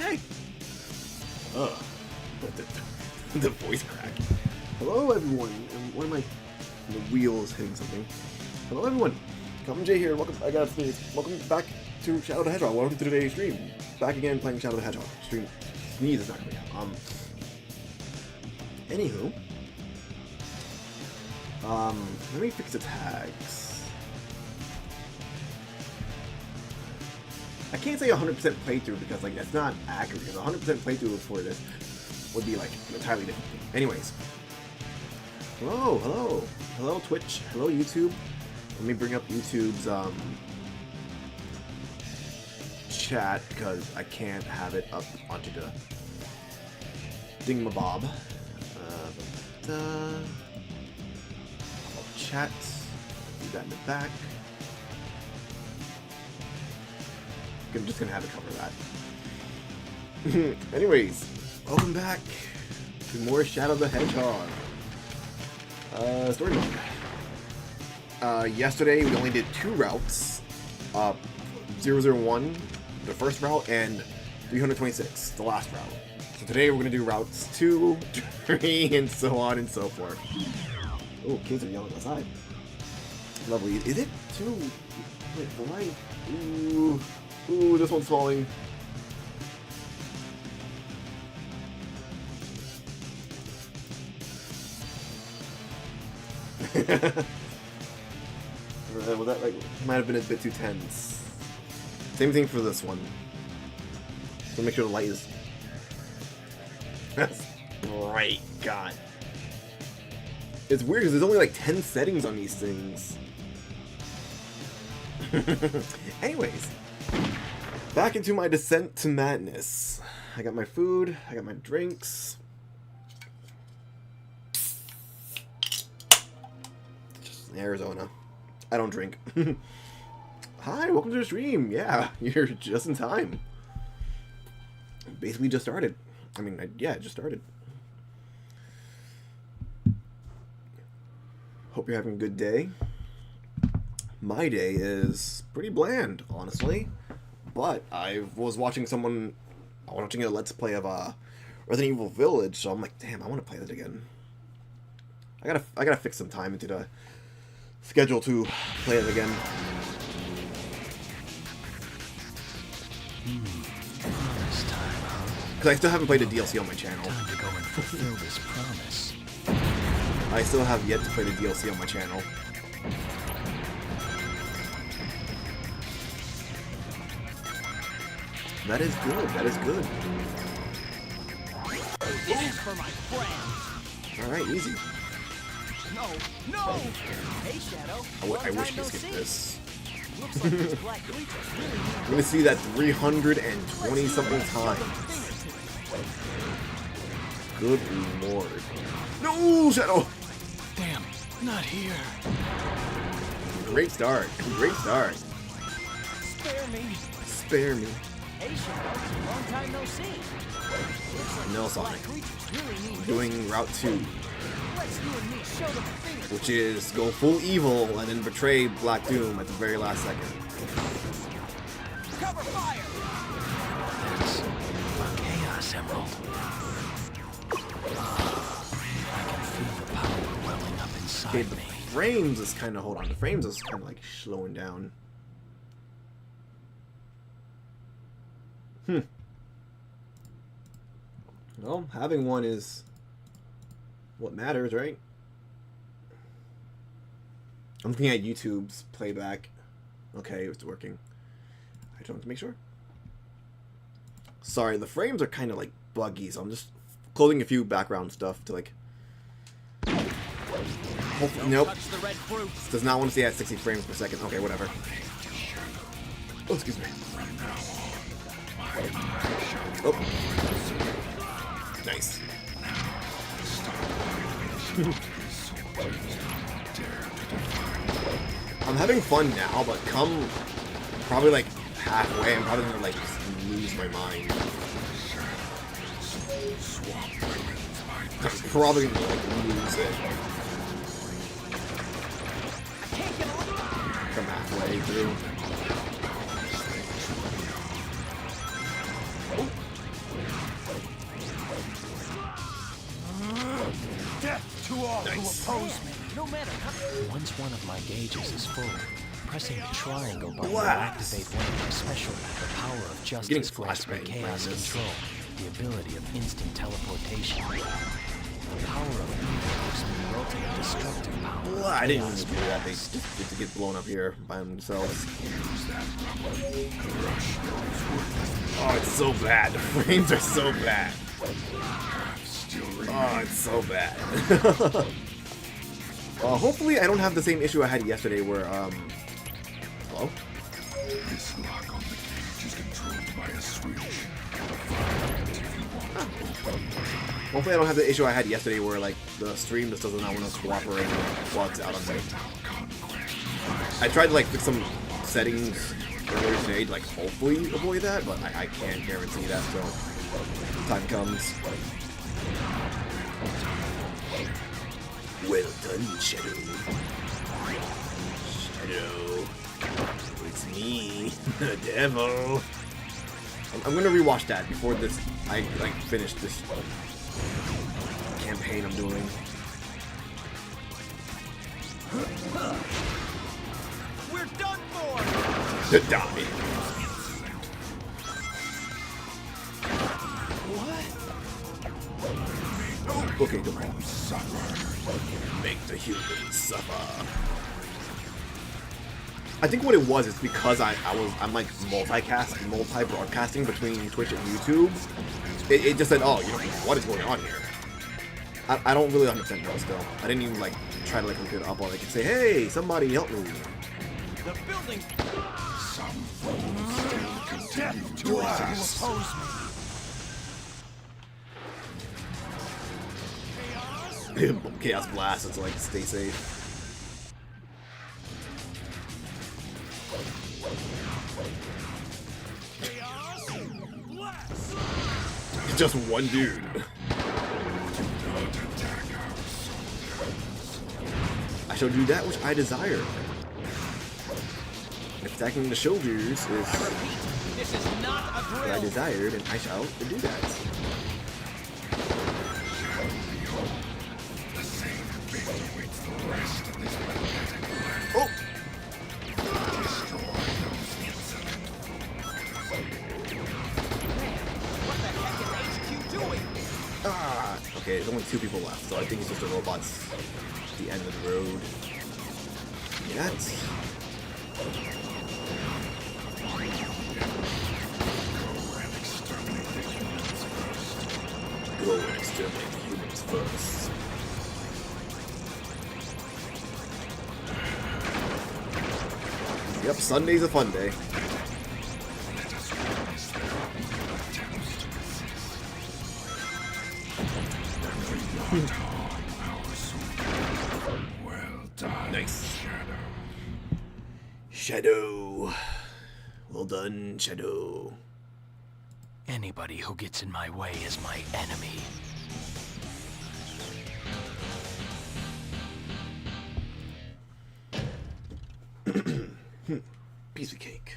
Hey! Ugh. The voice crack. Hello, everyone. And one of my the wheels hitting something. Hello, everyone. Kamenjay here. Welcome. I gotta sneeze. Welcome back to Shadow the Hedgehog. Welcome to today's stream. Back again playing Shadow the Hedgehog. Stream. Sneeze is not coming out. Anywho. Let me fix the tags. I can't say 100% playthrough because like that's not accurate. Because 100% playthrough for this would be like an entirely different thing. Anyways, hello Twitch, hello YouTube. Let me bring up YouTube's chat because I can't have it up onto the thingamabob. Chat. Do that in the back. I'm just gonna have it cover that. Anyways, welcome back to more Shadow the Hedgehog. Story mode. Yesterday we only did 2 routes. 001, the first route, and 326, the last route. So today we're gonna do routes 2, 3, and so on and so forth. Oh, kids are yelling outside. Lovely. Is it too? Wait, why? Ooh, this one's falling. Well, that like might have been a bit too tense. Same thing for this one. So make sure the light is. That's bright. God. It's weird because there's only like 10 settings on these things. Anyways. Back into my descent to madness. I got my food, I got my drinks. Just Arizona. I don't drink. Hi, welcome to the stream. Yeah, you're just in time. Basically just started. I mean, yeah, it just started. Hope you're having a good day. My day is pretty bland, honestly. But I was watching a Let's Play of Resident Evil Village, so I'm like, damn, I want to play that again. I gotta fix some time into the schedule to play it again. Promise time, huh? Because I still haven't played the DLC on my channel. Time to go and fulfill this promise. I still have yet to play the DLC on my channel. That is good. That is good. This is for my friends. All right, easy. No. Hey, Shadow. I wish I could skip this. Looks like these black creatures really need I'm gonna see that 320 something times. Good lord. No, Shadow. Damn, not here. Great start. Great start. Spare me. Spare me. Hey, Shadow. Long time no see. Looks like No, these Sonic. black creatures really need Doing Route 2, Let's you and me show them the fingers. which is go full evil and then betray Black Doom at the very last second. Cover fire. That's a Chaos Emerald. I can feel the power welling up Okay, inside the me. frames is kind of, hold on, the frames is kind of like slowing down. Well, having one is what matters, right? I'm looking at YouTube's playback. Okay, it's working. I just want to make sure. Sorry, the frames are kind of like buggy, so I'm just closing a few background stuff to like. Hopefully, nope. Touch the red fruit. Does not want to stay at 60 frames per second. Okay, whatever. Oh, excuse me. Oh. Nice. I'm having fun now, but come probably like halfway, I'm probably gonna like lose my mind. I'm probably gonna like lose it. Come halfway through. Oh. one of my gauges is full. Pressing the triangle button will Blast. activate one of my special. The power of Getting justice grants me flashbang chaos from this. control. The ability of instant teleportation. The power of evil gives me the ultimate destructive power. Well, I didn't even do that. They just get to get blown up here by themselves. Oh, it's so bad. The frames are so bad. Oh, it's so bad. Hopefully I don't have the same issue I had yesterday where, hello? This lock on the cage is controlled by a switch. Hopefully I don't have the issue I had yesterday where, like, the stream just does not want to cooperate while it's out on me. I tried to, like, fix some settings earlier today to, like, hopefully avoid that, but I can't guarantee that until the time comes. Well done, Shadow. Shadow. It's me, the devil. I'm gonna rewatch that before this. I like finish this campaign I'm doing. We're done for! To die. What? Okay, come on. Make the humans suffer. I think what it was is because I'm like multi-broadcasting between Twitch and YouTube. It just said, oh, you know, what is going on here? I don't really understand know still. I didn't even like try to like look it up or like say, hey, somebody help me. The building To us. oppose me. Chaos blast. It's like stay safe. Just one dude. I shall do that which I desire. If attacking the soldiers is This is not a what I drill. desire, then I shall do that. Oh! What the heck is HQ doing? Ah! Okay, there's only 2 people left, so I think it's just the robots at the end of the road. Yes. Go and exterminate the humans first. Yep, Sunday's a fun day. Well done. Nice. Shadow. Well done, Shadow. Anybody who gets in my way is my enemy. Piece of cake.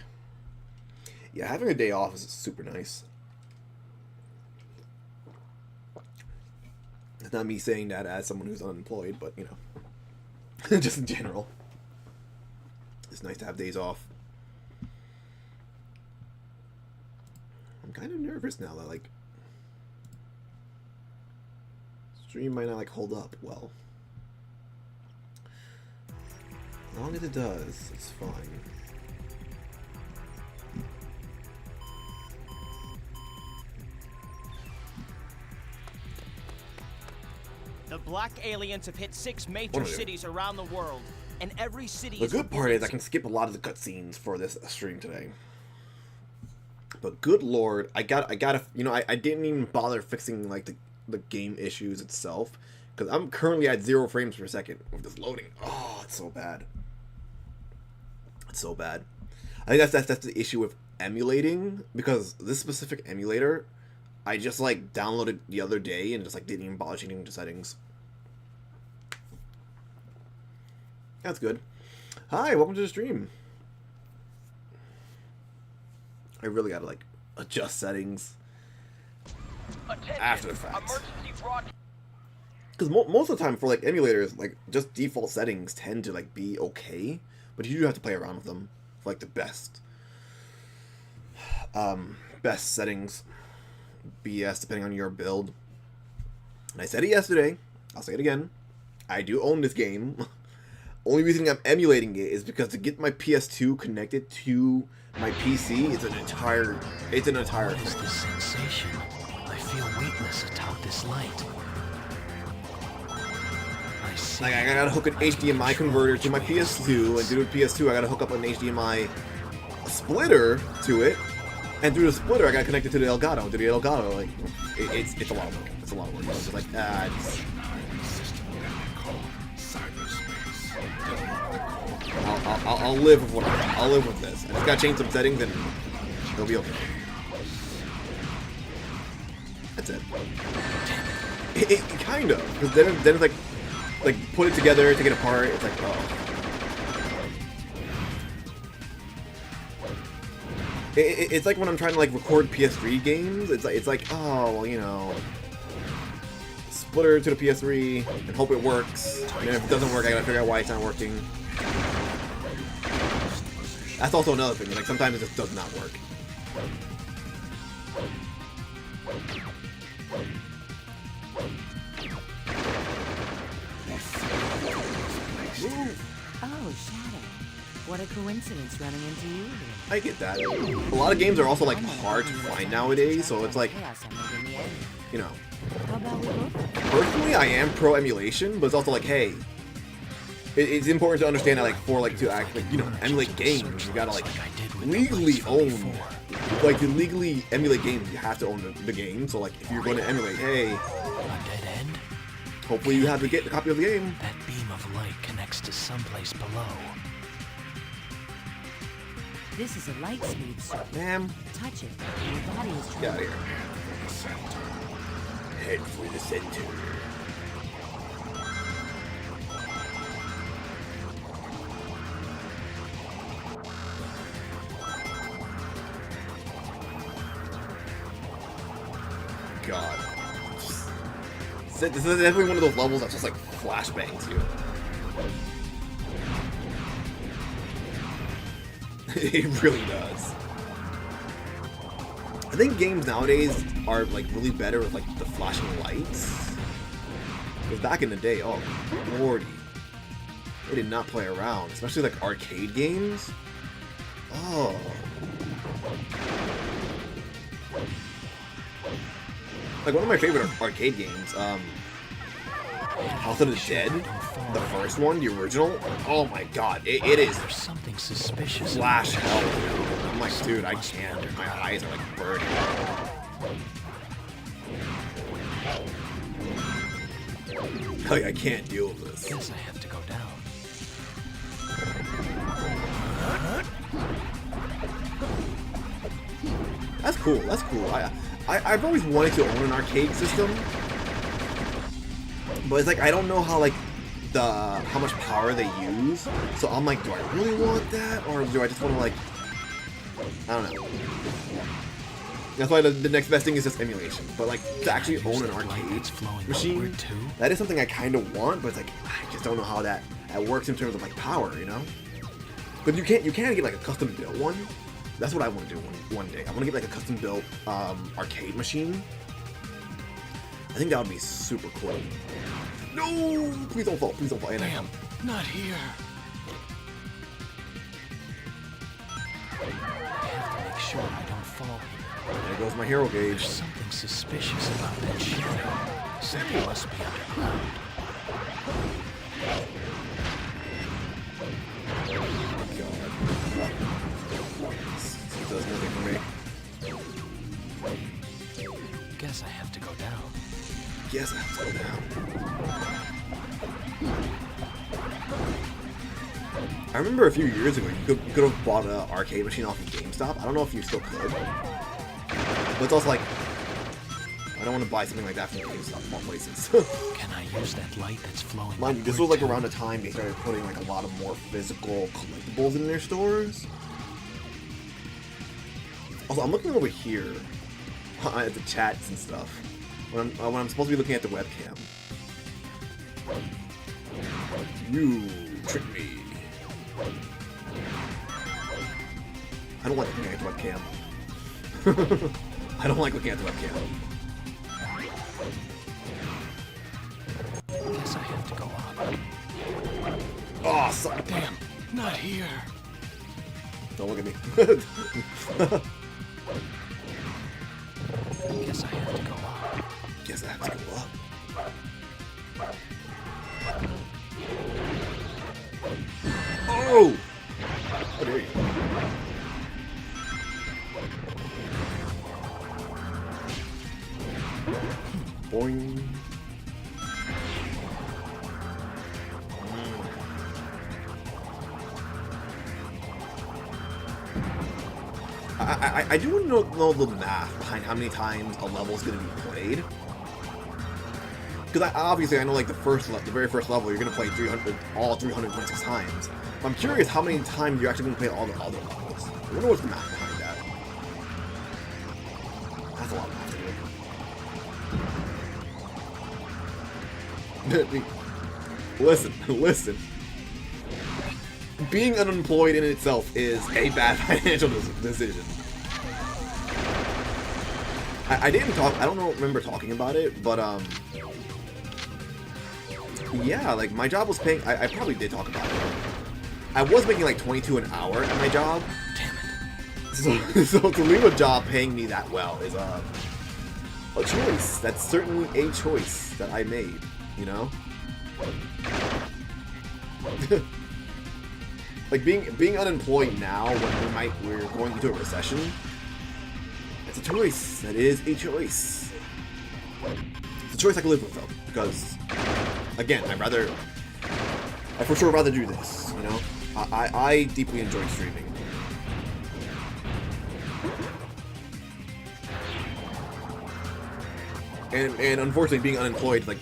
Yeah, having a day off is super nice. It's not me saying that as someone who's unemployed, but, you know, just in general. It's nice to have days off. I'm kind of nervous now that, like, stream might not, like, hold up well. As long as it does, it's fine. The black aliens have hit 6 major What are they? cities around the world, and every city The is good part is I can skip a lot of the cutscenes for this stream today. But good lord, I gotta, you know, I didn't even bother fixing, like, the game issues itself. Because I'm currently at 0 frames per second with this loading. Oh, it's so bad. It's so bad. I think that's the issue with emulating. Because this specific emulator, I just, like, downloaded the other day and just, like, didn't even bother changing the settings. That's good. Hi, welcome to the stream. I really gotta, like, adjust settings after the fact. because most of the time for like emulators, like just default settings tend to like be okay, but you do have to play around with them for like the best settings. BS depending on your build. And I said it yesterday. I'll say it again. I do own this game. Only reason I'm emulating it is because to get my PS2 connected to my PC is an entire What is thing. this sensation? I feel weakness atop this light. I see. Like I gotta hook an HDMI converter to my PS2, and through the PS2 I gotta hook up an HDMI splitter to it, and through the splitter I gotta connect it to the Elgato. To the Elgato, like it's a lot of work. It's a lot of work. It's just like I'll live with what I'll live with this. I just gotta change some settings and it'll be okay. That's it. It kind of, because then it's like put it together, take it apart. It's like oh. It's like when I'm trying to like record PS3 games. It's like oh well, you know, splitter to the PS3 and hope it works. And if it doesn't work, I gotta figure out why it's not working. That's also another thing. Like sometimes it just does not work. Oh, Shadow. What a coincidence running into you here. I get that. A lot of games are also like hard to find nowadays, so it's like, you know. How about we both? Personally, I am pro emulation, but it's also like, hey, it's important to understand that like for like to act like you know emulate games, you gotta like legally own, like to legally emulate games, you have to own the game. So like if you're going to emulate, hey, A dead end? hopefully you have to get the copy of the game. That beam of light connects to someplace below. This is a light speed sword. Ma'am, Touch it. Your body is get out trying. of here. Head for the center. God. This is definitely one of those levels that just like flashbangs you. It really does. I think games nowadays are like really better with like the flashing lights. Because back in the day, oh lordy, they did not play around, especially like arcade games. Oh. Like one of my favorite arcade games, House of the Dead, the first one, the original. Oh my god, it is There's something suspicious. flash hell, dude. I'm like, dude, I can't. My eyes are like burning. Like, I can't deal with this. Guess I have to go down. That's cool. That's cool. I've always wanted to own an arcade system, but it's like I don't know how like how much power they use. So I'm like, do I really want that, or do I just want to like, I don't know. That's why the next best thing is just emulation. But like to actually own an arcade machine, that is something I kind of want. But it's like I just don't know how that works in terms of like power, you know. But you can't get like a custom built one. That's what I want to do one day. I want to get like a custom built arcade machine. I think that would be super cool. No! Please don't fall. Please don't fall. And Damn, not here. I have to make sure I don't fall. There goes my hero There's gauge. something suspicious about that shadow. Something must be underground. It does nothing for me. Guess I have to go down. Yes, I have to go down. I remember a few years ago, you could have bought an arcade machine off of GameStop. I don't know if you still could. But it's also like, I don't want to buy something like that from GameStop of all places. Can I use that light that's flowing? Mind you, this was like around the time they started putting like a lot of more physical collectibles in their stores. Also, I'm looking over here at the chats and stuff when I'm supposed to be looking at the webcam. You tricked me. I don't like looking at the webcam. I don't like looking at the webcam. Guess I have to go up. Oh, son. Damn, not here. Don't look at me. Guess I have to go up. Guess I have to go up. Oh! How dare you? Boing. I do want to know the math behind how many times a level is going to be played. Because obviously I know like the very first level you're going to play all 326 times. But I'm curious how many times you're actually going to play all the other levels. I wonder what's the math behind that. That's a lot of math to do. Listen. Being unemployed in itself is a bad financial decision. I don't remember talking about it, but yeah, like my job was paying, I probably did talk about it. I was making like 22 an hour at my job. Damn it. So to leave a job paying me that well is a choice. That's certainly a choice that I made, you know? Like being unemployed now when we're going into a recession, it's a choice. That is a choice. It's a choice I can live with though, because again, I for sure rather do this, you know? I deeply enjoy streaming. And unfortunately being unemployed, like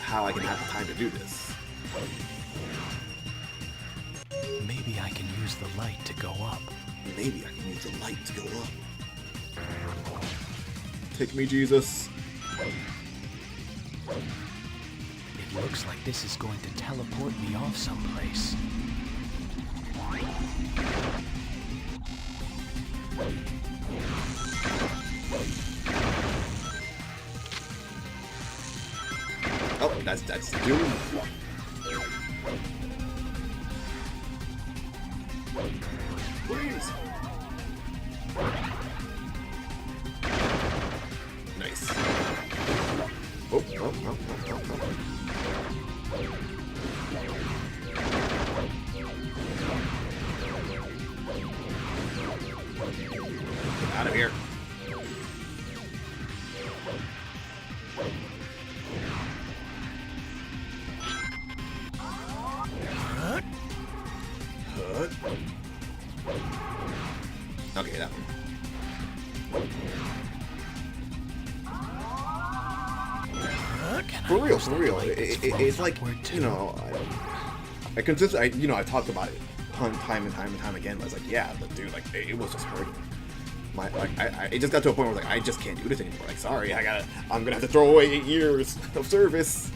how I can have the time to do this. Maybe I can use the light to go up. Maybe I can use the light to go up. Take me, Jesus. It looks like this is going to teleport me off someplace. Oh, that's doom. Please. Nice. Oh. Get out of here. Okay, that one. For real. It's like, you know, I talked about it time and time again. I was like, yeah, but dude, like, it was just hurting. It just got to a point where like I just can't do this anymore. Like, sorry, I'm gonna have to throw away 8 years of service.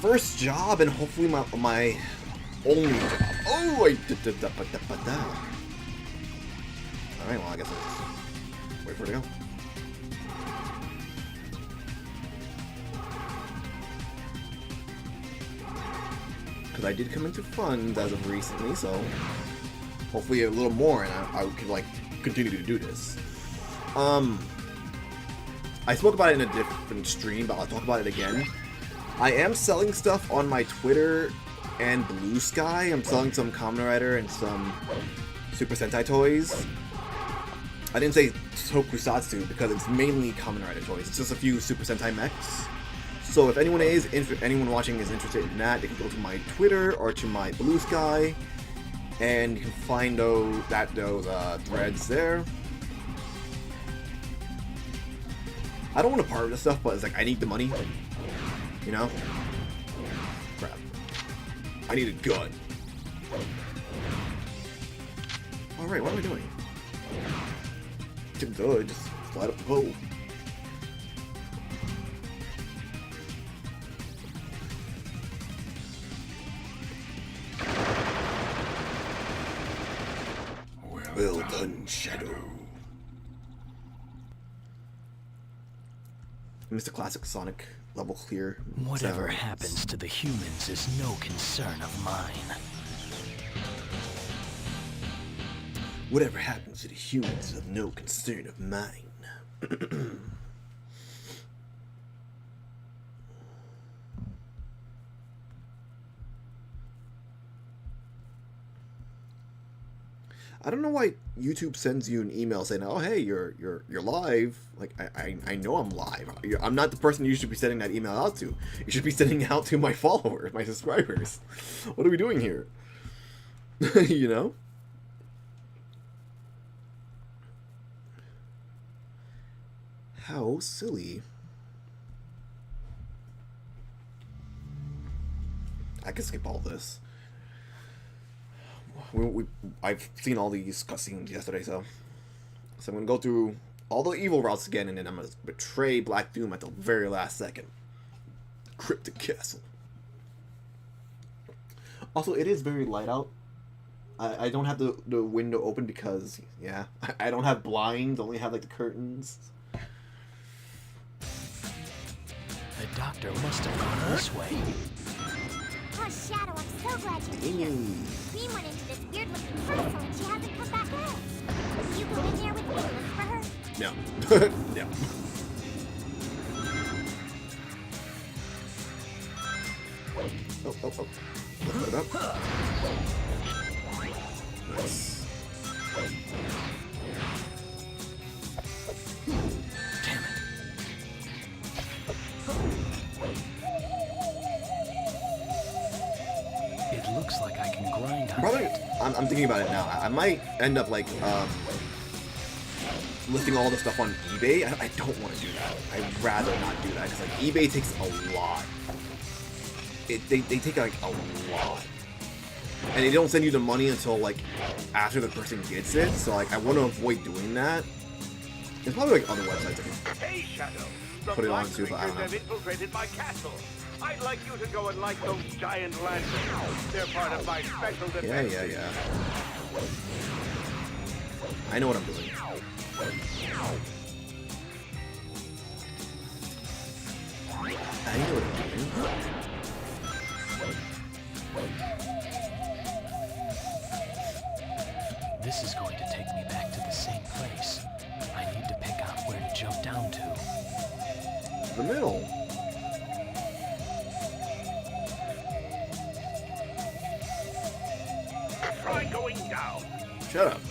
First job and hopefully my only job. Oh, Alright, well, I guess I'll just wait for it to go. Because I did come into funds as of recently, so hopefully a little more and I could, like, continue to do this. I spoke about it in a different stream, but I'll talk about it again. I am selling stuff on my Twitter and Blue Sky. I'm selling some Kamen Rider and some Super Sentai toys. I didn't say Tokusatsu because it's mainly Kamen Rider toys. It's just a few Super Sentai mechs. So if anyone watching is interested in that, they can go to my Twitter or to my Blue Sky, and you can find those threads there. I don't want to part with this stuff, but it's like I need the money. You know? Crap. I need it good. Alright, what am I doing? Just slide up the pole. Well done, Shadow. Mr. Classic Sonic level clear. Whatever sounds. happens to the humans is no concern of mine. Whatever happens to the humans is of no concern of mine. I don't know why YouTube sends you an email saying, "Oh, hey, you're live." Like, I know I'm live. I'm not the person you should be sending that email out to. You should be sending it out to my followers, my subscribers. What are we doing here? You know? How silly. I can skip all this. I've seen all these cutscenes yesterday, so I'm gonna go through all the evil routes again, and then I'm gonna betray Black Doom at the very last second. Cryptic Castle. Also, it is very light out. I don't have the window open because, yeah, I don't have blinds. I only have like the curtains. The doctor must have gone this way. Oh, Shadow, I'm so glad you're here. Queen went into this weird-looking castle and she hasn't come back out. Will you go in there with me and look for her? No. No. Oh. Lift it up. Nice. Damn it. It looks like I can grind on Probably, it. I'm thinking about it now. I might end up like listing all the stuff on eBay. I don't want to do that. I'd rather not do that because like eBay takes a lot. They take like a lot, and they don't send you the money until like after the person gets it. So like I want to avoid doing that. There's probably like other websites I can Hey, Shadow. The put it on black too, but I don't creatures know. have infiltrated my castle. I'd like you to go and light those giant lanterns. They're part of my special defense. Yeah. I know what I'm doing. I know what I'm doing. This is going to take me back to the same place. I need to pick out where to jump down to. The middle. Try going down. Shut up.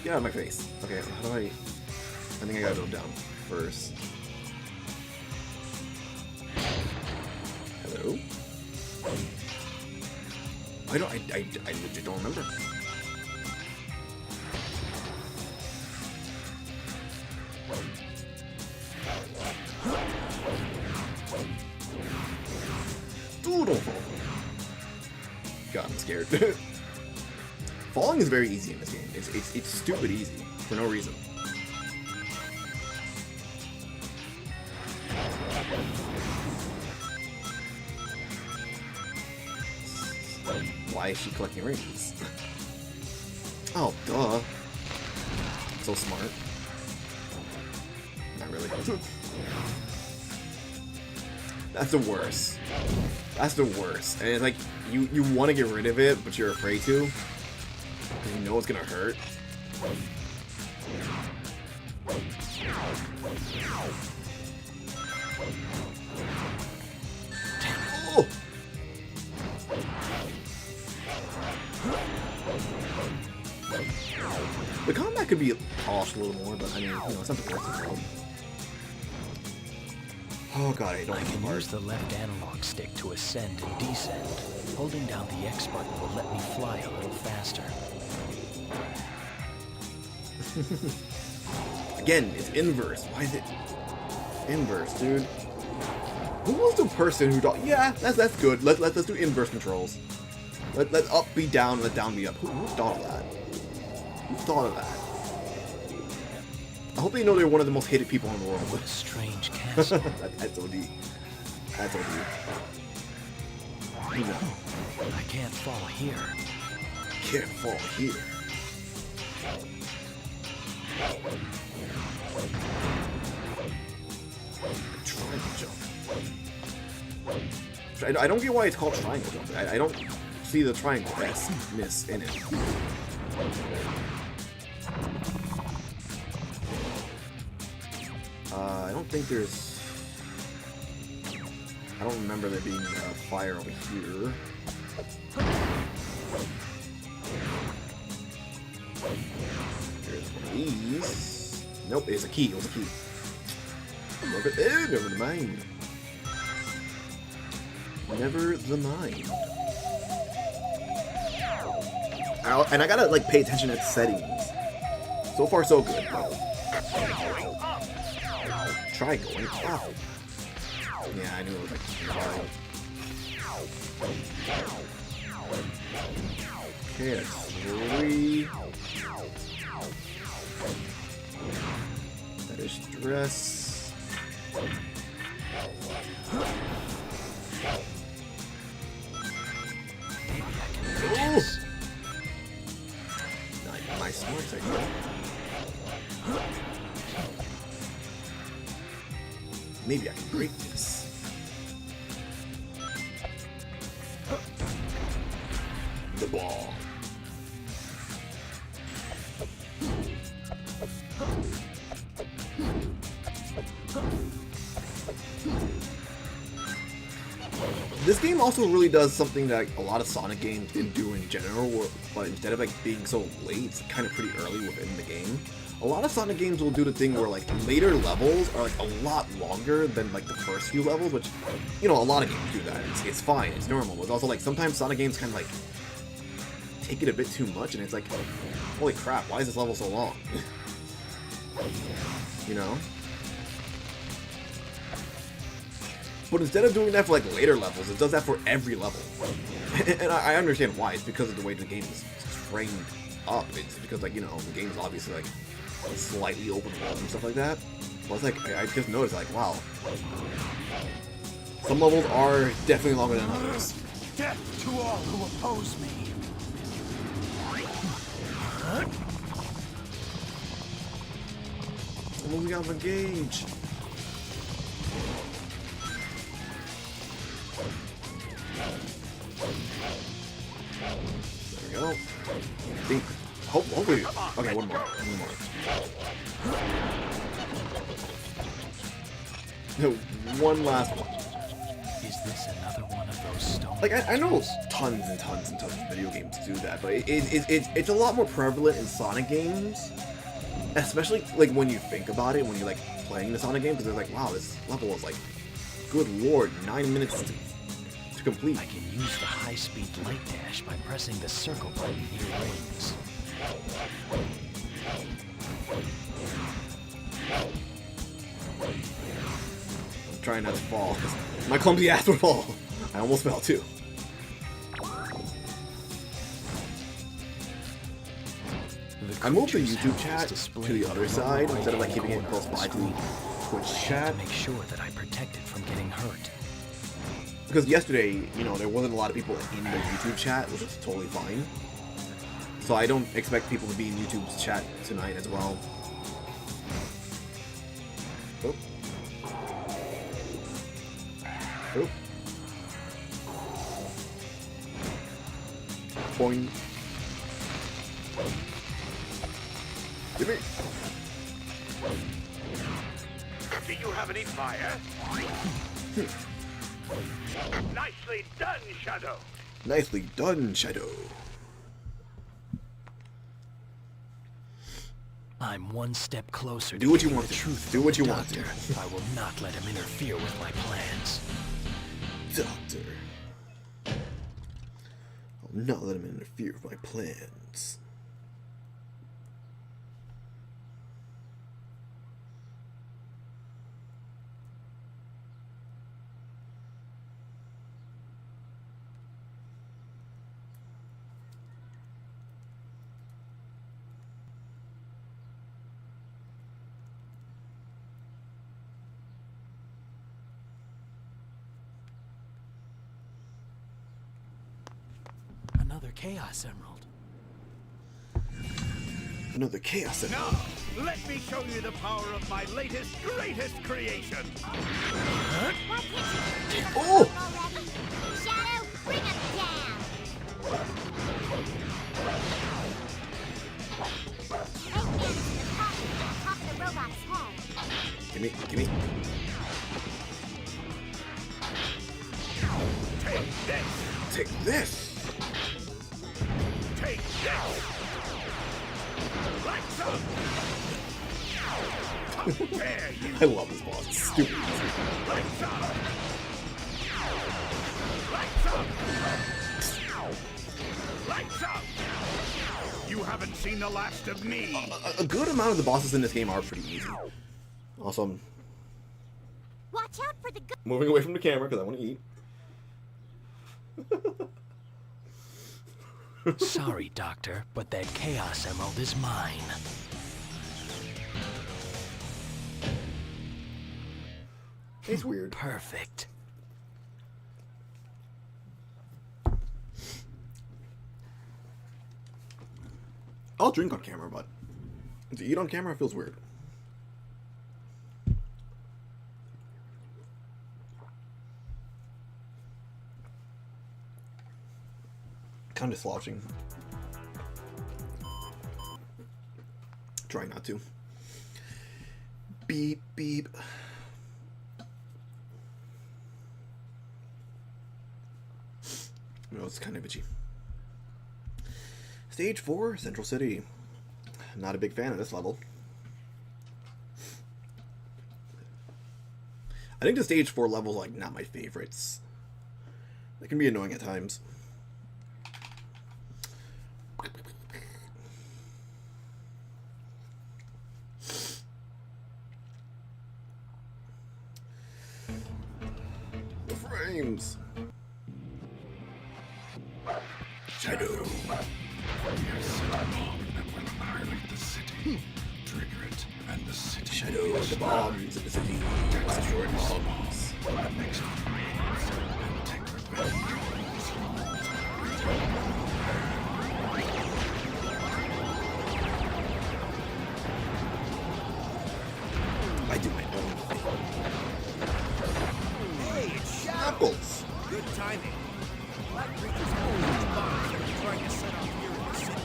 Get out of my face. Okay, how do I think I gotta go down first. Hello? I legit don't remember. Dude, don't fall. God, I'm scared. Falling is very easy in this game. It's stupid easy for no reason. Why is she collecting rings? Oh, duh. So smart. Not really. That's the worst. That's the worst. And it's like, you want to get rid of it, but you're afraid to. Because you know it's going to hurt. Oh! The combat could be polished a little more, but I mean, you know, it's not the worst in the world. Oh god, I don't I like the can part. use the left analog stick to ascend and descend. Holding down the X button will let me fly a little faster. Again, it's inverse. Why is it inverse, dude? Who was the person who thought, yeah, that's good. Let's do inverse controls. Let up be down, let down be up. Who thought of that? Who thought of that? I hope they know they're one of the most hated people in the world. What a strange castle. That's OD. That's OD. You know, I can't fall here. can't fall here. Triangle jump. I don't get why it's called triangle jump. I don't see the triangle S-ness in it. I don't think there's... I don't remember there being fire over here. There's one of these. Nope, it's a key. It was a key. Never mind. Never the mind. And I gotta like pay attention at settings. So far, so good. Try going up. Yeah, I knew it was like okay, that's 3. That is stress. Oh! Nice smarts, I guess. Maybe I can break this. The ball. This game also really does something that a lot of Sonic games didn't do in general, but instead of like being so late, it's kind of pretty early within the game. A lot of Sonic games will do the thing where like later levels are like a lot longer than like the first few levels, which, you know, a lot of games do that. It's fine, it's normal. But also like sometimes Sonic games kind of like take it a bit too much, and it's like, holy crap, why is this level so long? You know? But instead of doing that for like later levels, it does that for every level. And I understand why. It's because of the way the game is framed up. It's because, like, you know, the game's obviously like slightly open world and stuff like that. But it's like, I just noticed, like, wow, some levels are definitely longer than others. Death to all who oppose me. I'm moving out of engage. There we go. I think, hopefully, okay, one more. No, one last one. Is this another one of those stone? Like, I know tons and tons and tons of video games do that, but it's a lot more prevalent in Sonic games, especially like when you think about it, when you're like playing the Sonic game, because they're like, wow, this level is like, good lord, 9 minutes to complete. I can use the high-speed light dash by pressing the circle button near rings. I'm trying not to fall, because my clumsy ass would fall. I almost fell too. I moved the YouTube chat to the other side instead of like keeping it close by to Twitch chat. To make sure that I protect it from getting hurt. Because yesterday, you know, there wasn't a lot of people in the YouTube chat, which is totally fine. So I don't expect people to be in YouTube's chat tonight as well. Oh. Oh. Boing. Give me. Do you have any fire? Nicely done, Shadow. Nicely done, Shadow. I'm one step closer. Do what you getting want the to. truth. Do what you want to. Doctor, I will not let him interfere with my plans. Doctor. I'll not let him interfere with my plans. Another Chaos Emerald. Another chaos in Now, let me show you the power of my latest, greatest creation. Why can't you just leave us Oh! alone already? Shadow, bring him down! Eggman is in the coffin at the top of the robot's head. Gimme, gimme. Take this! Take this! Take this! Lights up! How dare you! I love this boss. It's stupid. Lights up! Lights up! Lights up! You haven't seen the last of me! A good amount of the bosses in this game are pretty easy. Also, I'm Watch out for the gu- moving away from the camera because I want to eat. Sorry, Doctor, but that Chaos Emerald is mine. It's weird. Perfect. I'll drink on camera, but to eat on camera feels weird. Kind of slouching. Try not to. Beep, beep. No, it's kind of itchy. Stage 4, Central City. Not a big fan of this level. I think the Stage 4 level's like not my favorites. They can be annoying at times. The frames. Shadow. Yes, a bomb that will annihilate the city. Trigger it, and the city. Shadow of the bombs in the city. Destroy bombs. Next and take revenge. I do my own thing. Hey, it's Shadow. Apples. Good timing. Black creatures always use bombs that are trying to set off here in the city.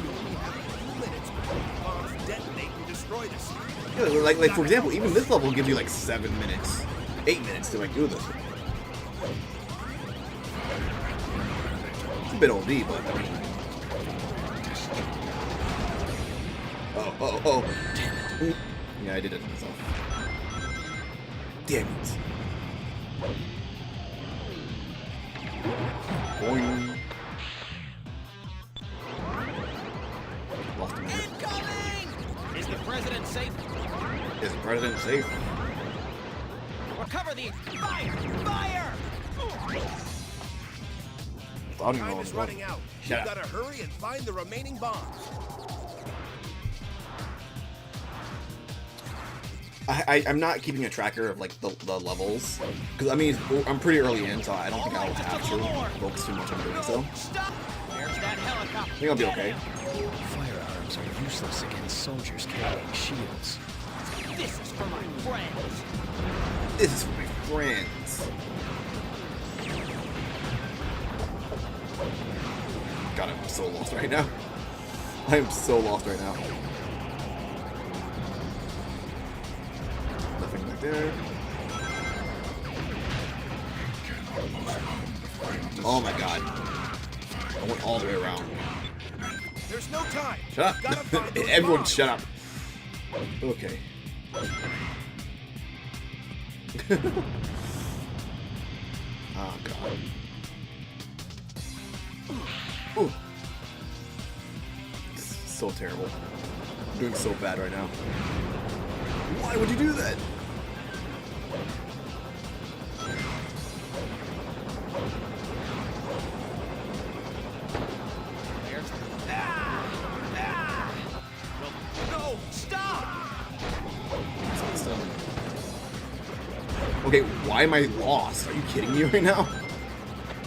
We only have a few minutes before the bombs detonate and destroy the city. Yeah, like for example, even this level gives you like 7 minutes, 8 minutes to like do this. It's a bit OD, but I mean. Oh. Damn it. Yeah, I did it myself. Damn it. Boing. Lost a minute. Incoming! Is the president safe? Is the president safe? Recover the fire! Fire! I don't even know Time what's is wrong. running out. Shut You've up. got to hurry and find the remaining bombs. I'm not keeping a tracker of like the levels because I mean I'm pretty early in, so I don't think I'll have to focus too much on doing so. Stop! There's that helicopter. I think I'll be okay. Firearms are useless against soldiers carrying shields. This is for my friends. This is for my friends. God, I'm so lost right now. I am so lost right now. Nothing back there. Oh my god. I went all the way around. There's no time. Shut Gotta up. find those Everyone bombs. shut up. Okay. Oh god. Ooh. This is so terrible. I'm doing so bad right now. Why would you do that? No, stop! Okay, why am I lost? Are you kidding me right now?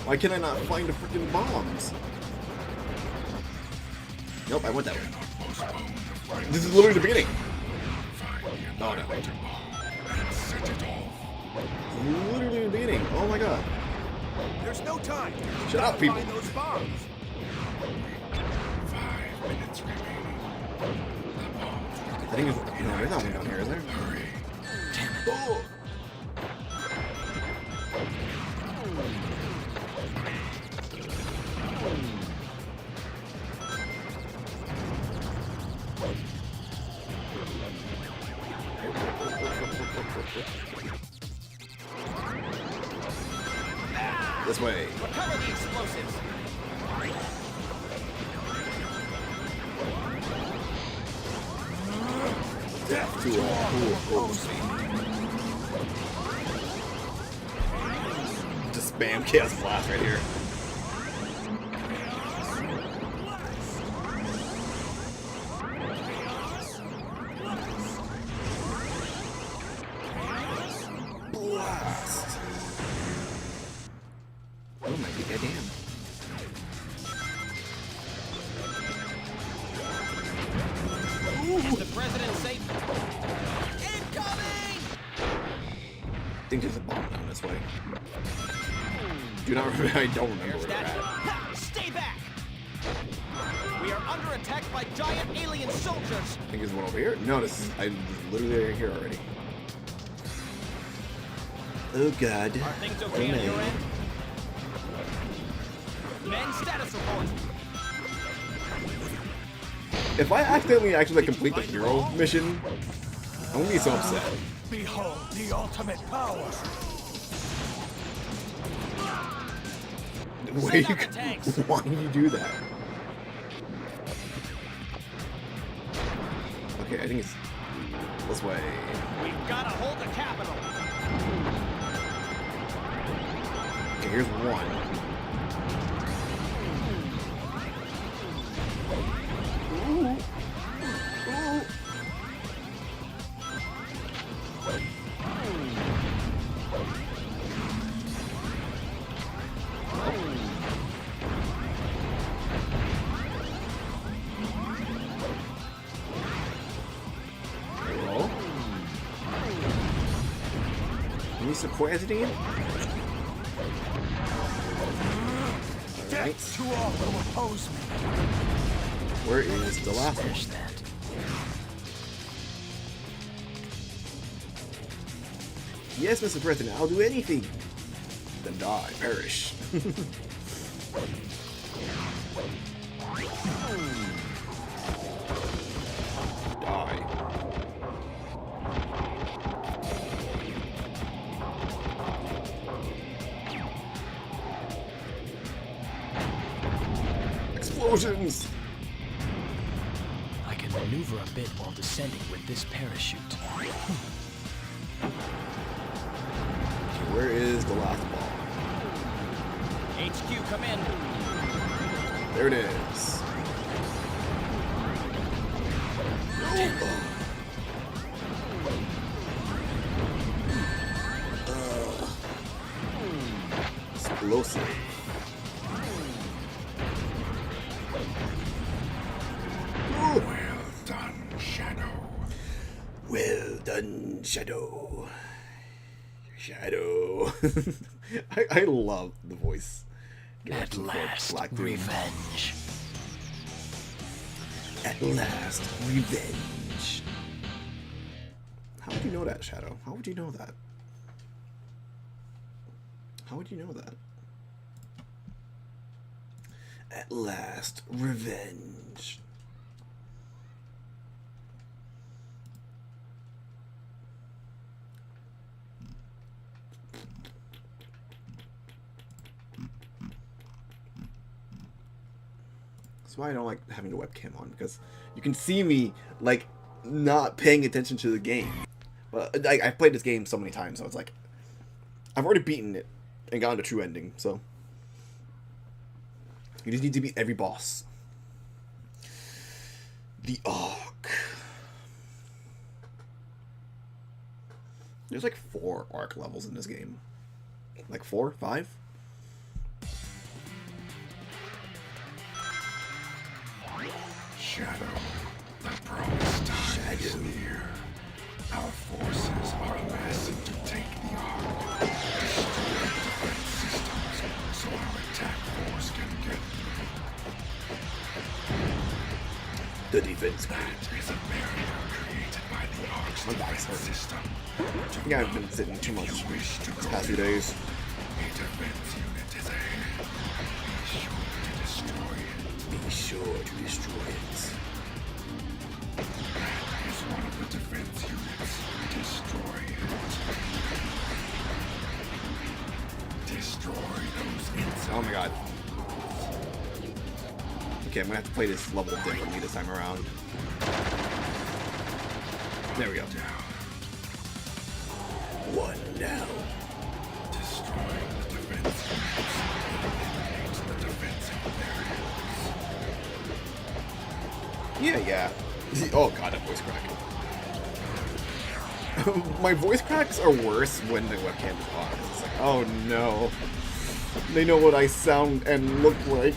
Why can I not find the freaking bombs? Nope, I went that way. postpone the final This is literally the beginning. find the Oh, no. annihilator bomb and set it off. Literally the beginning. Oh my god. There's no time. Shut up, people. Find those bombs. 5 minutes remaining. The bombs will I think it's... No, there's not one down here, is there? hurry. Oh! This way. Recover the explosives. Death to all who oppose me. Just spam Chaos Blast right here. Blast. Oh my goddamn. Is the president safe? Incoming! I think there's a bomb down this way. Do not remember. I don't remember where they're at. Ha! Stay back! We are under attack by giant alien soldiers. I think there's one over here. No, this is. I'm literally right here already. Oh god. Are things okay on your end? Men, status report. If I accidentally actually complete the hero mission, I'm gonna be so upset. Behold the ultimate power. Why Send out the tanks. why do you do that? Okay, I think it's this way. We've got to hold the capital. Okay, here's one. Ooh. Ooh. Hello? Mr. President? Alright. Death to all who oppose me. Where is the last one? Finish that. Yes, Mr. President, I'll do anything. Then die, perish. Die. Explosions! I can maneuver a bit while descending with this parachute. Where is the last ball? HQ, come in. There it is. Explosive. Well done, Shadow. Well done, Shadow. Shadow. I love the voice. At direction for last, Black Doom. revenge. At last, revenge. How would you know that, Shadow? How would you know that? How would you know that? At last, revenge. That's why I don't like having the webcam on, because you can see me like not paying attention to the game. But I've played this game so many times, so it's like I've already beaten it and gotten the true ending. So you just need to beat every boss. The Ark. There's like 4 Ark levels in this game. Like 4, 5. Shadow, The promised time is near. Our forces are amassing to take the Ark, destroy the defense systems, so our attack force can get through. The defense. That is a barrier created by the Ark's My back's defense hurting. system. I think I've been sitting too much If you wish to these go past few days. a defense unit is ahead. Be sure to destroy it. Be sure to destroy it. That is one of the defense units. Destroy it. Destroy those inside. Oh my god. Okay, I'm gonna have to play this level differently this time around. There we go. One down. Destroying the defense units eliminates the defensive barriers. Yeah. Oh god, that voice crack. My voice cracks are worse when the webcam is on. It's like, oh no. They know what I sound and look like.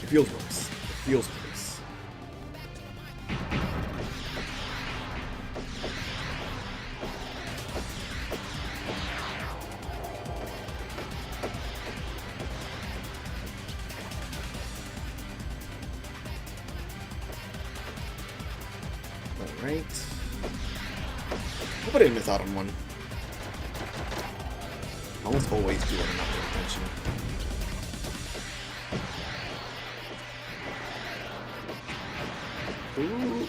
It feels worse. It feels worse. Alright. Hope I didn't miss out on one. I almost always do when I'm not paying attention. Ooh.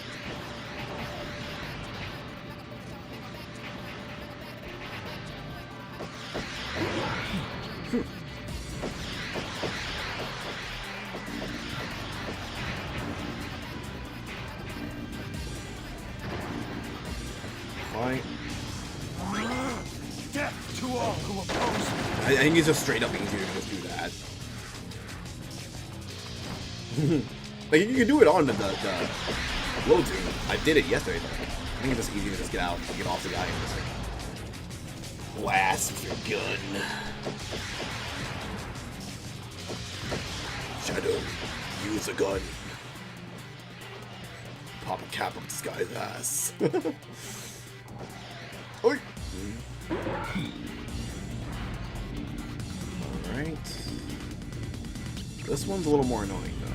Fine. Death to all who oppose me. I think it's just straight up easier to just do that. Like, you can do it on the load zoom. I did it yesterday, but I think it's just easier to just get out, get off the guy, and just like blast with your gun. Shadow, use a gun. Pop a cap up this guy's ass. Oi. Alright. This one's a little more annoying, though.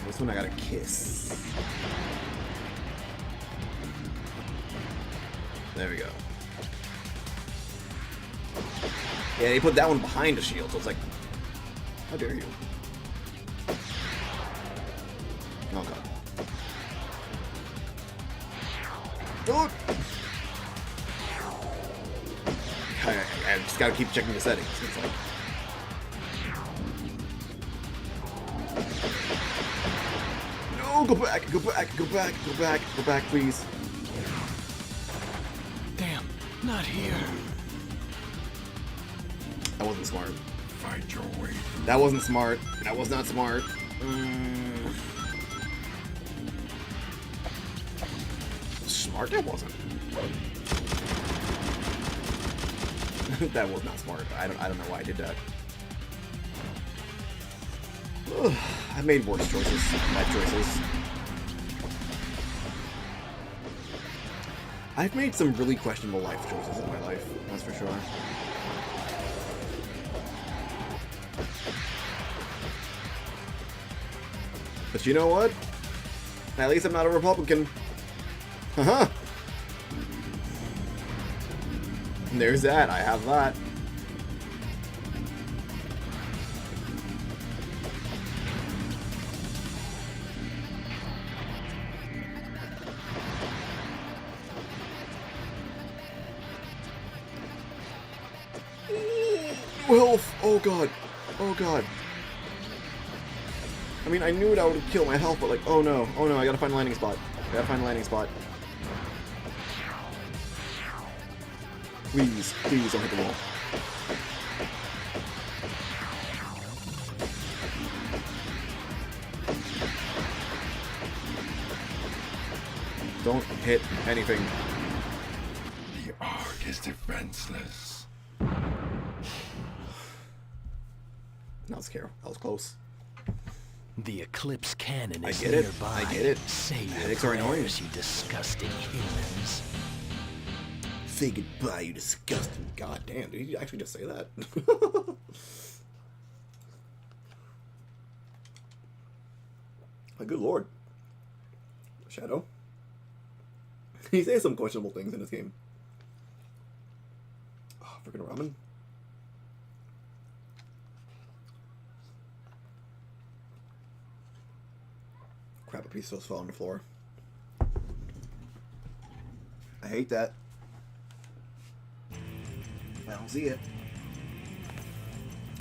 This one I gotta kiss. There we go. Yeah, they put that one behind the shield, so it's like, how dare you? Oh god. Oh! I just gotta keep checking the settings. It's like, no, go back, go back, go back, go back, go back, please. Damn, not here. That wasn't smart. Fight your way through. That wasn't smart. That was not smart. Smart? That wasn't. That was not smart. I don't know why I did that. I made worse choices. Bad choices. I've made some really questionable life choices in my life, that's for sure. But you know what? At least I'm not a Republican. Haha. There's that. I have that. Health. Oh god. Oh god. I mean, I knew that would kill my health, but like, oh no, I gotta find a landing spot. I gotta find a landing spot. Please, please don't hit the wall. Don't hit anything. The Ark is defenseless. That was scary. That was close. The Eclipse cannon is I get it. nearby. I get it. Say your Medics are annoying. prayers, you disgusting humans. Say goodbye, you disgusting. God damn, did he actually just say that? My good lord. Shadow. He says some questionable things in this game. Oh, freaking ramen. Crap, a piece just fell on the floor. I hate that. I don't see it.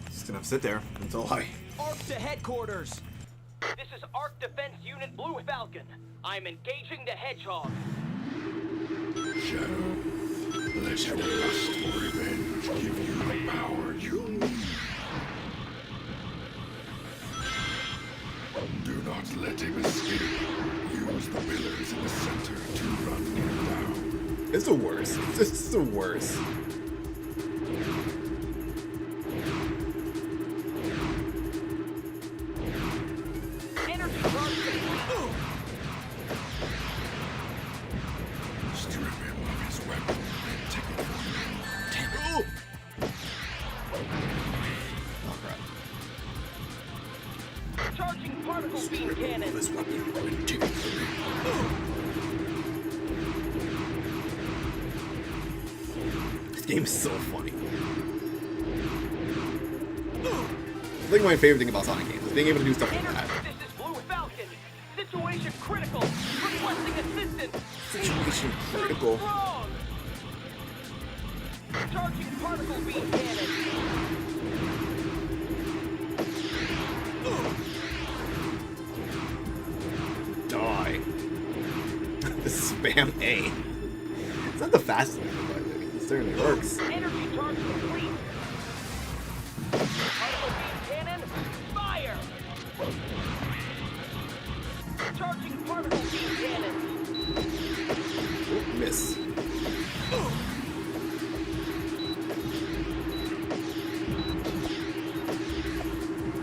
Just gonna have to sit there until I... Arc to headquarters! This is Arc Defense Unit Blue Falcon. I'm engaging the Hedgehog. Shadow, let your lust for revenge give you the power you need. Do not let him escape. Use the pillars in the center to run him down. It's the worst. This is the worst. Energy charge complete. Strip him of his weapon and take it from him. Oh! Oh, crap. Charging particle beam cannon. His weapon and take it from him. This game is so funny. I think my favorite thing about Sonic games is being able to do stuff like that. This is Blue Falcon. Situation critical. Requesting assistance. Situation critical. Wrong. Charging particle beam cannon. Die. Spam A. It's not the fastest thing, but it certainly works. Energy charge complete. Particle beam cannon. Fire. Charging particle beam cannon. Oop, miss.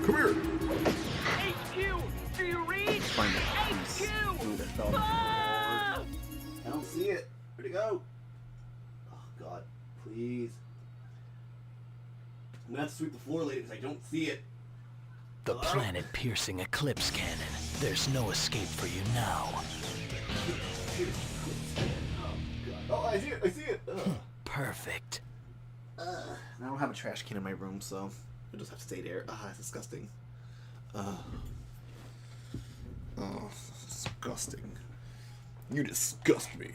Come here. HQ, do you read? Find it. HQ! Ah! I don't see it. Where'd it go? Oh, God. Please. I'm gonna have to sweep the floor later because I don't see it. The planet-piercing Eclipse cannon. There's no escape for you now. Oh, I see it. I see it. Perfect. I don't have a trash can in my room, so I just have to stay there. It's disgusting. Oh, disgusting. You disgust me.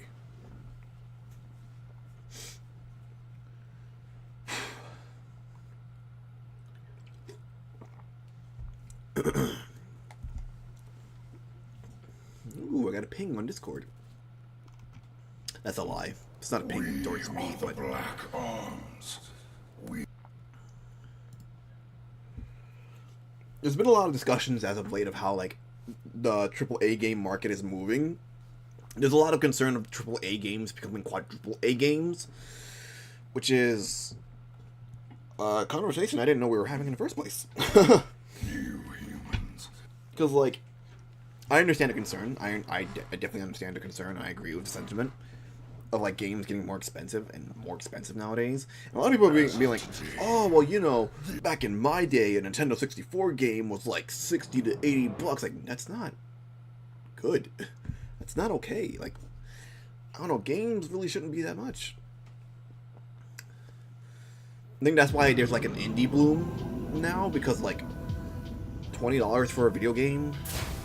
Ooh, I got a ping on Discord. That's a lie. It's not a ping towards me, The but Black Arms. there's been a lot of discussions as of late of how like the AAA game market is moving. There's a lot of concern of AAA games becoming quadruple A games, which is a conversation I didn't know we were having in the first place. You humans. Because like, I understand the concern. I definitely understand the concern. I agree with the sentiment of like games getting more expensive and more expensive nowadays. And a lot of people are being like, oh, well, you know, back in my day, a Nintendo 64 game was like 60 to 80 bucks. Like, that's not good. That's not okay. Like, I don't know, games really shouldn't be that much. I think that's why there's like an indie bloom now, because like $20 for a video game,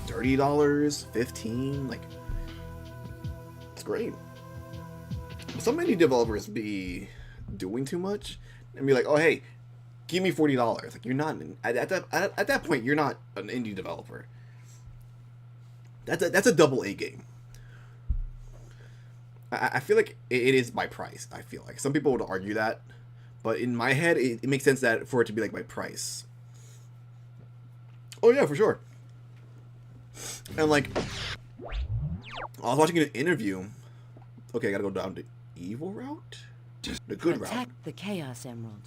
$30, $15, like, it's great. Some indie developers be doing too much and be like, oh hey, give me $40. Like, you're not at that point, you're not an indie developer. That's a double A game. I feel like it is by price. I feel like some people would argue that, but in my head, it makes sense that for it to be like by price. Oh yeah, for sure. And like, I was watching an interview. Okay, I gotta go down the evil route, the good route. Protect the Chaos Emerald.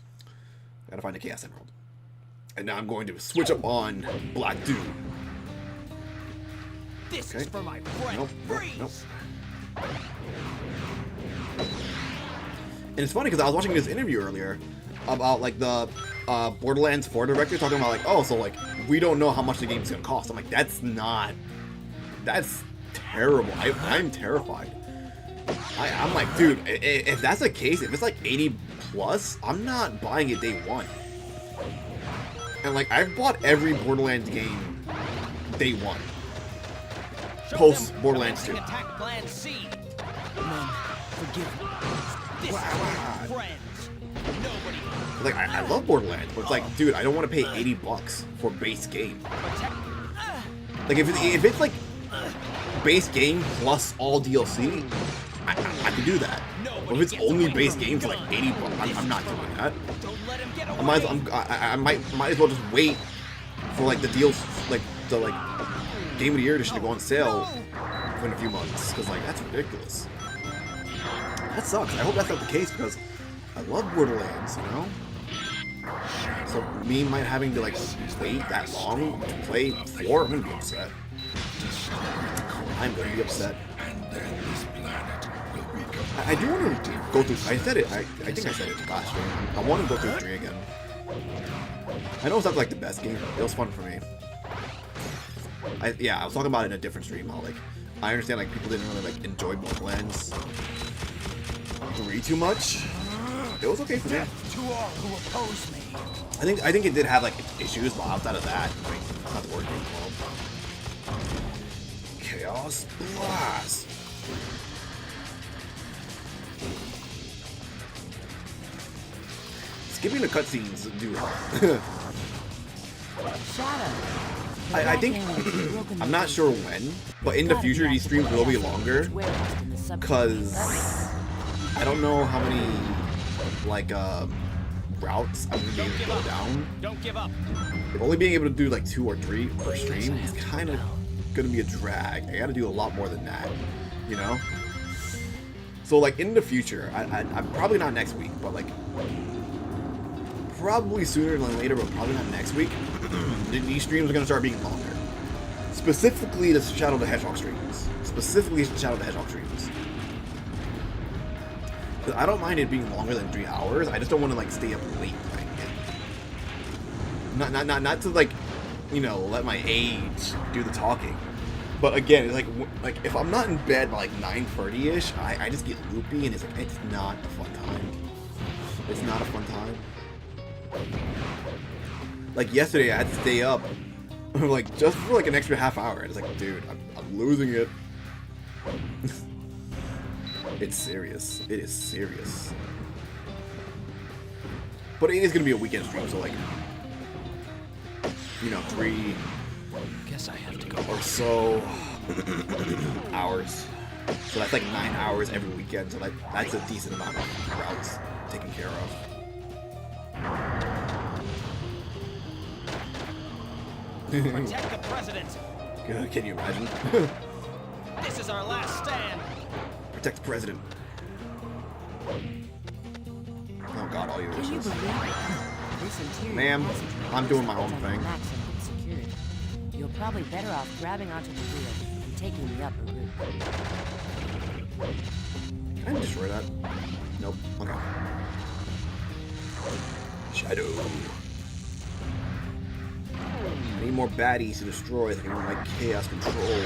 I gotta find the Chaos Emerald. And now I'm going to switch up on Black Dude. This Okay. is for my friend. Nope, nope, Freeze! nope. And it's funny because I was watching this interview earlier about like the Borderlands 4 director talking about like, oh, so like we don't know how much the game's gonna cost. I'm like, that's terrible. I'm terrified. I'm like, dude, if that's the case, if it's like 80 plus, I'm not buying it day one. And like, I've bought every Borderlands game day one. Post Borderlands 2. Attack Plan C. None. Forgive me. This is Wow. for friends. Nobody. Like, I love Borderlands, but it's like, dude, I don't want to pay 80 bucks for base game. Like, if it's like base game plus all DLC, I could do that. But if it's only base game for like 80 bucks, I'm not doing that. Don't let him get away. I might as well just wait for like the deals, like the like Game of the Year edition to go on sale in a few months, because like that's ridiculous. That sucks. I hope that's not the case because I love Borderlands, you know. So me might having to like wait that long to play 4, I'm gonna be upset. I'm gonna be upset. I do want to go through. I said it. I think I said it last stream. I want to go through 3 again. I know it's not like the best game, but it was fun for me. I was talking about it in a different stream. How like I understand like people didn't really like enjoy Borderlands 3 too much. It was okay for me. To all who oppose me. I think it did have like issues, but outside of that, I mean, it's not the word game called. Chaos Blast. Skipping the cutscenes do help. Shadow. I think I'm not sure when, but in the future these streams will be longer because I don't know how many like routes I'm gonna be able to go down. Don't give up. Only being able to do like 2 or 3 per stream is kind of gonna be a drag. I gotta do a lot more than that, you know. So like in the future, I'm probably not next week, but like probably sooner than later, but probably not next week. These streams are gonna start being longer. Specifically the Shadow the Hedgehog streams. Specifically the Shadow the Hedgehog streams. I don't mind it being longer than 3 hours. I just don't want to like stay up late playing it. Not to like, you know, let my age do the talking. But again, it's like if I'm not in bed by like 9:30ish, I just get loopy and it's not a fun time. It's not a fun time. Like yesterday, I had to stay up like just for like an extra half hour. It's like, dude, I'm losing it. It's serious. It is serious. But it is gonna be a weekend stream, so like, you know, 3 Guess I have to go. or so hours. So that's like 9 hours every weekend. So that's a decent amount of routes taken care of. Protect the president. Can you imagine? This is our last stand. Protect the president. Oh god, all your Can you wishes. believe it? This interior Ma'am, passage I'm doing my own is thing. maximum security. You're probably better off grabbing onto the wheel and taking the upper route. Can I destroy that? Nope. Okay. Shadow. I need more baddies to destroy that can run my chaos control.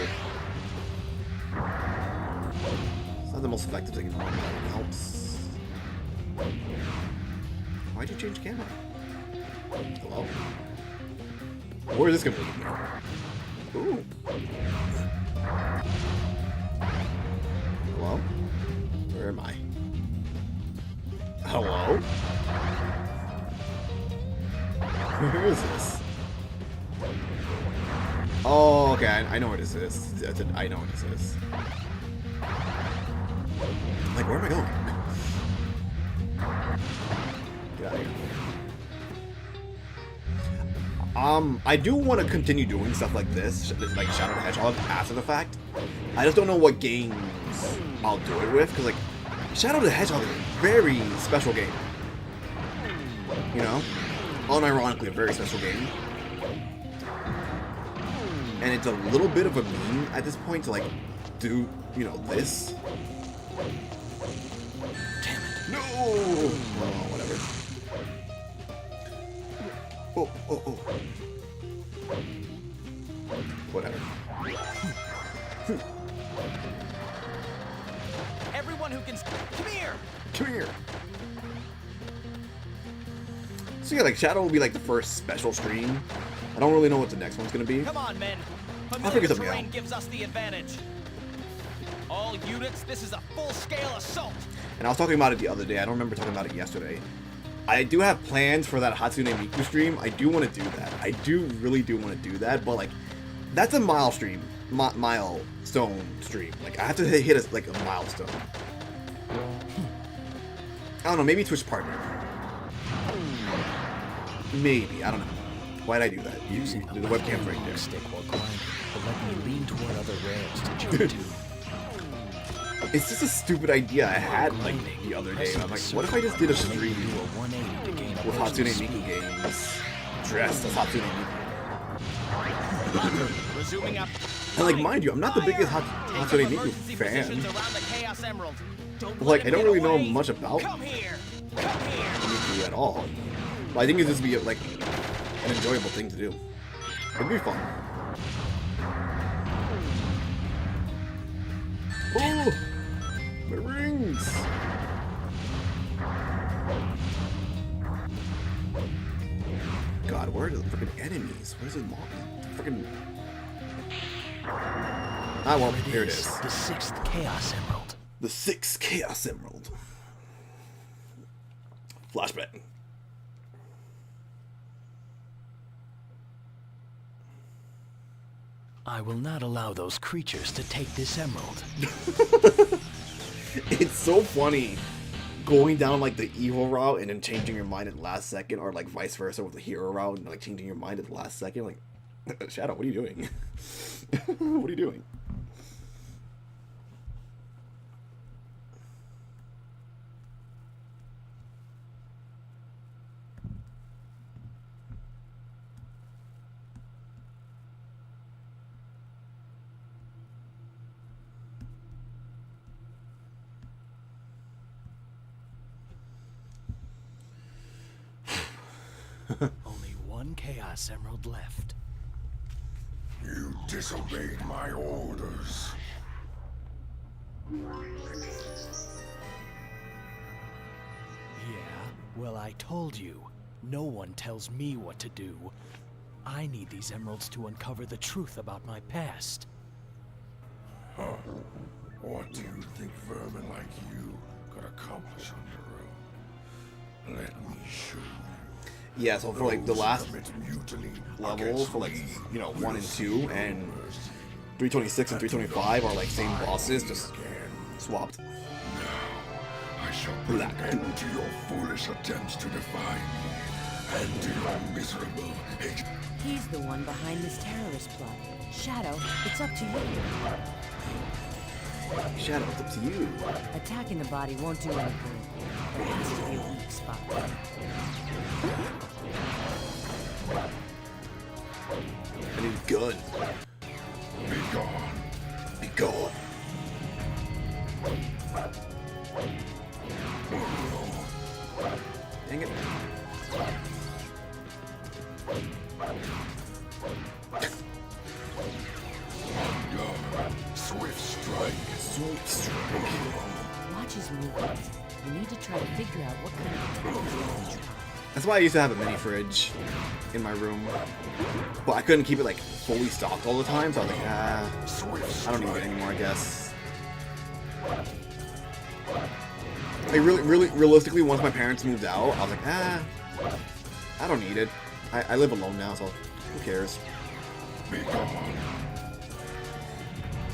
It's not the most effective thing in the world, but it helps. Why'd you change camera? Hello? Where is this gonna lead me? Ooh. Hello? Where am I? Hello? Where is this? Oh, okay, I know where this is. I know where this is. Like, where am I going? Get out of here. I do want to continue doing stuff like this, like Shadow the Hedgehog, after the fact. I just don't know what games I'll do it with, because, like, Shadow the Hedgehog is a very special game. You know? unironically a very special game. And it's a little bit of a meme at this point to like do, you know, this. Damn it. No! Oh, whatever. Oh, oh, oh. Whatever. Everyone who can... Come here! Come here. So yeah, like Shadow will be like the first special stream. I don't really know what the next one's gonna be. Come on, men. I'll Familiar figure something terrain out. gives us the advantage. All units, this is a full-scale assault. And I was talking about it the other day. I don't remember talking about it yesterday. I do have plans for that Hatsune Miku stream. I do want to do that. I do really do want to do that. But like, that's a milestone stream. Like I have to hit a milestone. I don't know. Maybe Twitch partner. Maybe, I don't know. Why'd I do that? Using The webcam's right there. stick while climbing, but let me lean toward other rails to jump to. It's just a stupid idea I had like the other day. I'm like, what if I just did a stream Do a 180 to gain a with burst Hatsune of Miku speed. games dressed as Hatsune Miku? Resuming up. And like, mind you, I'm not the biggest Hatsune Miku fan. Around the Chaos Emerald. Don't Like, let I him don't get really know away. much about Come here. Come here. Miku at all. But I think it'd just be like an enjoyable thing to do. It'd be fun. Oh, my rings! God, where are the freaking enemies? Where's the freaking? Ah, well, here it is. The 6th Chaos Emerald. The 6th Chaos Emerald. Flashback. I will not allow those creatures to take this emerald. It's so funny going down like the evil route and then changing your mind at the last second, or like vice versa with the hero route and like changing your mind at the last second. Like, Shadow, what are you doing? What are you doing? Only one Chaos Emerald left. You disobeyed my orders. Yeah, well, I told you. No one tells me what to do. I need these emeralds to uncover the truth about my past. Huh. What do you think vermin like you could accomplish on your own? Let me show you. Yeah, so for like the last Commit mutiny level, against for like, me you know, will 1 and 2, see and yours. 326 and 325 are like same bosses, just swapped. Now, I shall put an end to your foolish attempts to defy me, and to your miserable hate. He's the one behind this terrorist plot. Shadow, it's up to you. Shadow, it's up to you. Attacking the body won't do any good. It has to be a weak spot. I need a gun. Be gone. Be gone. Dang it. Swift strike. Swift strike. Watch his movements. You need to try to figure out what kind of attack he's going to try. That's why I used to have a mini fridge in my room. But I couldn't keep it like fully stocked all the time, so I was like, I don't need it anymore, I guess. Like really realistically, once my parents moved out, I was like, I don't need it. I live alone now, so who cares?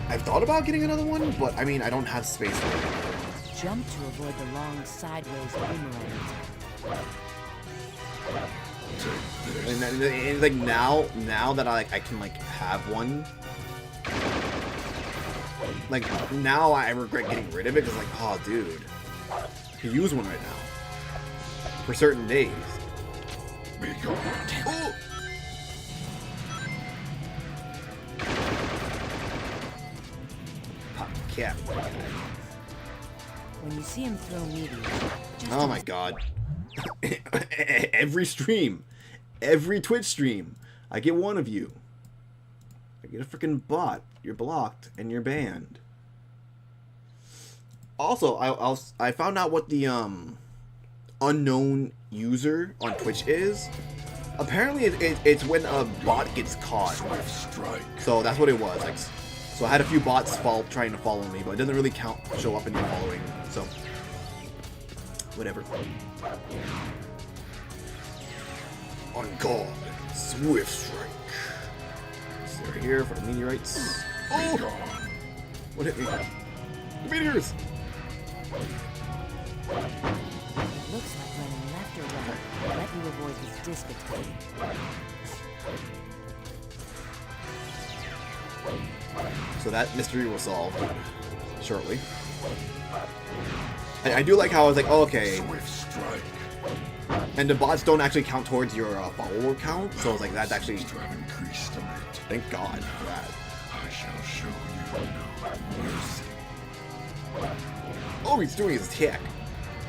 I've thought about getting another one, but I mean, I don't have space for it. Jump to avoid the long sideways boomerang. And like now that I can like have one, like now I regret getting rid of it because like, oh dude, I can use one right now for certain days. Be gone. Oh! Pop cap. When you see him throw meteors, just Oh my god. Every stream. Every Twitch stream. I get one of you. I get a freaking bot. You're blocked and you're banned. Also, I found out what the unknown user on Twitch is. Apparently, it's when a bot gets caught. Strike. So that's what it was. Like, so I had a few bots trying to follow me, but it doesn't really show up in your following. So whatever. On guard, swift strike. So they're here for the meteorites. Oh! What hit me? The meteors! looks like running left or right. Let you avoid his disc attack. So that mystery will solve shortly. I do like how I was like, oh, okay. Swift strike. And the bots don't actually count towards your follower count, so it's like that's actually. To have increased a bit. Thank God for that. I shall show you no mercy. Oh, he's doing his attack.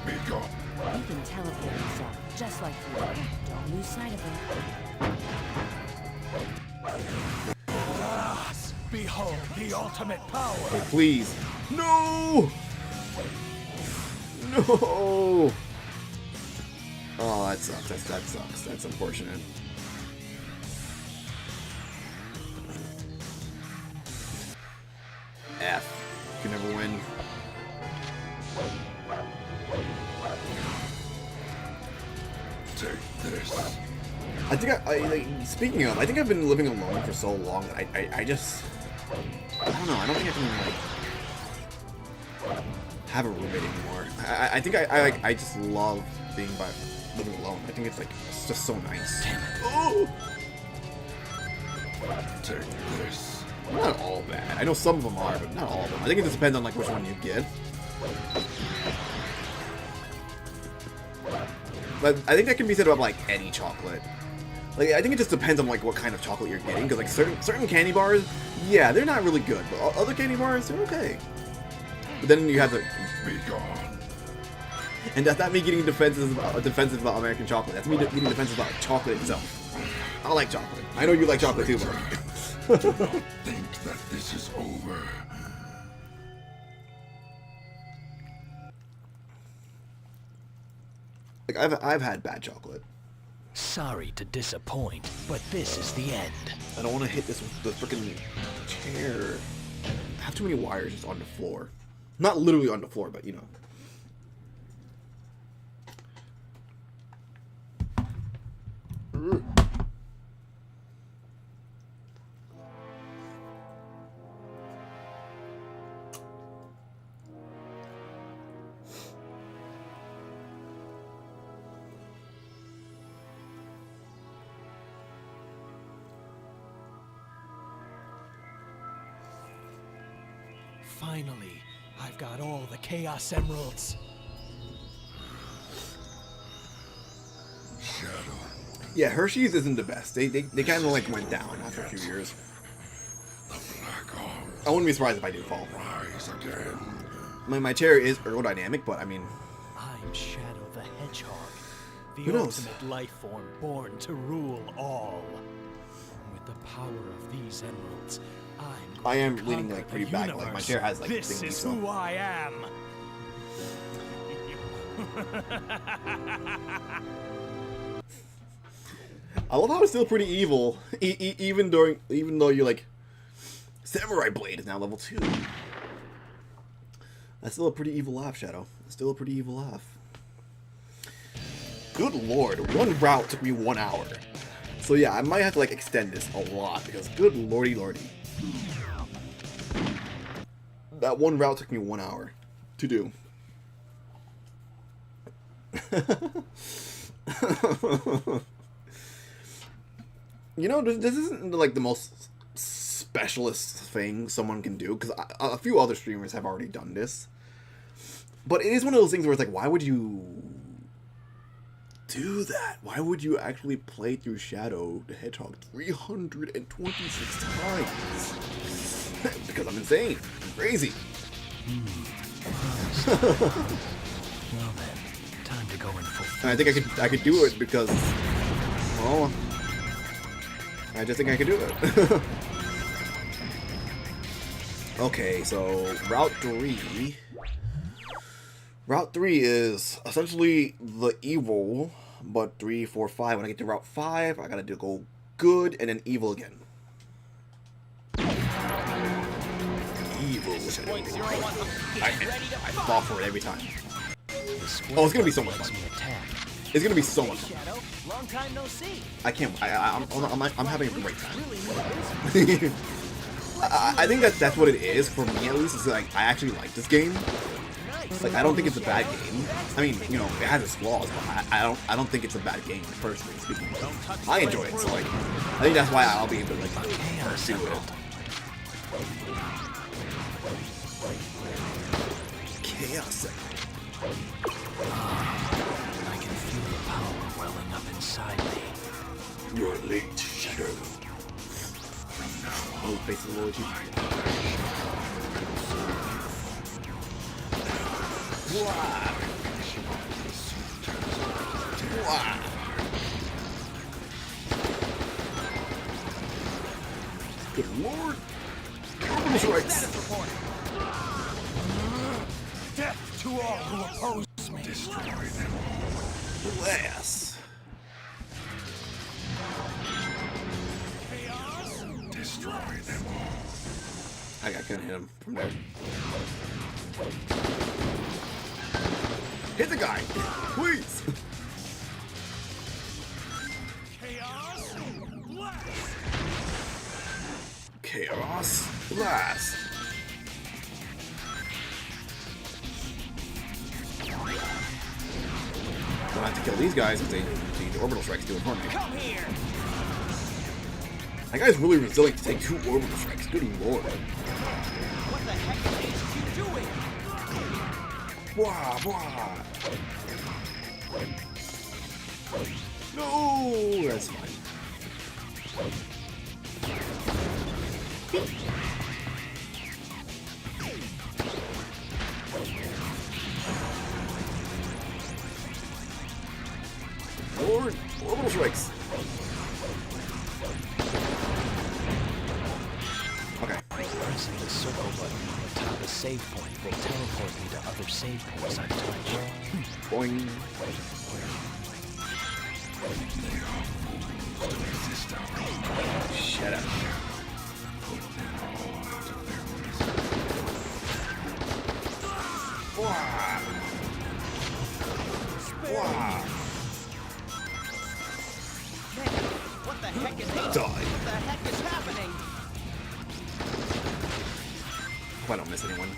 Be gone. He can teleport himself, just like you. Don't lose sight of him. Alas, behold the ultimate power. Okay, please. No! No! Oh, that sucks. That sucks. That's unfortunate. F. You can never win. Take this. I think like, speaking of, I think I've been living alone for so long that I just, I don't know, I don't think I can, like, have a roommate anymore. I think I just love living alone. I think it's just so nice. Oh! Take this. Not all bad. I know some of them are, but not all of them. I think it just depends on, like, which one you get. But I think that can be said about, like, any chocolate. Like, I think it just depends on, like, what kind of chocolate you're getting. Because, like, certain candy bars, yeah, they're not really good. But other candy bars, they're okay. But then you have the... Be gone. And that's not me getting defensive about American chocolate. That's me getting defensive about chocolate itself. I like chocolate. I know you like chocolate too, but... Do not think that this is over. Like, I've had bad chocolate. Sorry to disappoint, but this is the end. I don't want to hit this with the freaking chair. I have too many wires just on the floor. Not literally on the floor, but you know. Finally, I've got all the Chaos Emeralds. Shadow. Yeah, Hershey's isn't the best. They kind of like went down after a few years. The black arms I wouldn't be surprised if I do fall. rise again. My chair is aerodynamic, but I mean, I'm Shadow the Hedgehog, the Who knows? ultimate life form born to rule all. With the power of these emeralds, I am going to leaning conquer like pretty the back. Like my universe. chair has like This thingy, is so. who I am. I love how it's still pretty evil, even though you're like, Samurai Blade is now level 2. That's still a pretty evil laugh, Shadow. Still a pretty evil laugh. Good lord, one route took me 1 hour. So yeah, I might have to like extend this a lot because good lordy lordy. That one route took me 1 hour to do. You know, this isn't like the most specialist thing someone can do, because a few other streamers have already done this. But it is one of those things where it's like, why would you do that? Why would you actually play through Shadow the Hedgehog 326 times? Because I'm insane. I'm crazy. Well then, time to go in full. And I think I could do it because, well, I just think I could do it. Okay, so Route 3. Route 3 is essentially the evil, but 3, 4, 5. When I get to Route 5, I gotta go good and then evil again. Evil, which I fall for it every time. Oh, it's gonna be so much fun. It's gonna be so much fun. Shadow, long time no see. I can't. I'm having a great time. I think that's what it is for me at least. It's like I actually like this game. Like I don't think it's a bad game. I mean, you know, it has its flaws, but I don't think it's a bad game personally speaking. I enjoy it, so like I think that's why I'll be able to like pursue it. Chaos. I can feel the power welling up inside me. You're late, Shadow. Oh, face of the Lord Jesus. Good lord! Orbital strikes! Death to all who oppose me. Destroy them all. Blast! Destroy them all. I couldn't hit him from there. Hit the guy! Please! Chaos Blast! Don't have to kill these guys because the orbital strikes do it for me. Come here. That guy's really resilient to take 2 orbital strikes. Good lord. What the heck is you doing? Wah, wah. No, that's fine. Lord, orbital strikes. Okay. Pressing the circle button on the top of save point will teleport me to other save points I've touched. Boing. Shut up. Wah. Wah. What the heck is Die. What the heck is happening? Hope I don't miss anyone.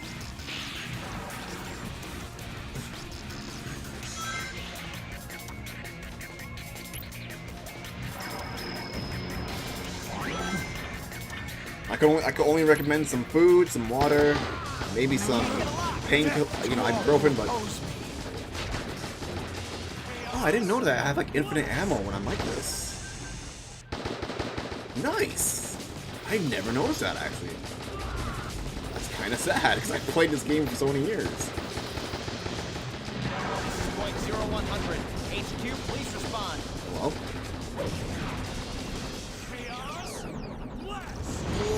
I could only recommend some food, some water, maybe some painkiller, you know, ibuprofen, but oh, I didn't know that I have like infinite ammo when I'm like this. Nice. I never noticed that actually. That's kind of sad because I played this game for so many years. 0.0100. HQ, please respond. Hello?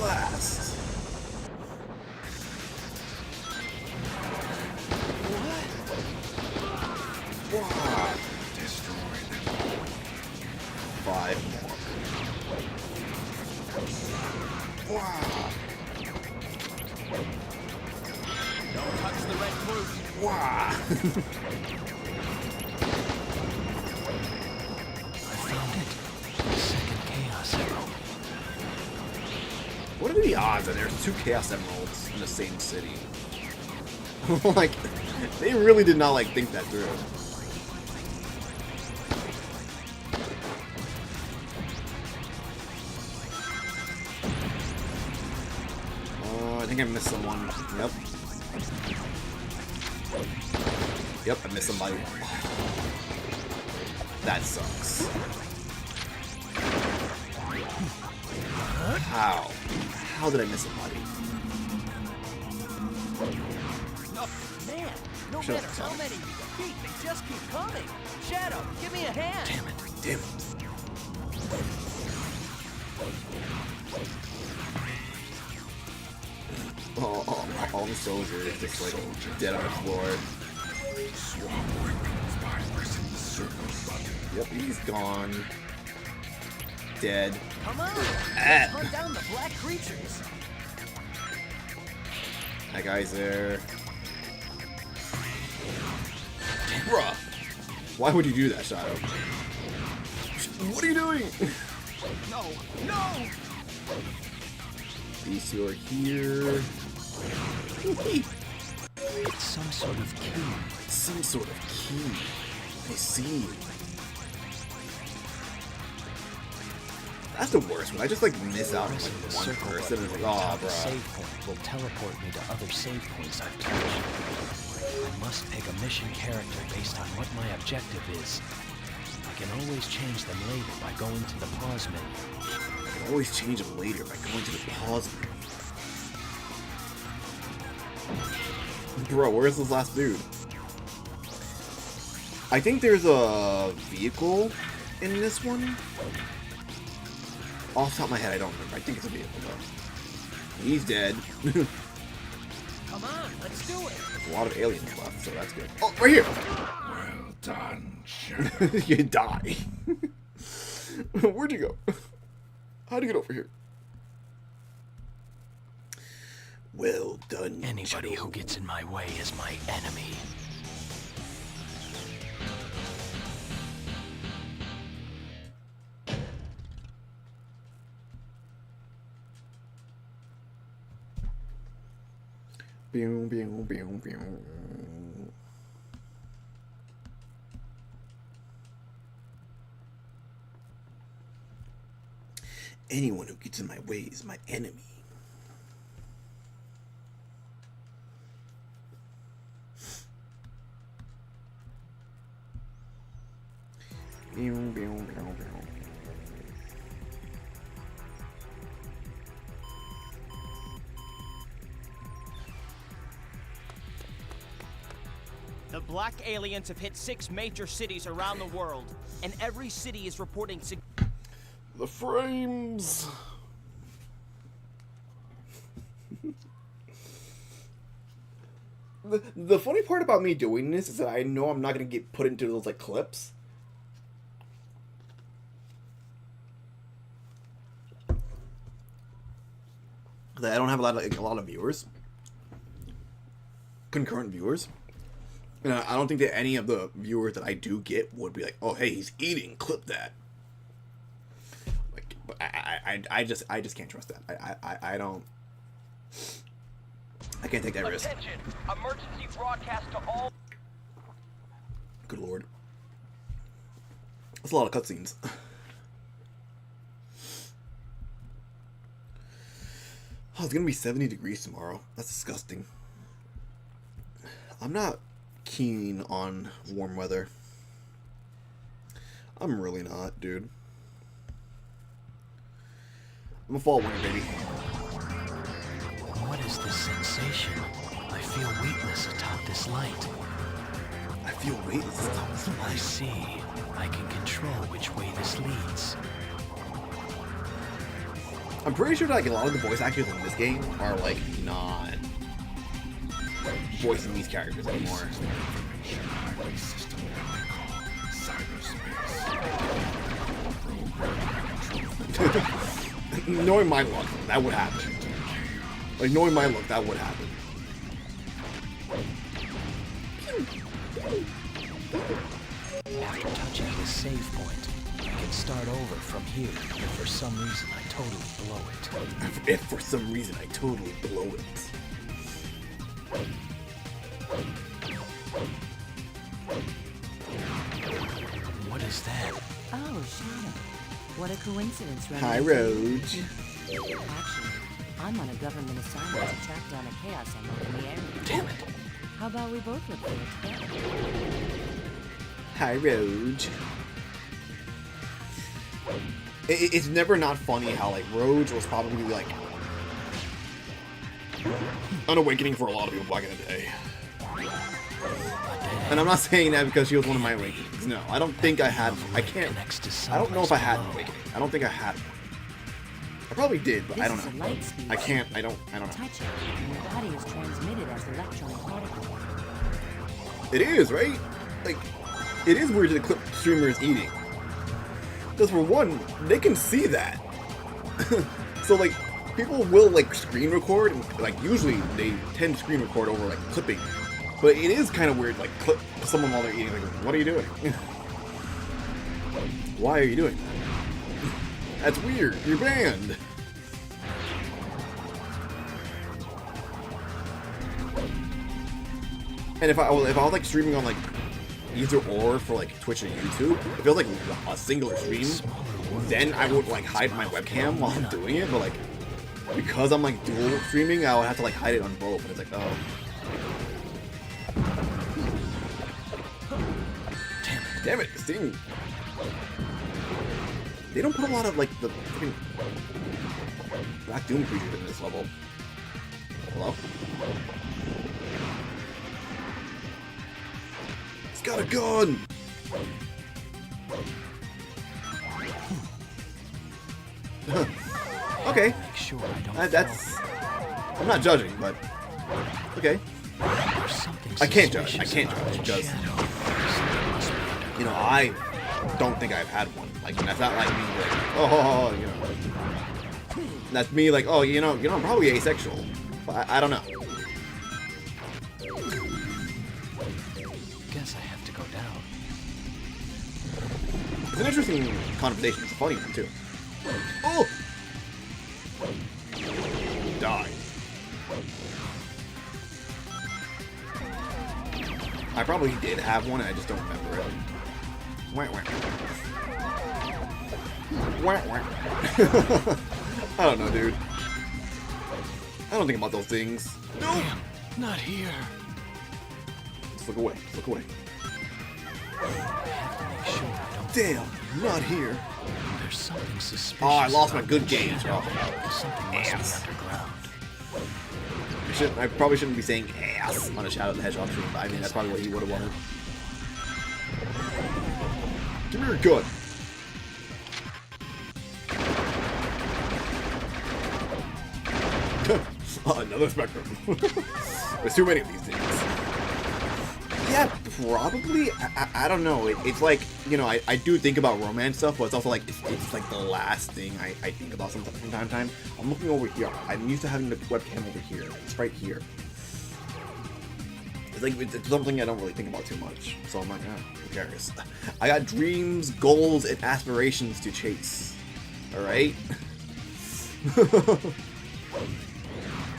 Blast. Wow. Destroy them all. 5 more. Wow. Don't touch the red fruit. Wow. I found it. The second Chaos Emerald. What are the odds that there's 2 Chaos Emeralds in the same city? Like, they really did not like think that through. I think I missed someone. Yep. Yep, I missed somebody. That sucks. How? How did I miss a body? Oh, man, no Shut matter up, how Sonic. many you defeat, they just keep coming. Shadow, give me a hand. Damn it. Damn it. All the soldiers just like dead on the floor. Yep, he's gone. Dead. Come on, Ah. hunt down the black creatures. That guy's there. Bruh. Why would you do that, Shadow? What are you doing? No, no. These two are here. It's some sort of key. Some sort of key. I see. That's the worst when I just like miss out on Pressing like the one circle person and button it's like, at oh, the top of the bruh. save point will teleport me to other save points I've touched. I must pick a mission character based on what my objective is. I can always change them later by going to the pause menu. I can always change them later by going to the pause menu. Bro, where's this last dude? I think there's a vehicle in this one. Off the top of my head, I don't remember. I think it's a vehicle, though. He's dead. Come on, let's do it. There's a lot of aliens left, so that's good. Oh, right here! Well done, Shadow. You die. Where'd you go? How'd you get over here? Well done, Anybody Shadow. who gets in my way is my enemy. Pew, pew, pew, pew. Anyone who gets in my way is my enemy. Pew, pew, pew, pew. The black aliens have hit 6 major cities around the world, and every city is reporting The frames. The funny part about me doing this is that I know I'm not gonna get put into those like clips. That I don't have a lot of viewers, concurrent viewers. And I don't think that any of the viewers that I do get would be like, "Oh, hey, he's eating. Clip that." Like, but I just can't trust that. I don't. I can't take that risk. Attention! Emergency broadcast to all. Good lord, that's a lot of cutscenes. Oh, it's gonna be 70 degrees tomorrow. That's disgusting. I'm not keen on warm weather. I'm really not, dude. I'm a fall winter baby. What is this sensation? I feel weakness atop this light. I feel weightless. I see. I can control which way this leads. I'm pretty sure that, like, a lot of the voice actors in this game are like not voicing these characters anymore. Highway system that we call cyberspace. Knowing my luck, that would happen. Like, knowing my luck, that would happen. After touching this save point, I can start over from here if for some reason I totally blow it. If for some reason I totally blow it. What is that? Oh, Shadow. What a coincidence, running Hi, into you. Roach. Actually, I'm on a government assignment to track down a chaos emerald in the area. Damn it. How about we both look for it together? Hi, Roach. it's never not funny how like Roge was probably like an awakening for a lot of people back in the day. And I'm not saying that because she was one of my awakenings. No, I don't think I had. I can't. I don't know if I had an awakening. I don't think I had one. I probably did, but I don't know. I can't. I don't know. Touch it, and your body is transmitted as electron particles. It is, right? Like, it is weird to the clip streamers eating. Because for one, they can see that. So like, people will like screen record, and like usually they tend to screen record over like clipping. But it is kind of weird, like clip someone while they're eating. Like, what are you doing? Why are you doing that? That's weird. You're banned. And if I was like streaming on like either or for like Twitch and YouTube, if it was like a singular stream, then I would like hide my webcam while I'm doing it. But like because I'm like dual streaming, I would have to like hide it on both. And it's like, oh. Damn it, Sting. They don't put a lot of like the freaking Black Doom creatures in this level. Hello? It's got a gun! Okay. That's... I'm not judging, but... Okay. I can't judge. I can't judge because... You know, I don't think I've had one. Like, that's not like me, like, oh, you know. That's me, like, oh, you know, I'm probably asexual. But I don't know. Guess I have to go down. It's an interesting conversation. It's a funny one, too. Oh! Die. I probably did have one, and I just don't remember it. Wah, wah. Wah, wah. I don't know, dude. I don't think about those things. No! Damn, not here. Just look away. Just look away. I have to make sure I don't. Damn, not here. There's something suspicious. Oh, I lost my about good the gauge. shadow. Oh. Something must Ass. be underground. I probably shouldn't be saying ass on a Shadow the Hedgehog stream, but I mean, that's probably what he would have wanted. Give me your gun. Another Spectrum. There's too many of these things. Yeah, probably. I don't know. It's like, you know, I do think about romance stuff, but it's also like, it's like the last thing I think about from time to time. I'm looking over here. I'm used to having the webcam over here. It's right here. It's like, it's something I don't really think about too much. So I'm like, who cares? I got dreams, goals, and aspirations to chase. Alright?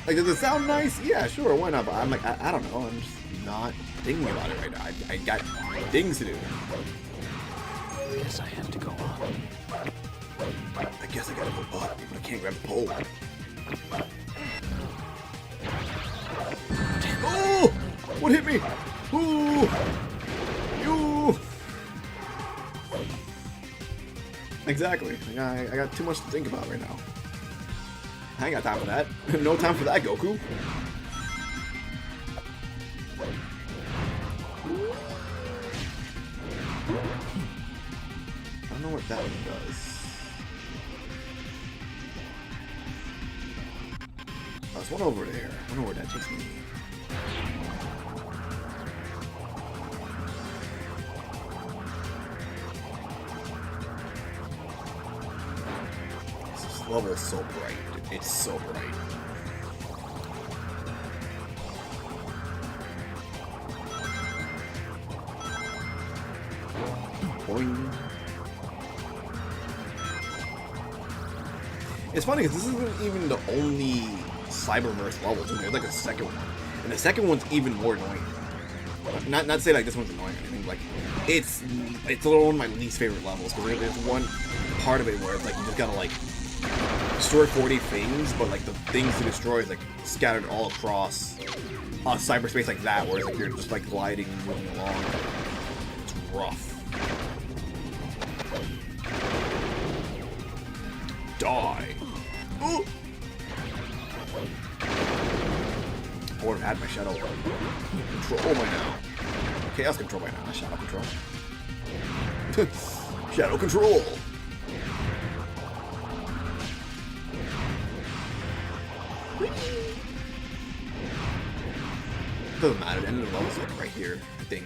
Like, does it sound nice? Yeah, sure, why not? But I'm like, I don't know. I'm just not thinking about it right now. I got things to do. I guess I have to go up. I guess I gotta go up, but I can't grab the pole. Oh! What hit me? Ooh! You! Exactly. I got too much to think about right now. I ain't got time for that. No time for that, Goku. I don't know what that one does. Oh, there's one over there. I wonder where that takes me. This level is so bright. It's so bright. Boing. It's funny because this isn't even the only Cyberverse level. There's like a second one, and the second one's even more annoying. Not to say like this one's annoying or anything. Like it's one of my least favorite levels because there's one part of it where it's like you just gotta like destroy 40 things, but like the things to destroy is like scattered all across cyberspace like that, where it's like you're just like gliding and moving along. It's rough. Die. Ooh. I would have had my shadow control by now. Chaos control by now, not shadow control. Shadow control. Doesn't matter, the end of the level's like right here, I think.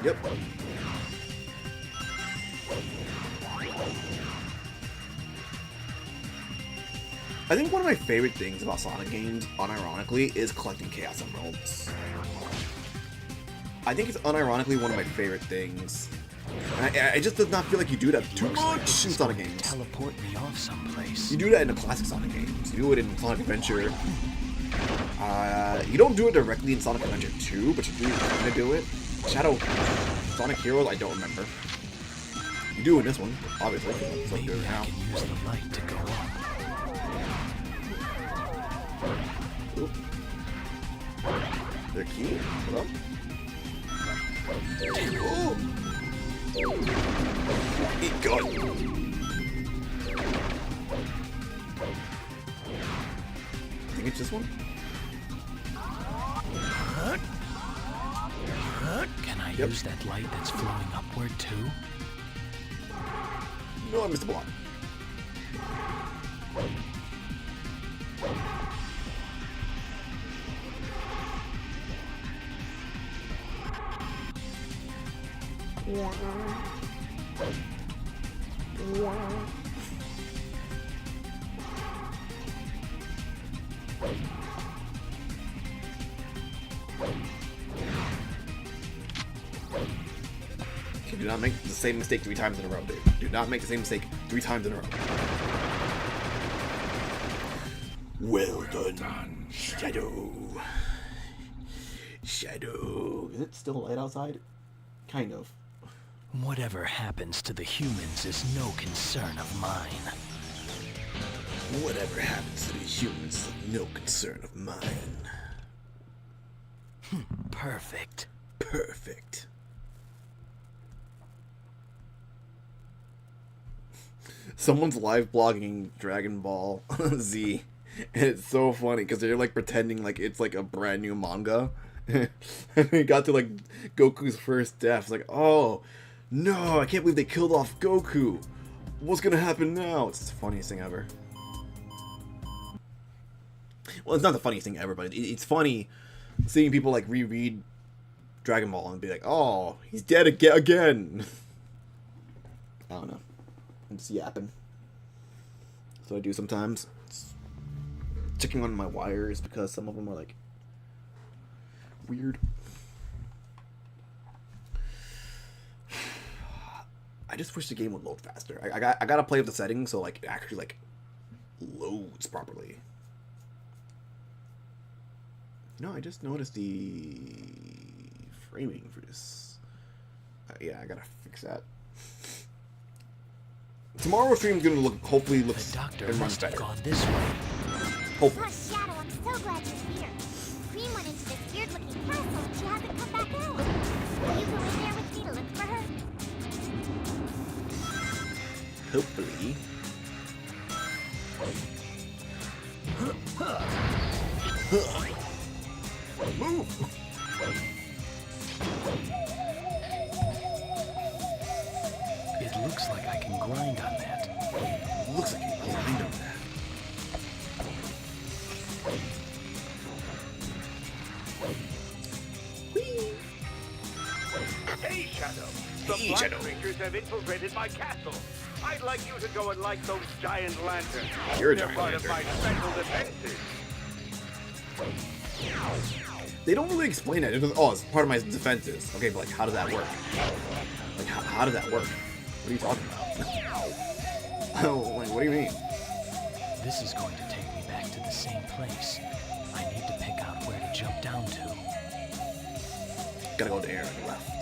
Yep. I think one of my favorite things about Sonic games, unironically, is collecting Chaos Emeralds. I think it's unironically one of my favorite things. And I just does not feel like you do that too much in Sonic games. Teleport me off someplace. You do that in the classic Sonic games. You do it in Sonic Adventure. You don't do it directly in Sonic Adventure 2, but you do kind of do it. Shadow Sonic Heroes, I don't remember. You do in this one, obviously. So Maybe do it now. I can use the light to go up. Oop. Their key? What up? Oh! Eat God! I think it's this one? Can I use that light that's flowing upward too? No, I missed a block. Okay, do not make the same mistake 3 times in a row, dude. Do not make the same mistake 3 times in a row. Well done, Shadow. Shadow. Is it still light outside? Kind of. Whatever happens to the humans is no concern of mine. Whatever happens to the humans is no concern of mine. Perfect. Perfect. Someone's live blogging Dragon Ball Z, and it's so funny because they're like pretending like it's like a brand new manga. And we got to like Goku's first death. It's like, oh no, I can't believe they killed off Goku. What's gonna happen now? It's the funniest thing ever. Well, it's not the funniest thing ever, but it's funny seeing people like reread Dragon Ball and be like, oh, he's dead again. I don't know. I'm just yapping. That's what I do sometimes. It's checking on my wires because some of them are like weird. I just wish the game would load faster. I gotta play with the settings so like it actually like loads properly. No, I just noticed the framing for this. Yeah, I gotta fix that. Tomorrow's stream's gonna hopefully look The doctor and run must have better. gone this way. Hopefully. Oh, Shadow, I'm so glad you're here. Queen went into this weird-looking castle and she hasn't come back out. Will you go in there with me to look for her? Hopefully. Move! It looks like I can grind on that. Looks like you grind on that. Hey, Shadow. The Hey, black Shadow. creatures have infiltrated my castle. I'd like you to go and light those giant lanterns. You're a They're giant part of my lantern. special defenses. They don't really explain it. It's just, oh, it's part of my defenses. Okay, but like, how does that work? Like, how does that work? What are you talking about? Oh, like, what do you mean? This is going to take me back to the same place. I need to pick out where to jump down to. Gotta go there on the left.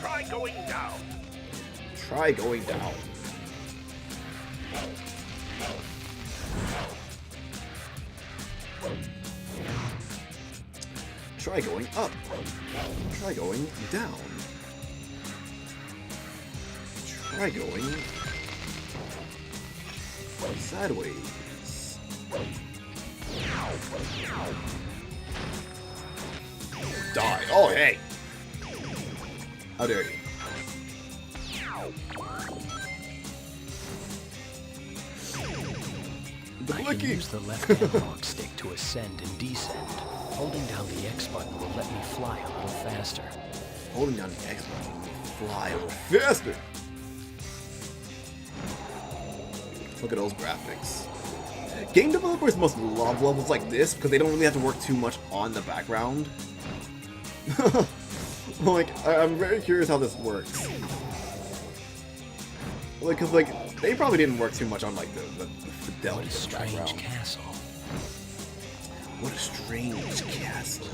Try going down. Try going down. Try going up. Try going down. Try going sideways. Die. Oh, hey. How dare you. I can use the left analog stick to ascend and descend. Holding down the X button will let me fly a little faster. Holding down the X button will let me fly a little faster. Look at those graphics. Game developers must love levels like this because they don't really have to work too much on the background. Like, I'm very curious how this works. Like, cause like they probably didn't work too much on like the fidelity of the background. What a strange castle. What a strange castle.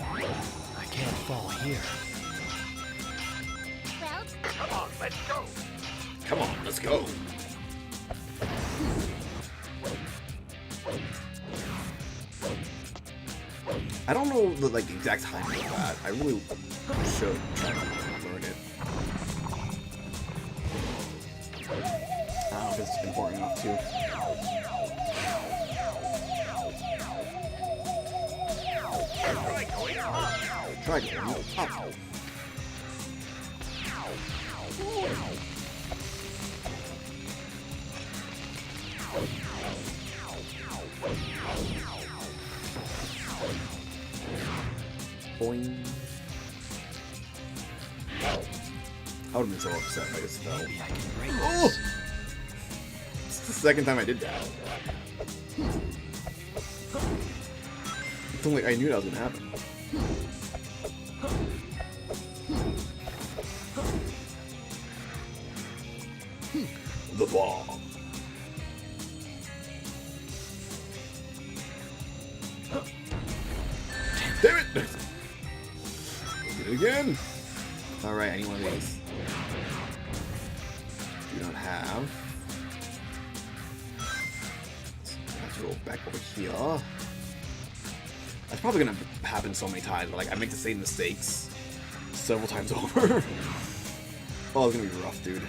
I can't fall here. Well, Come on, let's go. Come on, let's go. I don't know the like exact timing of that. I really should try to learn it. I don't know if it's important enough to. Try going up. Try going up. Boing. I would have been so upset if I just fell. Maybe I can break Oh! this. It's the second time I did that. It's only I knew that was gonna happen. The bomb. Damn it! Did it again. Alright, I need one of these. Do not have. Let's go back over here. That's probably gonna happen so many times, but like I make the same mistakes several times over. Oh, it's gonna be rough, dude.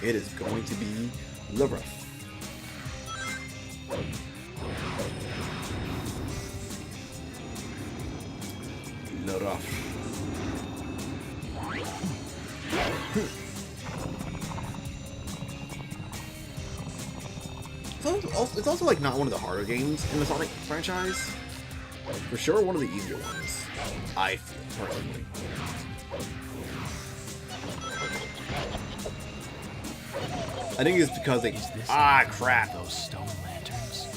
It is going to be the rough. The rough. It's also like not one of the harder games in the Sonic franchise. For sure, one of the easier ones. I feel personally. I think it's because they crap. Those stone lanterns.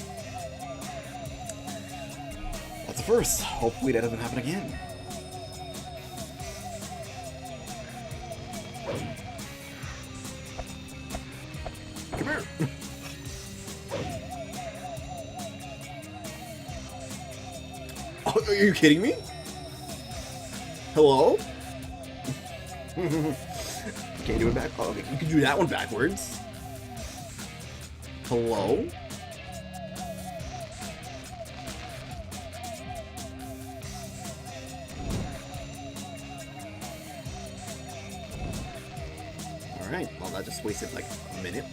That's the first. Hopefully that doesn't happen again. Come here. Oh, are you kidding me? Hello? Can't do it back. Oh, okay, you can do that one backwards. Hello? Alright, well that just wasted like a minute.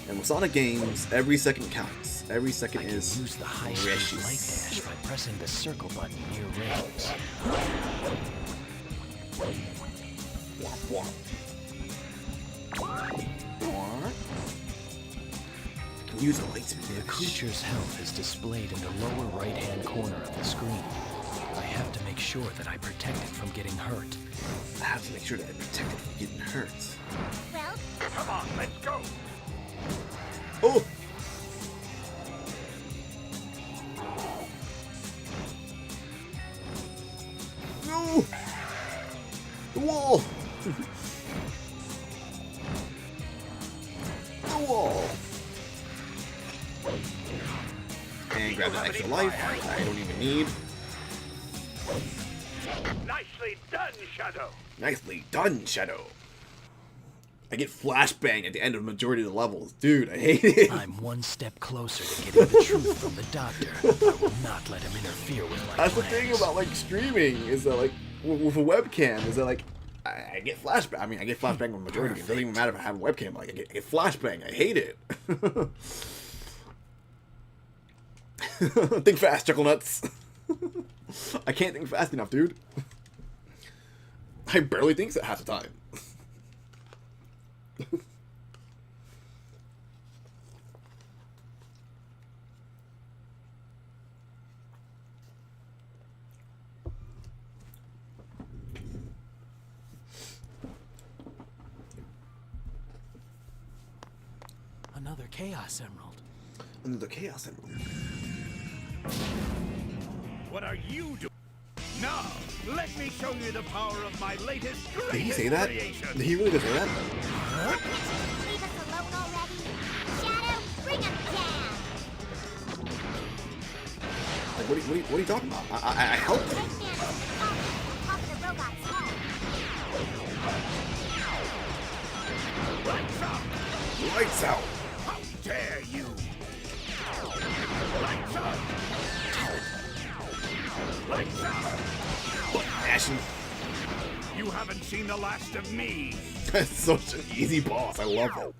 And with Sonic games, every second counts. Every second is Use the high-speed light dash by pressing the circle button near rings. Use the light speed. The creature's health is displayed in the lower right-hand corner of the screen. I have to make sure that I protect it from getting hurt. I have to make sure that I protect it from getting hurt. well, Come on, let's go. Oh! No! The wall! The wall! And grab that extra life I don't even need. Nicely done, Shadow. Nicely done, Shadow. I get flashbang at the end of the majority of the levels. Dude, I hate it. I'm one step closer to getting the truth from the doctor. I will not let him interfere with my That's plans. the thing about, like, streaming, is that, like, with a webcam, is that, like, I get flashbang. I mean, I get flashbang with majority of it. It doesn't even matter if I have a webcam. Like, I get flashbang. I hate it. Think fast, chuckle nuts. I can't think fast enough, dude. I barely think so half the time. Another Chaos Emerald. Another Chaos Emerald. What are you doing? Now, let me show you the power of my latest greatest Did he say that? creation. Did he really just say that? Leave us alone already. Shadow, bring him down. Like, what are you talking about? I helped him. Eggman is top of the robot's head. Lights out! Lights out. How dare you! Lights out! Lights out! Ashen. You haven't seen the last of me. That's such an easy boss. I love it.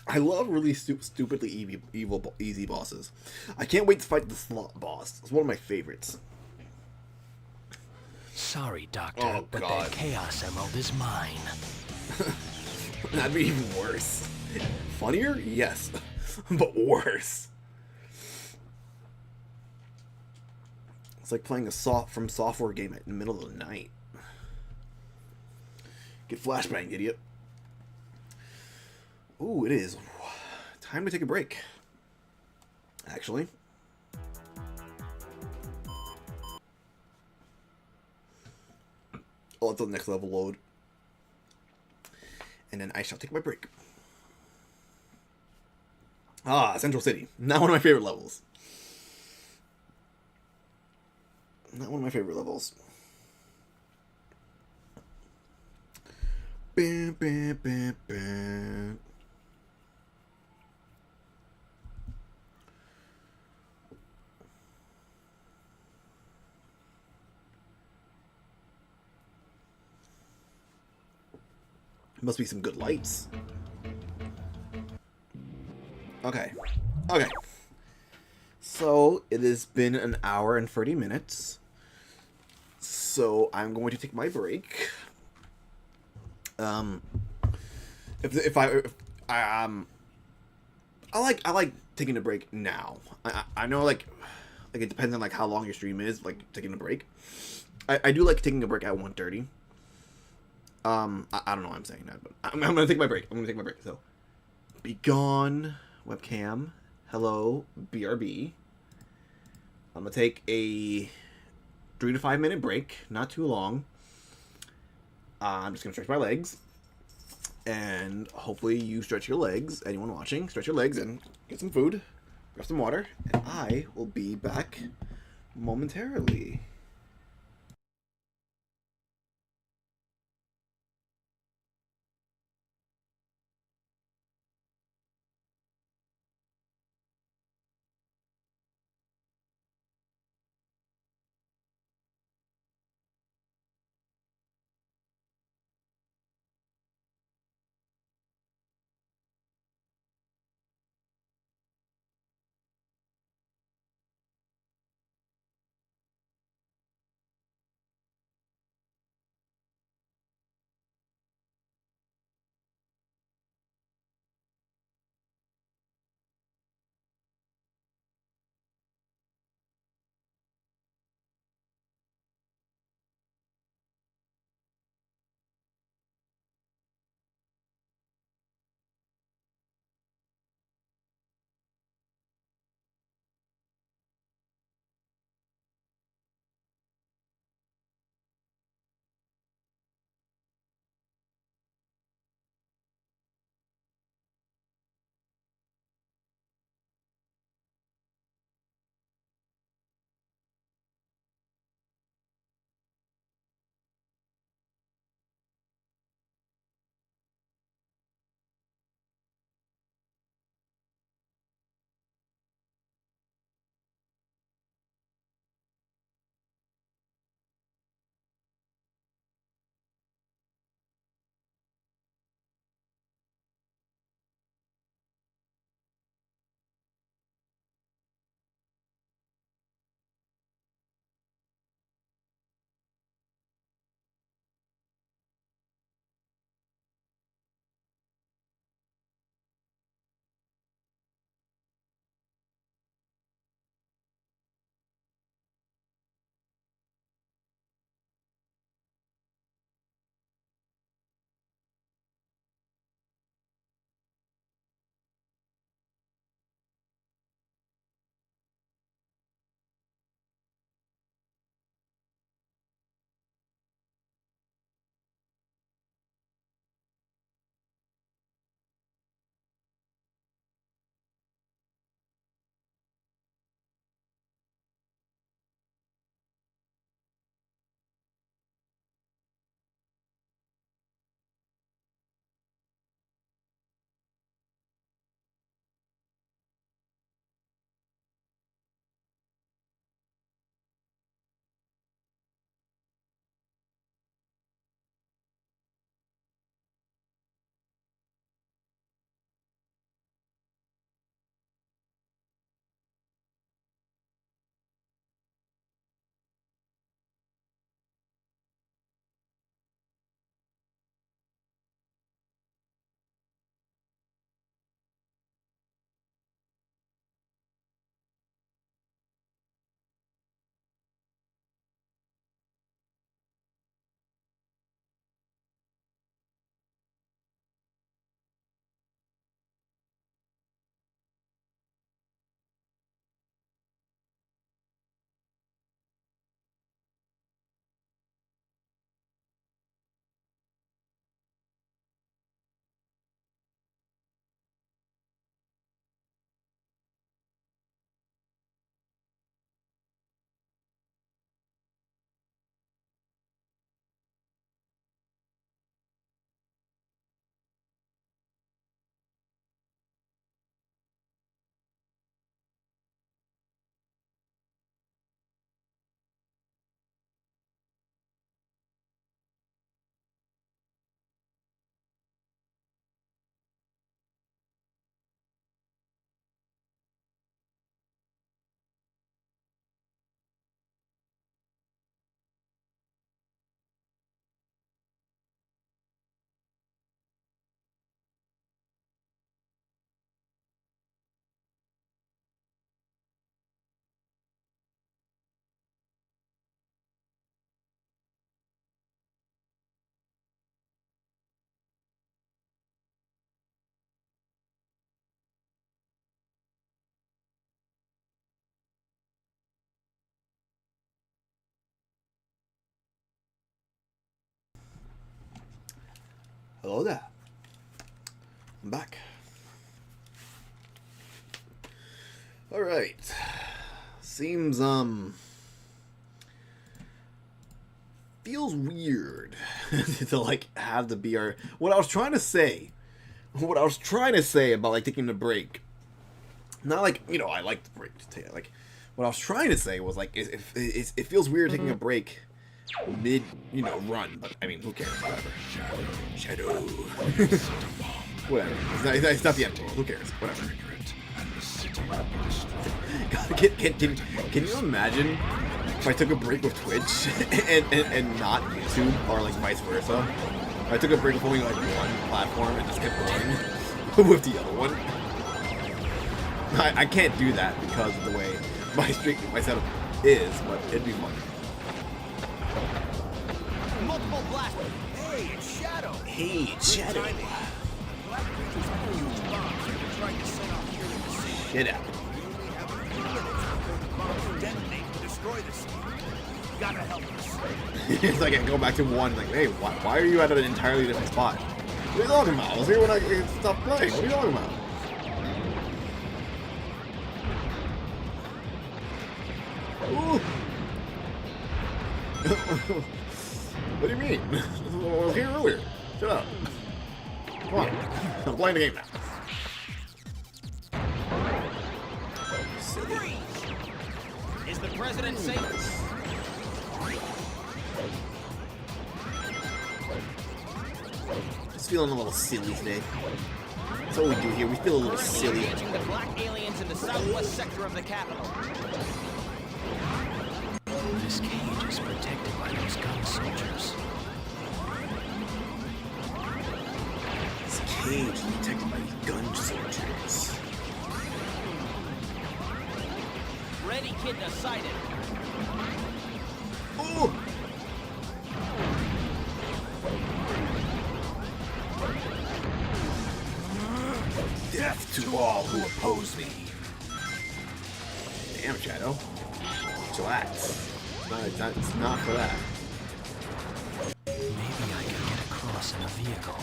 I love really stupidly easy bosses. I can't wait to fight the slot boss. It's one of my favorites. Sorry, Doctor, Oh, but God. that Chaos Emerald is mine. That'd be even worse. Funnier? Yes. But worse. It's like playing a from software game in the middle of the night. Get flashbang, idiot. Ooh, it is time to take a break. Actually. I'll let the next level load. And then I shall take my break. Ah, Central City. Not one of my favorite levels. Not one of my favorite levels. Bam, bam, bam, bam. Must be some good lights. Okay. Okay. So, it has been an hour and 30 minutes. So, I'm going to take my break. I like taking a break now. I know like it depends on like how long your stream is, like taking a break. I do like taking a break at 1:30. I don't know why I'm saying that, but I'm gonna take my break. I'm gonna take my break. So, be gone, webcam. Hello, BRB. I'm gonna take a 3 to 5 minute break, not too long. I'm just gonna stretch my legs, and hopefully you stretch your legs. Anyone watching, stretch your legs and get some food, grab some water, and I will be back momentarily. Hello there. I'm back. Alright. Seems, feels weird to, like, have the BR... What I was trying to say about, like, taking a break... Not like, you know, I like the break. Like, what I was trying to say was, like, it feels weird taking a break mid, you know, run. But, I mean, who cares? Whatever. Shadow. Whatever. It's not the end. Who cares? Whatever. Can you imagine if I took a break with Twitch and not YouTube, or, like, vice versa? I took a break with only, like, one platform and just kept going with the other one. I can't do that because of the way my setup is, but it'd be fun. Multiple blast. Hey, it's Shadow. Hey, it's Shadow. Black creatures have huge bombs they're trying to set off here in the city. Shit out. We only have a few minutes before the bombs detonate to destroy the city. You gotta help us. It's like I go back to one, like, hey, why are you at an entirely different spot? What are you talking about? I was here when I stopped playing. What are you talking about? Ooh. What do you mean? I was here earlier. Shut up. Come on. I'm playing the game now. Freeze! Is the president safe? Just feeling a little silly today. That's what we do here. We feel a little silly. Engaging the black aliens in the southwest sector of the capital. This cage is protected by those gun soldiers. This cage is protected by these gun soldiers. Ready kid to sight it. Oh! Death to all who oppose me. Damn, Shadow. Chillax. It's not for that. Maybe I can get across in a vehicle.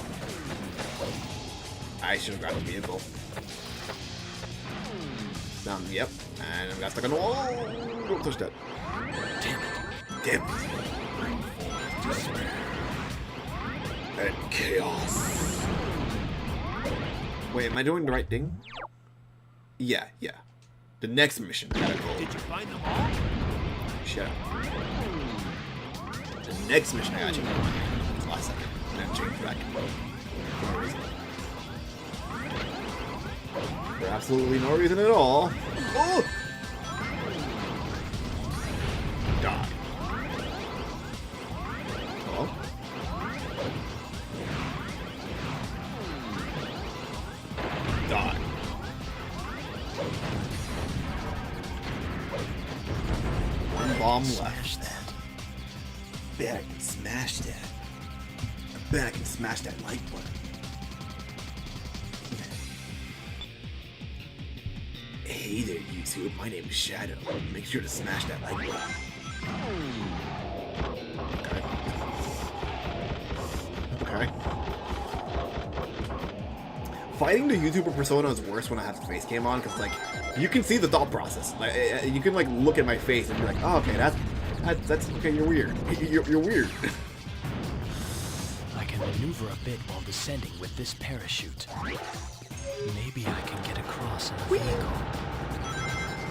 I should have grabbed a vehicle. Yep. And I got stuck on the wall. Don't touch that. Damn it. Damn it. Despair. And chaos. Wait, am I doing the right thing? Yeah. The next mission. I gotta go. Did you find them all? Shut up. The next mission I gotta check out. Last second. And then change back. For no reason. For absolutely no reason at all. Oh! Die. Hello? Die. One bomb Smash left. that. Bet I can smash that. I bet I can smash that like button. Hey there, YouTube. My name is Shadow. Make sure to smash that like button. Okay. Fighting the YouTuber persona is worse when I have the face cam on, because, like, you can see the thought process. Like, you can, like, look at my face and be like, oh, okay, that's okay, you're weird. You're weird. I can maneuver a bit while descending with this parachute. Maybe I can get across in a vehicle.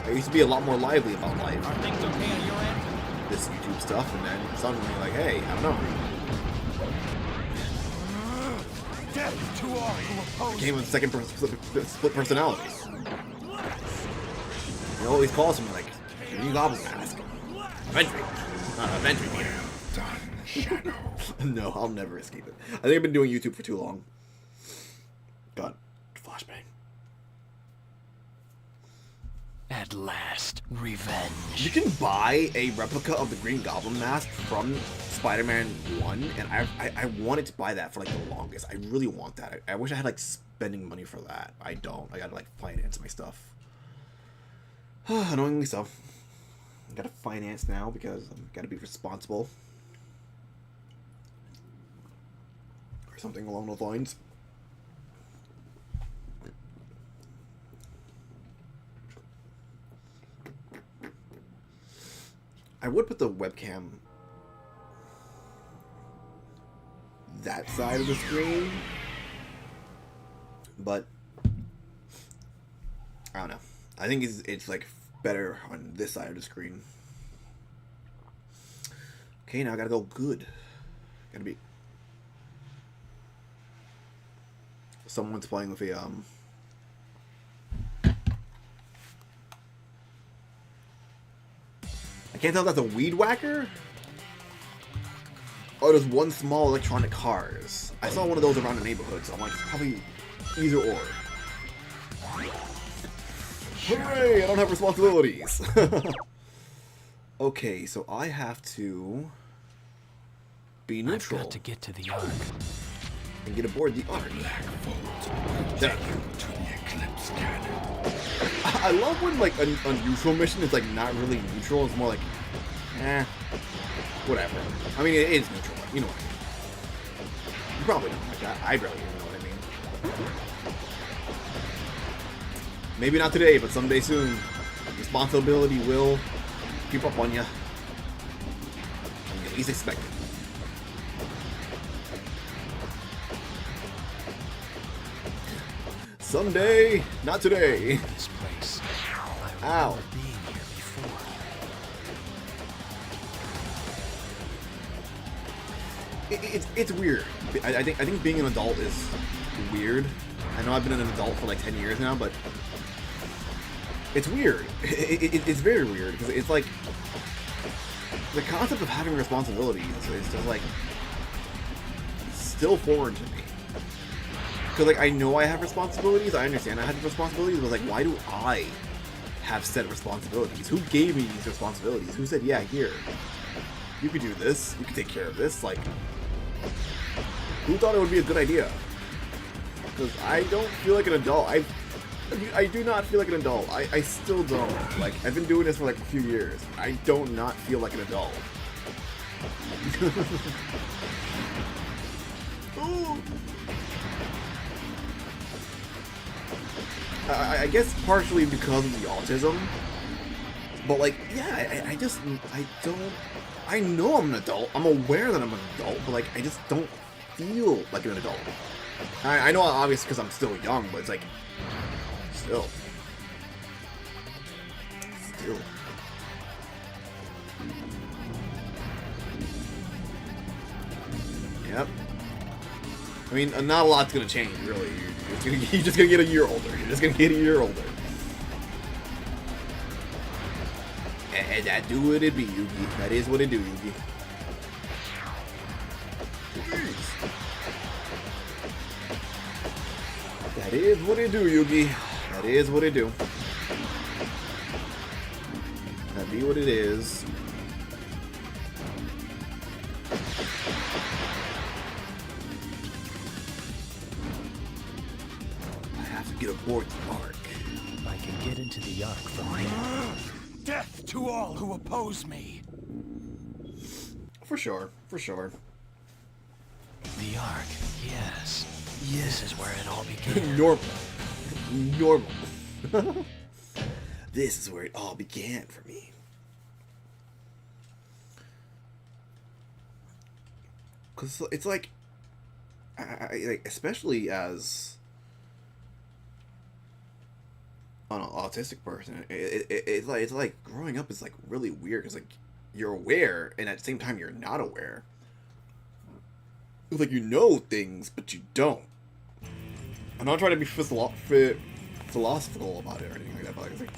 I used to be a lot more lively about life. Are things okay on your end? This YouTube stuff, and then suddenly, like, hey, I don't know. Death to all who oppose Came with second split personalities. He always calls me like, "New Goblin Mask." Aventry. Not Aventry here. Done, Shadow. No, I'll never escape it. I think I've been doing YouTube for too long. God, flashbang. At last, revenge. You can buy a replica of the Green Goblin mask from Spider-Man 1, and I wanted to buy that for, like, the longest. I really want that. I wish I had, like, spending money for that. I don't. I gotta, like, finance my stuff. Annoyingly so. I gotta finance now because I gotta be responsible. something along those lines. I would put the webcam that side of the screen, but I don't know. I think it's like better on this side of the screen. Okay, now I gotta go good. Gotta be. Someone's playing with a I can't tell if that's a weed whacker. Oh, there's one small electronic cars. I saw one of those around the neighborhood, so I'm like, probably either or. Hooray! I don't have responsibilities. Okay, so I have to be neutral. I've got to get to the Ark and get aboard the Ark. There. I love when like a neutral mission is like not really neutral. It's more like, whatever. I mean, it is neutral. You know what I mean. You probably don't like that. I barely even know what I mean. Maybe not today, but someday soon. Responsibility will creep up on you. At least expect it. Someday, not today. this place. I Ow. remember being here before. It's weird. I think being an adult is weird. I know I've been an adult for like 10 years now, but it's weird. It's very weird because it's like the concept of having responsibilities is just like still foreign to me. Because like I know I have responsibilities, I understand I have responsibilities, but like why do I have set responsibilities? Who gave me these responsibilities? Who said, yeah, here, you could do this, you could take care of this? Like, who thought it would be a good idea? Because I don't feel like an adult. I do not feel like an adult. I still don't. Like, I've been doing this for like a few years. I do not feel like an adult. Ooh. I guess partially because of the autism, but like, yeah, I don't, I know I'm an adult, I'm aware that I'm an adult, but like, I just don't feel like an adult. I know obviously because I'm still young, but it's like, still. Yep. I mean, not a lot's gonna change, really. You're just gonna get a year older. You're just gonna get a year older. And that do what it be, Yugi. That is what it do, Yugi. That is what it do, Yugi. That is what it do. That be what it is. Get aboard the Ark. I can get into the Ark from here. Death to all who oppose me. For sure, for sure. The Ark, yes. This is where it all began. Normal. This is where it all began for me. Cause it's like, like especially as an autistic person, it's like growing up is like really weird because like you're aware and at the same time you're not aware. It's like you know things but you don't. I'm not trying to be philosophical about it or anything like that, but like, it's like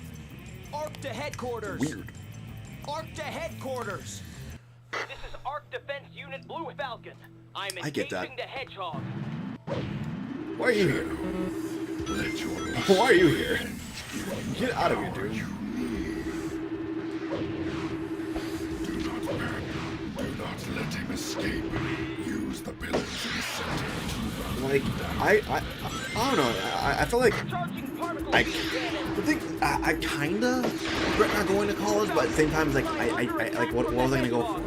Ark to headquarters. Weird. Ark to headquarters. This is Ark Defense Unit Blue Falcon. I'm I get that. engaging the Hedgehog. Why are you here? Why are you here? Get out of here, dude. Do not let him escape. Use the pillars in the center to run. Like, I don't know. I feel like the thing, I kinda regret not going to college, but at the same time, it's like I like what was I gonna go for?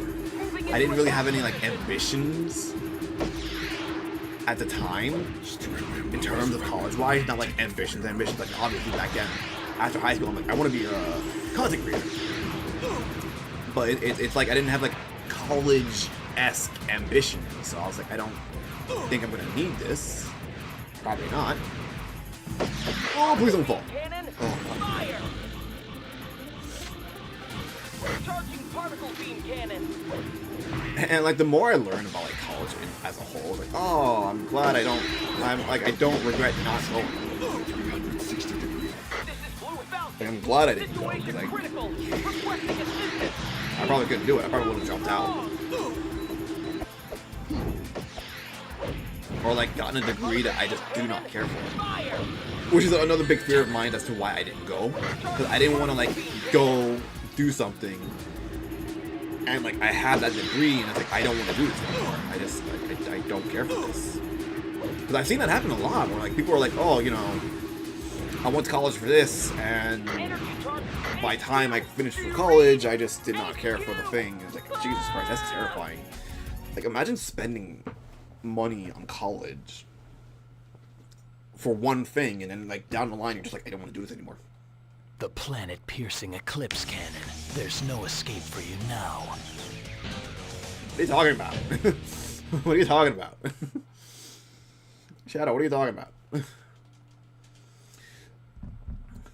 I didn't really have any like ambitions at the time, in terms of college-wise, not like ambitions, like obviously back then, after high school, I'm like, I want to be a content creator. But it's like I didn't have like college-esque ambitions, so I was like, I don't think I'm gonna need this. Probably not. Oh, please don't fall. Cannon, Oh. fire! Charging particle beam cannon. And like the more I learn about like college as a whole, like, oh, I'm glad I don't regret not going. This is Blue Falcon. I'm glad I didn't go, Situation 'cause critical. Requesting assistance. I probably couldn't do it. I probably would have dropped out. Or like gotten a degree that I just do not care for. Fire! Which is another big fear of mine as to why I didn't go. Because I didn't want to like go do something and like I have that degree and it's like I don't want to do this anymore. I just like, I don't care for this. Because I've seen that happen a lot where like people are like, oh, you know, I went to college for this and by the time I finished for college I just did not care for the thing. It's like, Jesus Christ, that's terrifying. Like imagine spending money on college for one thing and then like down the line you're just like, I don't want to do this anymore. The planet-piercing eclipse cannon. There's no escape for you now. What are you talking about? What are you talking about? Shadow, what are you talking about?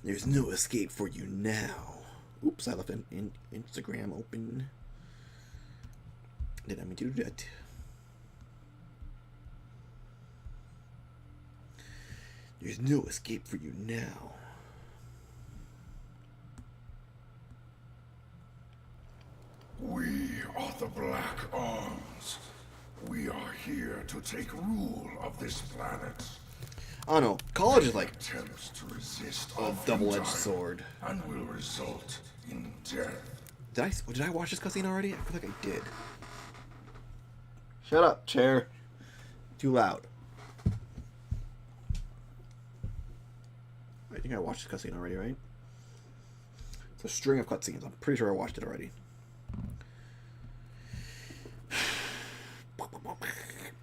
There's no escape for you now. Oops, I left an Instagram open. Did I mean to do that? There's no escape for you now. We are the Black Arms. We are here to take rule of this planet. I don't know. College is like Attempts to resist a double-edged sword. and will result in death. Did I watch this cutscene already? I feel like I did. Shut up, chair. Too loud. I think I watched this cutscene already, right? It's a string of cutscenes. I'm pretty sure I watched it already.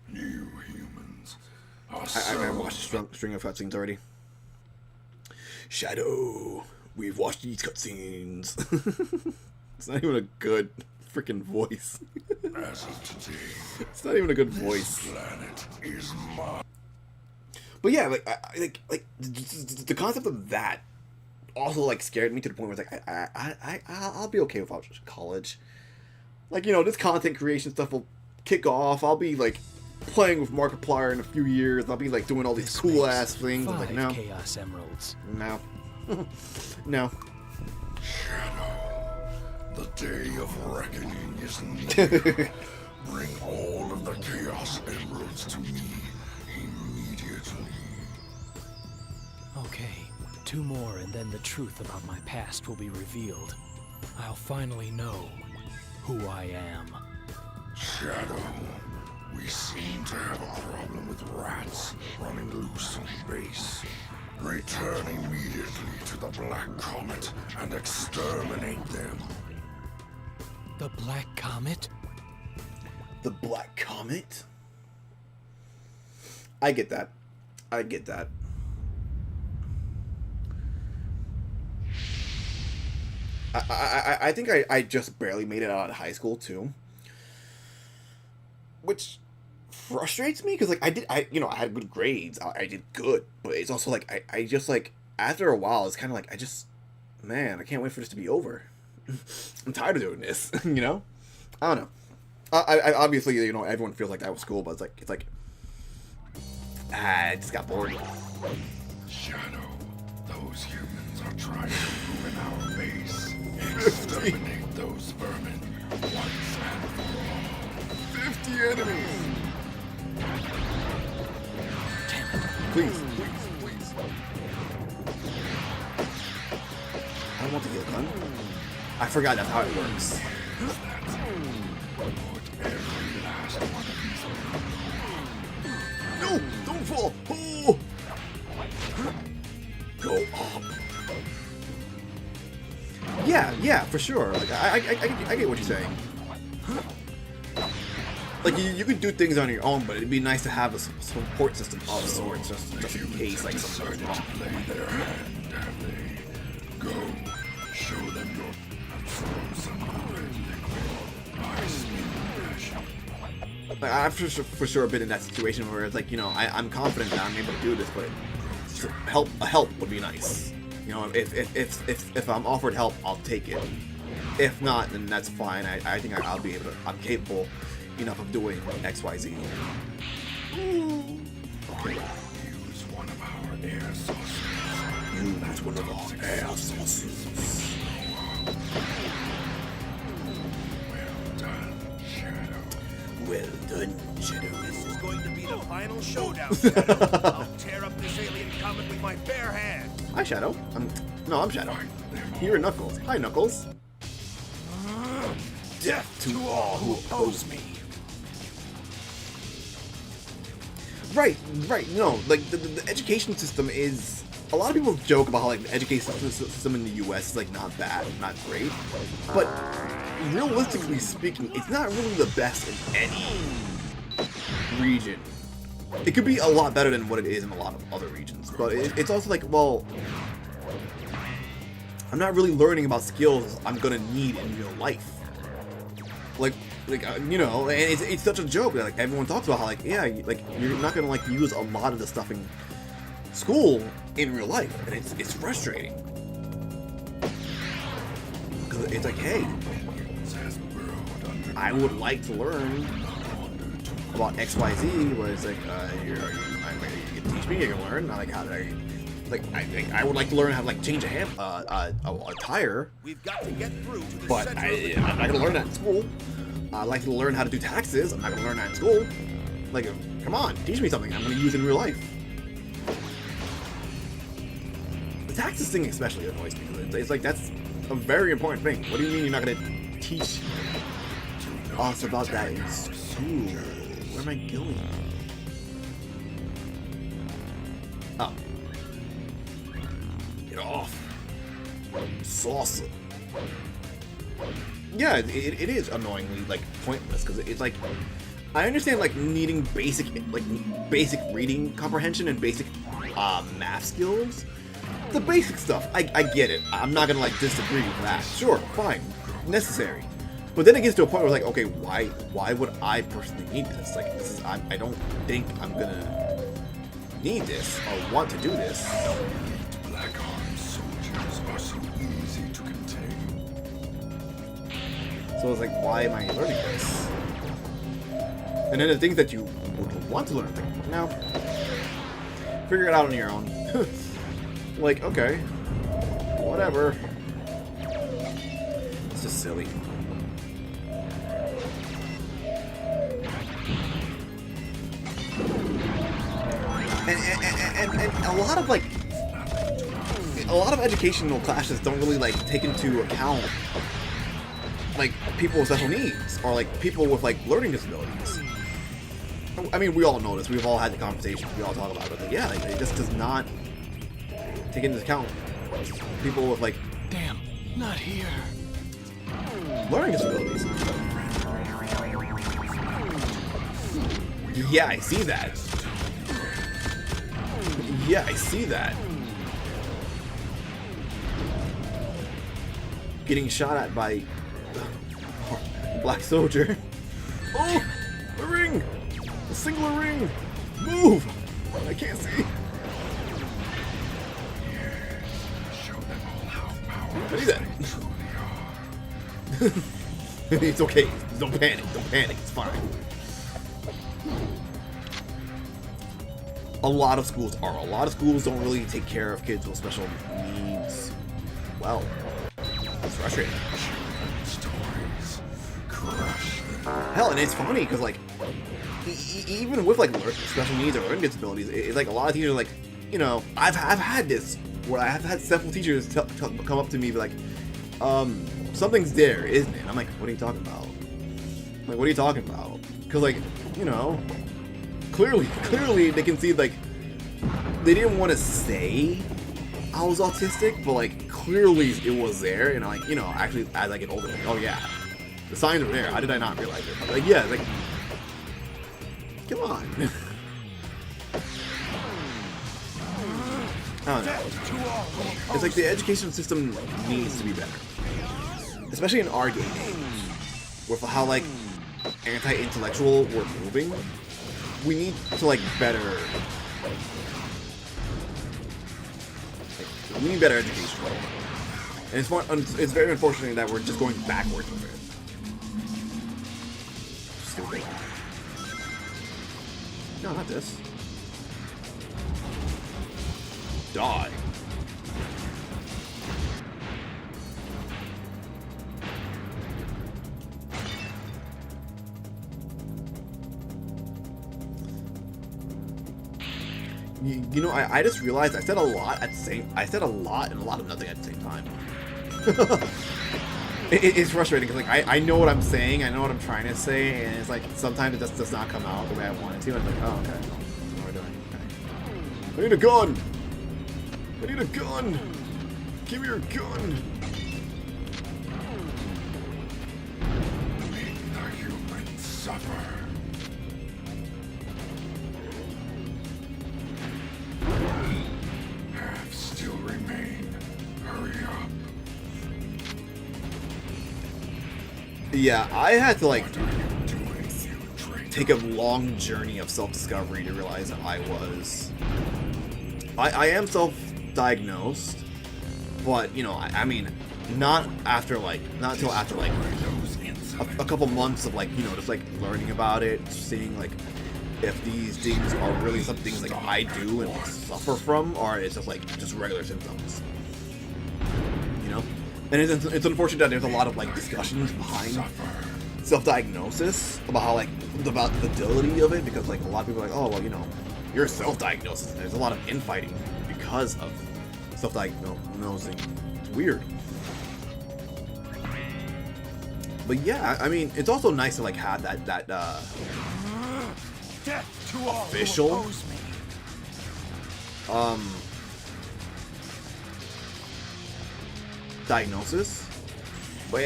New humans are I watched a string of cutscenes already. Shadow, we've watched these cutscenes. It's not even a good freaking voice. As of today, It's not even a good voice. this planet is mine. But yeah, like the concept of that also like scared me to the point where it's like I'll be okay without college. Like, you know, this content creation stuff will kick off. I'll be like playing with Markiplier in a few years. I'll be like doing all these cool ass things. I'm like, 5 no, Chaos Emeralds. no, no. Shadow, the day of reckoning is near. Bring all of the Chaos Emeralds to me immediately. Okay, 2 more and then the truth about my past will be revealed. I'll finally know who I am. Shadow, we seem to have a problem with rats running loose on base. Return immediately to the Black Comet and exterminate them. The Black Comet? The Black Comet? I get that. I get that. I think I just barely made it out of high school too, which frustrates me because like I had good grades, I did good, but it's also like I just like after a while it's kind of like I can't wait for this to be over. I'm tired of doing this, you know. I don't know. I obviously, you know, everyone feels like that with school, but it's like I just got bored. Shadow, those humans are trying to ruin our base. Exterminate those vermin once and for all. 50 enemies! Please. I don't want the heal gun. I forgot that's how it works. No! Don't fall! Oh! Go up. Yeah, for sure. Like I get what you're saying. like you can do things on your own, but it'd be nice to have a support system of sorts, just in case like something goes wrong. Play their hand, have they? Go, show them your frozen already. My speed dash. Like, I've for sure been in that situation where it's like, you know, I'm confident that I'm able to do this, but a help would be nice. You know, if I'm offered help, I'll take it. If not, then that's fine. I think I'll be able to. I'm capable enough of doing X, Y, Z. Okay. Use one of our air sources. Use one of our air sources. Well done, Shadow. Well done, Shadow. This is going to be the final showdown, Shadow. I'll tear up this alien comet with my bare hands. Hi, Shadow. I'm Shadow. You're Knuckles. Hi, Knuckles. Death to all who oppose me. Right. No, like the education system is. A lot of people joke about how like the education system in the U.S. is like not bad, not great, but realistically speaking, it's not really the best in any region. It could be a lot better than what it is in a lot of other regions, but it's also like, well, I'm not really learning about skills I'm gonna need in real life. Like you know, and it's such a joke that like everyone talks about how like, yeah, like you're not gonna like use a lot of the stuff in school in real life, and it's frustrating because it's like, hey, I would like to learn about X, Y, Z, where it's like, you can teach me, you can learn. Like how do I would like to learn how to like change a tire. We've got to get through to the But I'm not gonna learn that in school. I'd like to learn how to do taxes. I'm not gonna learn that in school. Like, come on, teach me something I'm gonna use in real life. The taxes thing especially annoys me because it's like that's a very important thing. What do you mean you're not gonna teach us about that in school? Where am I going? Oh. Get off. Salsa. Yeah, it is annoyingly like pointless because it's like I understand like needing basic reading comprehension and basic math skills. The basic stuff, I get it. I'm not gonna like disagree with that. Sure, fine, necessary. But then it gets to a point where like, okay, why would I personally need this? Like, this is I don't think I'm gonna need this or want to do this. Black-armed soldiers are so easy to contain. So it's like, why am I learning this? And then the things that you would want to learn, like, now, figure it out on your own. Like, okay, whatever. It's just silly. And a lot of like, a lot of educational classes don't really like take into account like people with special needs or like people with like learning disabilities. I mean, we all know this. We've all had the conversation. We all talk about it. But yeah, like, it just does not take into account people with like, Damn, not here. learning disabilities. Yeah, I see that. Yeah, I see that. Getting shot at by Black Soldier. Oh, a ring! A singular ring! Move! I can't see. Show them all how powerful What is that? It's okay. Don't panic. Don't panic. It's fine. A lot of schools don't really take care of kids with special needs well. It's frustrating. stories. Crush them. Hell, and it's funny because like even with like special needs or learning disabilities, it's like a lot of teachers are like, you know, I've had this where I have had several teachers come up to me and be like, something's there, isn't it? And I'm like, what are you talking about? Like, what are you talking about? Because like, you know, clearly they can see like they didn't want to say I was autistic, but like clearly it was there, and like, you know, actually as I get older, like, oh yeah, the signs were there. How did I not realize it? Like, yeah, like Come on. I don't know. It's like the education system needs to be better. Especially in our day and age. With how, like, anti-intellectual we're moving. We need to, like, better... we need better education. And it's very unfortunate that we're just going backwards with it. Stupid. No, not this. Die. You know, I just realized I said a lot and a lot of nothing at the same time. It's frustrating because, like, I know what I'm saying, I know what I'm trying to say, and it's like sometimes it just does not come out the way I want it to. And I'm like, oh, okay, what am I doing? Okay. I need a gun. I need a gun. Give me your gun. Make the humans suffer. Half still remain. Hurry up. Yeah, I had to, like, take a long journey of self-discovery to realize that I am self-diagnosed, but, you know, I mean, not until after, like, a couple months of, like, you know, just, like, learning about it, seeing, like, if these things are really some things, like, I do and like, suffer from, or it's just, like, just regular symptoms, you know? And it's unfortunate that there's a lot of, like, discussions behind self-diagnosis about how, like, about the validity of it, because, like, a lot of people are like, oh, well, you know, you're self-diagnosis. There's a lot of infighting because of self-diagnosing. It's weird. But yeah, I mean, it's also nice to, like, have that official diagnosis. But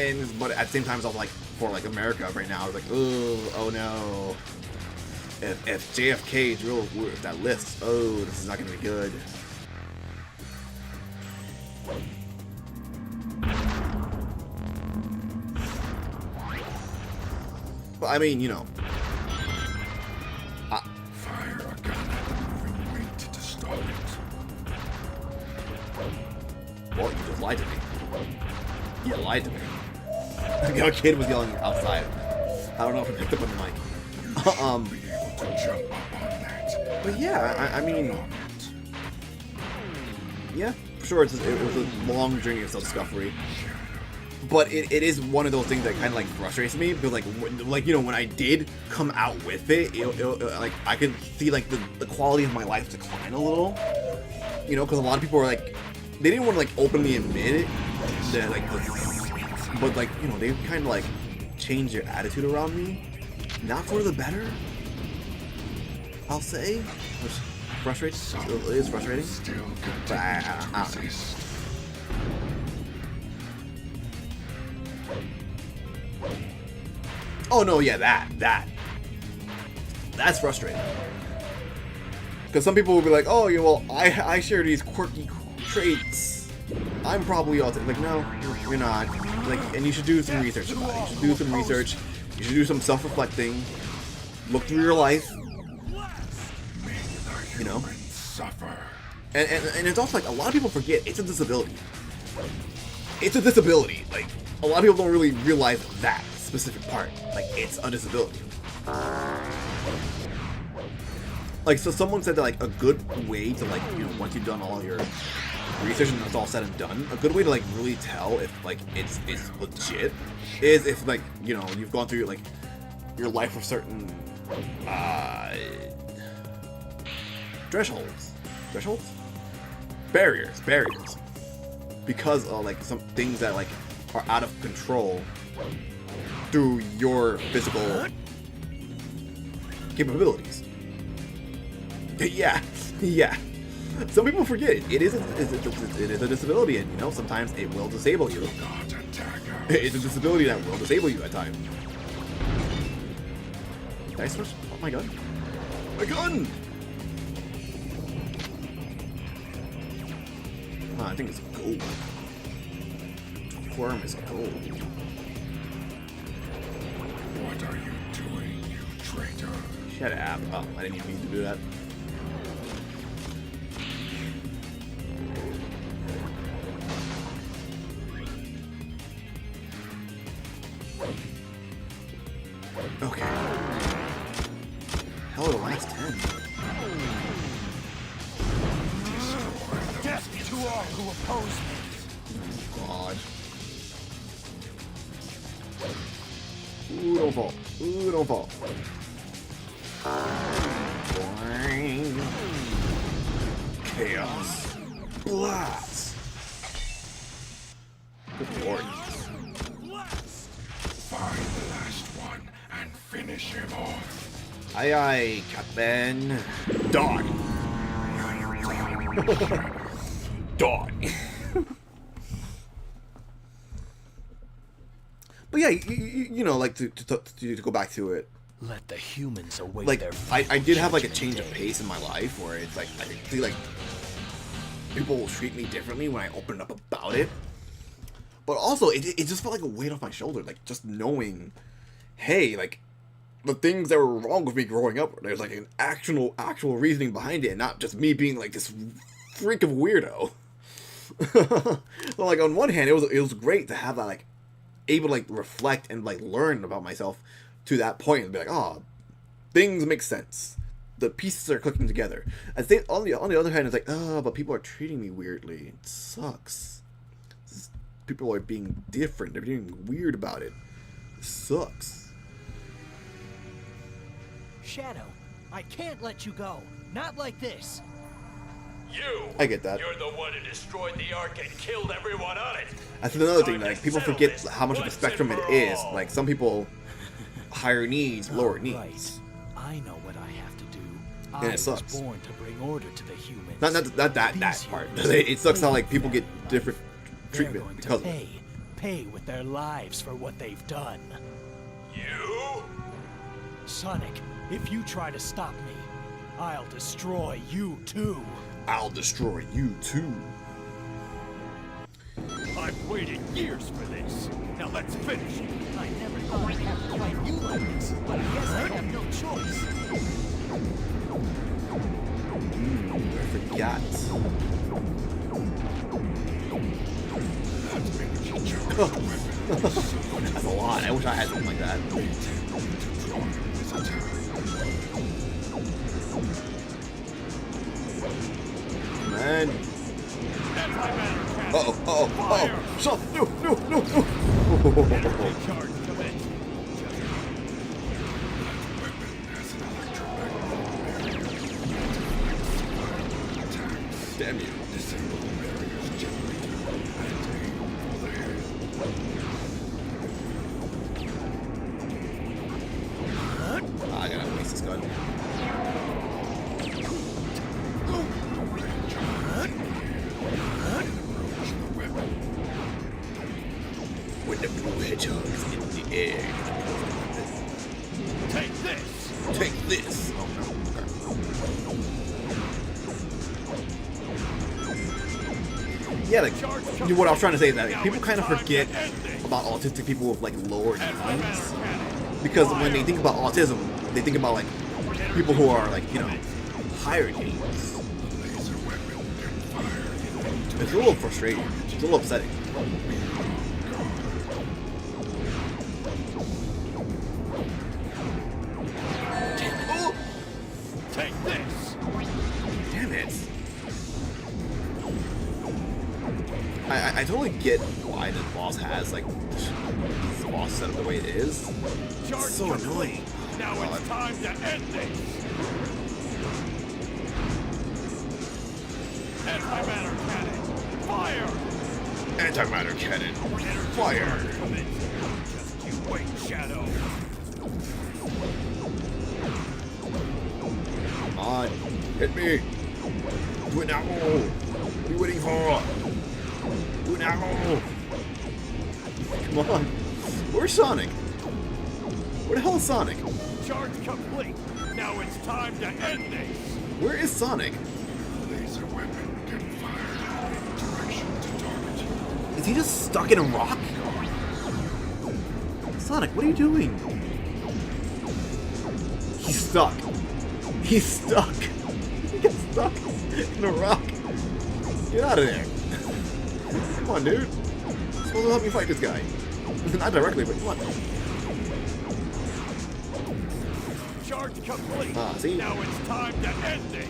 at the same time, it's also like for like America right now, it's like, oh no. If JFK is real with that list, oh, this is not gonna be good. But I mean, you know. Fire a gun at the moving weight to start it. Well, you just lied to me. You lied to me. The kid was yelling outside. I don't know if I picked up on the mic. But yeah, I mean, yeah, sure, it was a long journey of self-discovery. But it is one of those things that kind of like frustrates me because like you know, when I did come out with it, like I could see like the quality of my life decline a little, you know, because a lot of people are like, they didn't want to like openly admit it, that like, but like, you know, they kind of like change their attitude around me, not for the better, I'll say, which frustrates. It is frustrating. But I don't know. Oh no, yeah, that's frustrating. Because some people will be like, oh, yeah, well, I share these quirky traits. I'm probably autistic. Like, no, you're not. Like, and you should do some research about it. You should do some research. You should do some self-reflecting. Look through your life. You know. And it's also like a lot of people forget it's a disability. It's a disability. Like, a lot of people don't really realize that specific part. Like, it's a disability. Like, so someone said that, like, a good way to, like, you know, once you've done all your research and it's all said and done, a good way to, like, really tell if, like, it's legit is if, like, you know, you've gone through, like, your life with certain, barriers, because of, like, some things that, like, are out of control through your physical capabilities. Yeah. Some people forget it. It is a disability, and, you know, sometimes it will disable you. It's a disability that will disable you at times. Did I switch? Oh my god. My gun! I think it's gold. Worm is gold. What are you doing, you traitor? Shut up. Oh, I didn't even mean to do that. Okay. Hell, the last 10. Death to all who oppose me. God. Ooh, don't fall. Ooh, don't fall. Boing. Chaos. Blast. Good lord. Find the last one and finish him off. Aye aye, Captain. Die. Die. But yeah, you know, like to go back to it. Let the humans await Like their I did have like a judgment change of day. pace in my life where it's like I feel like people will treat me differently when I open up about it. But also, it just felt like a weight off my shoulder, like just knowing, hey, like the things that were wrong with me growing up, there's like an actual reasoning behind it, and not just me being like this freak of weirdo. So like on one hand, it was great to have that, like able to like reflect and like learn about myself to that point and be like, oh, things make sense. The pieces are clicking together. I think on the other hand, it's like, oh, but people are treating me weirdly. It sucks. People are being different. They're being weird about it. It sucks. Shadow, I can't let you go. Not like this. You! I get that. You're the one who destroyed the Ark and killed everyone on it! That's another thing. Like people forget how much of a spectrum it is. Like some people, higher needs, lower needs. Right. I know what I have to do. And I it was sucks. born to bring order to the humans. Not that These part. humans It sucks how like hate people get them. different They're treatment going because to of it. pay with their lives for what they've done. You? Sonic, if you try to stop me, I'll destroy you too. I'll destroy you too. I've waited years for this. Now let's finish it. I never thought I'd have to fight you like this, but I guess I have no choice. I forgot. That's a lot. I wish I had something like that. Man. Uh-oh. Stop! No. Charge commence. Damn you. I gotta waste this gun. When the blue hedgehog is in the air, Take this. take this. Oh no. Yeah, like what I was trying to say is that like, people kind of forget about autistic people with like lower needs, because when they think about autism, they think about like people who are like, you know, higher needs. It's a little frustrating. It's a little upsetting. Oh! Take this. Damn it. I totally get why the boss has like this boss set up the way it is. Charge So complete. annoying. Now God. it's time to end this. Antimatter cannon. Fire. Antimatter cannon. Fire. Commence. Just you wait, Shadow. Come on. Hit me. Do it now. What are you waiting for? Do it now. Come on. Where's Sonic? Where the hell is Sonic? Charge complete. Now it's time to end this. Where is Sonic? Laser weapon can fire in direction to target. Is he just stuck in a rock? Sonic, what are you doing? He's stuck. He's stuck. He got stuck in a rock. Get out of there. Come on, dude. You're supposed to help me fight this guy. Not directly, but come on. Charge complete. See? Now it's time to end this.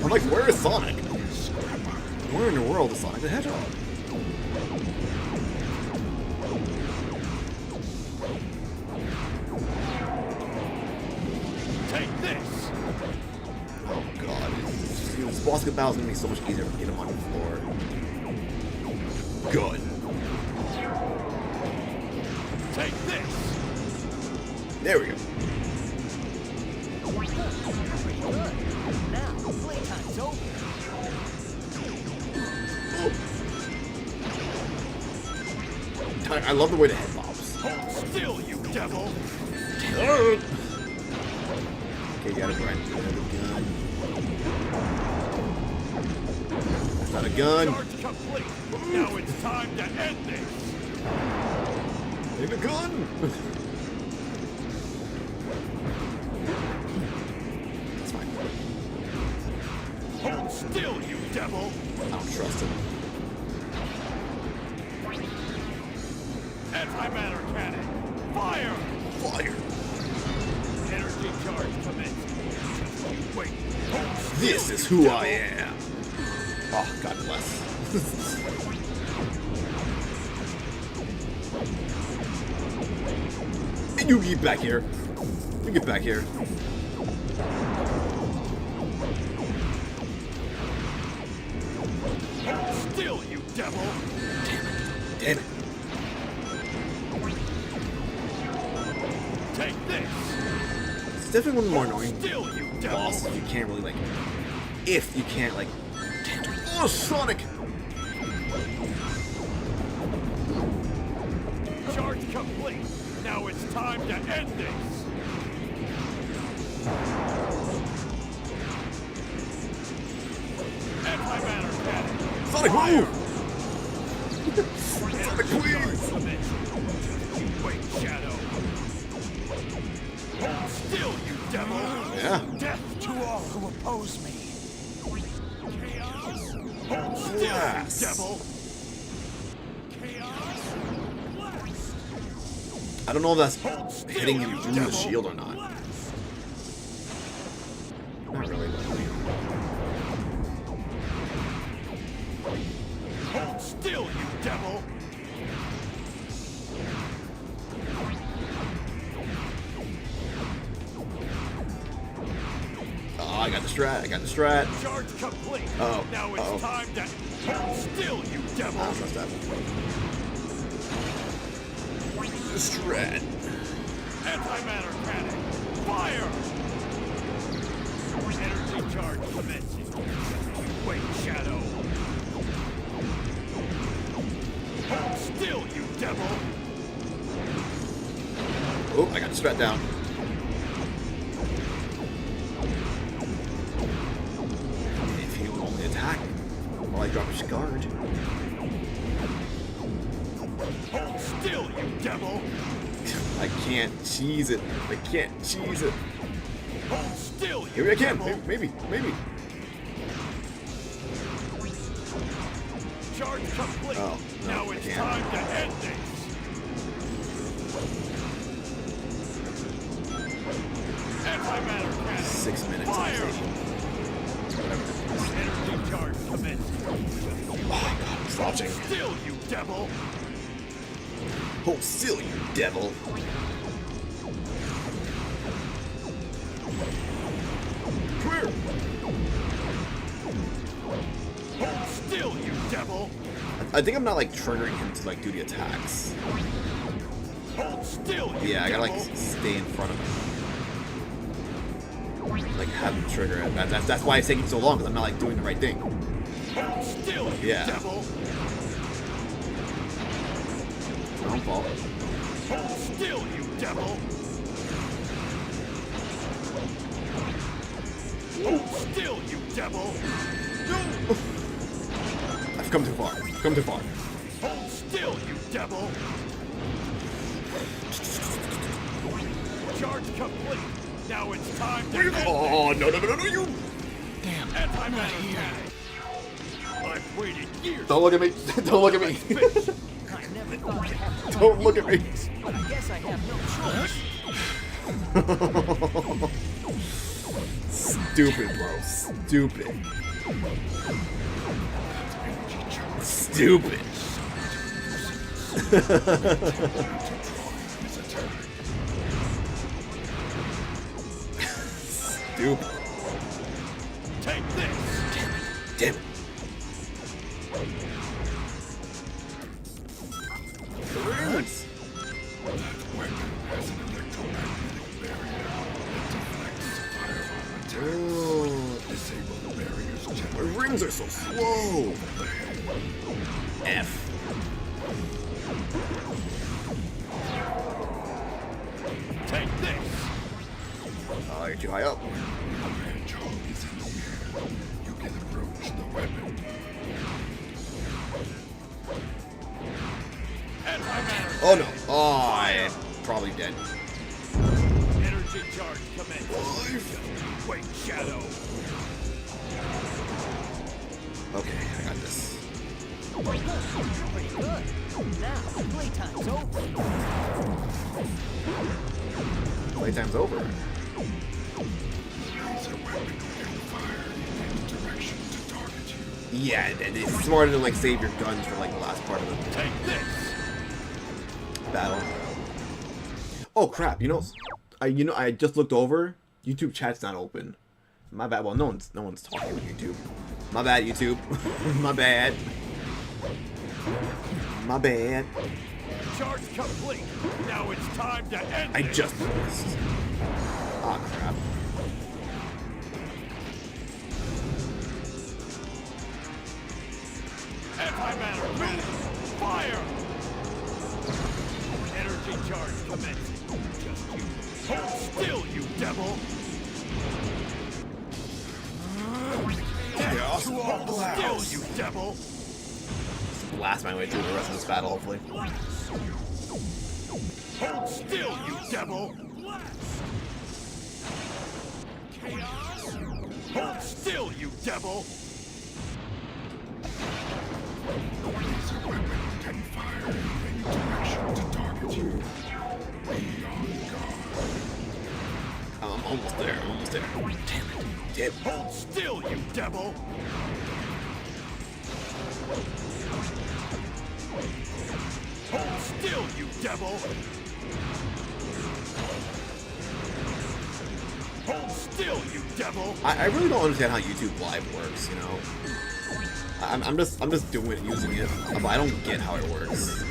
I'm like, where is Sonic? Where in the world is Sonic the Hedgehog? Take this. Oh god. This boss battle is gonna be so much easier if we get him on the floor. Good. Take this. There we go. Pretty good. Now, playtime's over. I love the way the head bobs. Hold still, you devil. Okay, you gotta grind the gun. That's not a gun. Charge complete. Now it's time to end this. Need a gun. That's fine. Hold still, you devil. I don't trust him. Antimatter cannon. Fire. Fire. Energy charge commenced. Wait. Hold still, This is you who devil. I am. Oh, God bless. And you get back here. You get back here. Hold still, you devil. Damn it. Take this. It's definitely one of the more annoying Still, you devil. bosses. You can't really, like... If you can't, like... Oh, Sonic! Charge complete. Now it's time to end this. Antimatter cannon. Sonic, move! Sonic, Charge please! commenced. Wait, Shadow. Hold still, you devil. Yeah. Death to all who oppose me. Chaos. Hold still, Yes. you devil. Chaos. Blast. I don't know if that's Hold still, hitting him you through the devil. shield or not. Blast. Not really. Hold still, you devil. Oh, I got the strat. I got the strat. Charge complete. Uh-oh. Now it's Uh-oh. time to hold still, you I devil. don't trust that. The strat. Antimatter cannon. Fire! Energy charge commencing. Wait, Shadow. Hold still, you devil. Oh, I got the strat down. If he would only attack while I drop his guard. Hold still, you devil. I can't cheese it. I can't cheese it. Hold still, you Maybe I can. devil. Maybe. Charge complete. Oh, no, Now I it's can't. time to end this. Antimatter cannon. 6 minutes. of Fire! station. Whatever that is. Energy charge commencing. Oh, God, I'm slouching. Still, you devil. Hold still, you devil. Come here. Hold still, you devil. I think I'm not like triggering him to like do the attacks. Hold still, you Yeah, I gotta devil. like stay in front of him. Like have him trigger it. That's why it's taking so long, because I'm not like doing the right thing. Hold still, you Yeah. devil. It's my own fault. Hold still, you devil! Hold still, you devil! I've come too far. I've come too far. Hold still, you devil! Charge complete. Now it's time to end Oh, no, you! Damn, I'm not anti-matter here. cannon. I've waited years. Don't look at me. Don't look at me. I never thought I'd have to Don't look at me. but I guess I have no choice. Stupid, bro. Stupid. Stupid. Stupid. Take this. Damn it. Rings. My rings are so slow. F. Take this. Oh, you're too high up. Hedgehog is in the air. You can approach the weapon. Anti-matter. Oh no. Oh, I'm probably dead. Energy charge commence. Wait, Shadow. Okay, I got this. Pretty good. Now, playtime's over. Playtime's over. Laser weapon will fire in any direction to target you. Yeah, and it's smarter to like save your guns for like the last part of the Take this. battle. Oh crap! I just looked over. YouTube chat's not open. My bad. Well, no one's talking on YouTube. My bad, YouTube. My bad. My bad. Charge complete. Now it's time to end I this. just missed. Ah crap. Anti-matter cannon. Fire. Energy charge commencing. Just you. Hold still, you devil. Chaos. Hold still, you devil. Blast my way through the rest of this battle, hopefully. Hold still, you devil. Chaos. Hold still, you devil. Laser weapon can fire in any direction to target you. Be on guard. I'm almost there. I'm almost there. Damn it. Damn it. Hold still, you devil. Hold still, you devil. Hold still, you devil. I really don't understand how YouTube Live works, you know? I'm just doing it, using it, but I don't get how it works.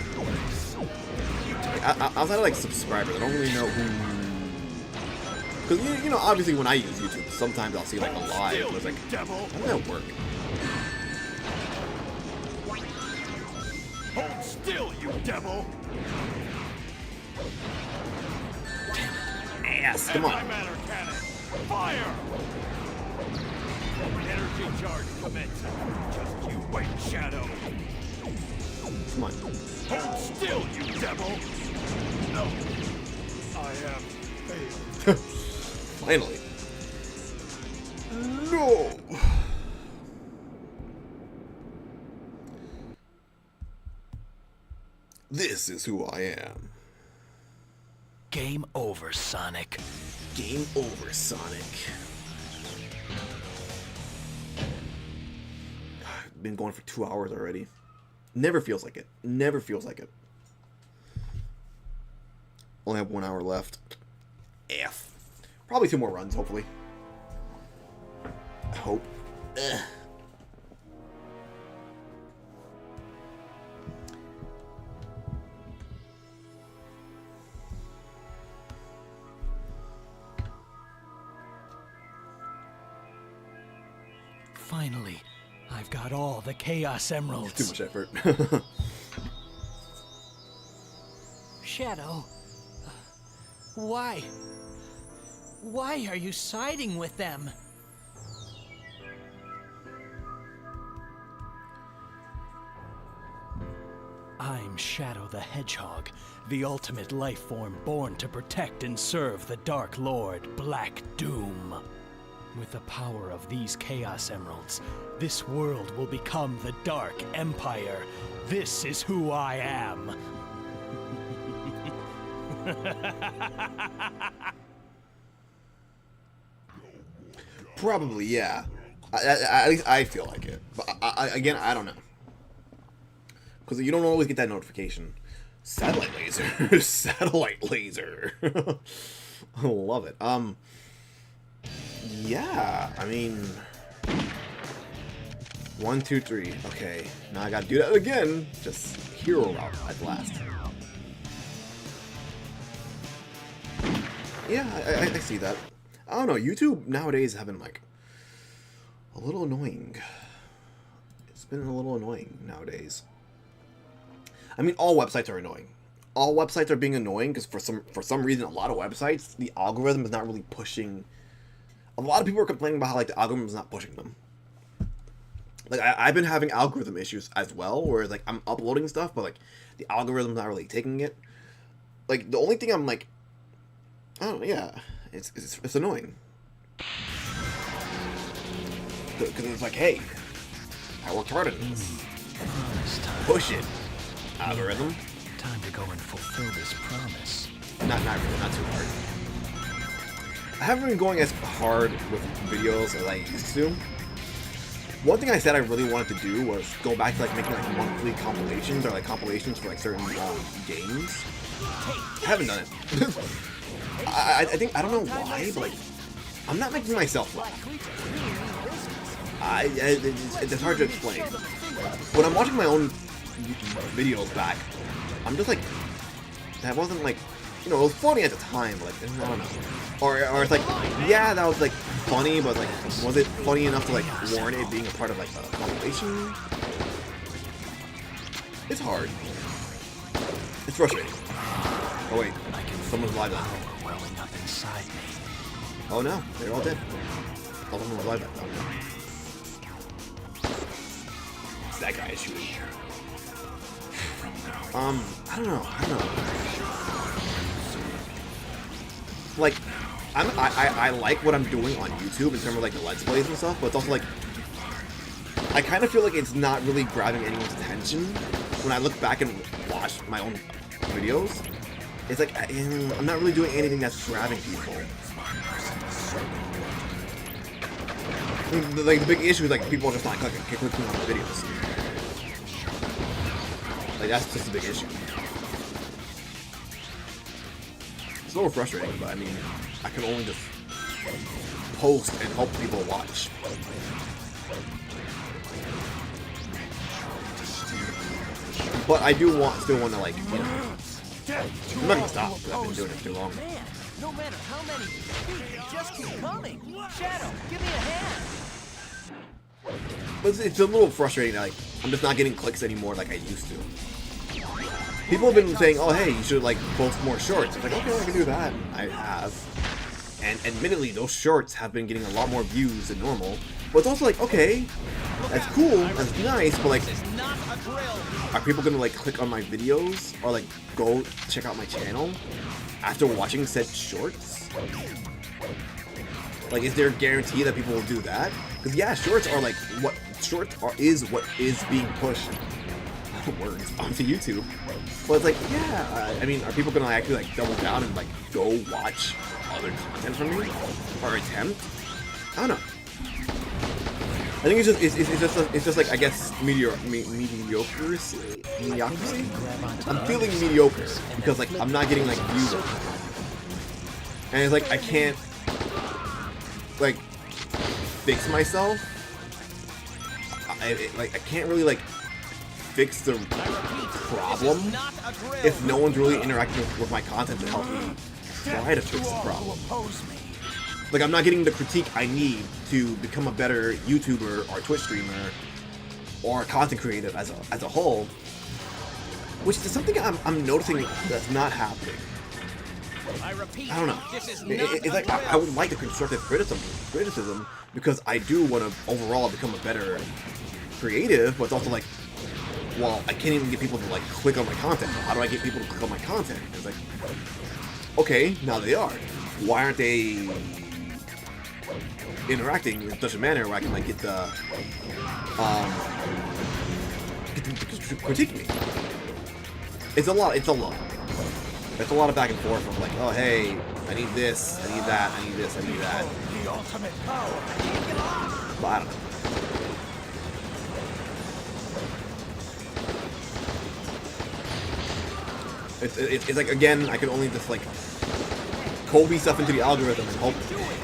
Like, outside of like subscribers, I don't really know who. Because you know, obviously when I use YouTube, sometimes I'll see like a live, but it's like, how does that work? Hold still, you devil. Ass, come on. Antimatter cannon. Fire. Energy charge commencing. Just you wait, Shadow. Come on. Hold still, you devil. No. I have failed. Finally. No. This is who I am. Game over, Sonic. Game over, Sonic. Been going for 2 hours already. Never feels like it. Never feels like it. Only have 1 hour left. F. Probably 2 more runs, hopefully. I hope. Ugh. Finally, I've got all the Chaos Emeralds. Too much effort. Shadow, why? Why are you siding with them? I'm Shadow the Hedgehog, the ultimate life form born to protect and serve the Dark Lord, Black Doom. With the power of these Chaos Emeralds, this world will become the Dark Empire. This is who I am. Probably, yeah. At least I feel like it. But again, I don't know. Because you don't always get that notification. Satellite laser. Satellite laser. I love it. Yeah, I mean... 1, 2, 3. Okay, now I gotta do that again. Just hero route at last. Yeah, I see that. I don't know, YouTube nowadays have been, like, a little annoying. It's been a little annoying nowadays. I mean, all websites are annoying. All websites are being annoying because for some reason, a lot of websites, the algorithm is not really pushing. A lot of people are complaining about how like the algorithm is not pushing them. Like I've been having algorithm issues as well, where like I'm uploading stuff, but like the algorithm's not really taking it. Like the only thing I'm like, oh yeah, it's annoying. Because it's like, hey, I worked hard on this. Push it. Algorithm. Time to go and fulfill this promise. Not really, not too hard. I haven't been going as hard with videos as I used to. One thing I said I really wanted to do was go back to like making like monthly compilations or like compilations for like certain games. I haven't done it. I think I don't know why, but like I'm not making myself laugh. It's hard to explain. When I'm watching my own videos back, I'm just like, that wasn't like, you know, it was funny at the time, but like, I don't know. Or it's like, yeah, that was like funny, but like, was it funny enough to like warrant it being a part of like a compilation? It's hard. It's frustrating. Oh wait, someone's live now. Oh no, they're all dead. Oh, someone's live now. It's that guy is shooting. I don't know. Like, I like what I'm doing on YouTube in terms of like the Let's Plays and stuff, but it's also like, I kind of feel like it's not really grabbing anyone's attention. When I look back and watch my own videos, it's like, I'm not really doing anything that's grabbing people. Like, the big issue is like, people are just not clicking on the videos. Like, that's just a big issue. It's a little frustrating, but I mean, I can only just post and hope people watch. But I do still want to like, you know, I'm not gonna stop because I've been doing it too long. Man, no matter how many, just keep coming. Shadow, give me a hand. But it's a little frustrating that like, I'm just not getting clicks anymore like I used to. People have been saying, oh hey, you should like post more shorts. It's like, okay, I can do that. I have. And admittedly, those shorts have been getting a lot more views than normal. But it's also like, okay, that's cool, that's nice, but like, are people gonna like click on my videos or like go check out my channel after watching said shorts? Like, is there a guarantee that people will do that? Because yeah, shorts are like what is being pushed words onto YouTube. But it's like, yeah, I mean, are people gonna actually like double down and like go watch other content from me or attempt? I don't know. I think it's just like, I guess mediocrity. I'm feeling mediocre because like I'm not getting like views, and it's like I can't like fix myself. I can't really like fix the problem if no one's really interacting with my content to help me try to fix the problem. Like, I'm not getting the critique I need to become a better YouTuber or Twitch streamer or content creative as a whole. which is something I'm noticing that's not happening. I repeat, I don't know. this is It's like I would like the constructive criticism because I do want to overall become a better creative, but it's also like, well, I can't even get people to like click on my content. How do I get people to click on my content? It's like, okay, now they are. Why aren't they interacting in such a manner where I can like get them to critique me? It's a lot. It's a lot of back and forth of like, oh hey, I need this, I need that, I need this, I need that. The ultimate power. But I don't know. It's like, again, I can only just like Kobe stuff into the algorithm and hope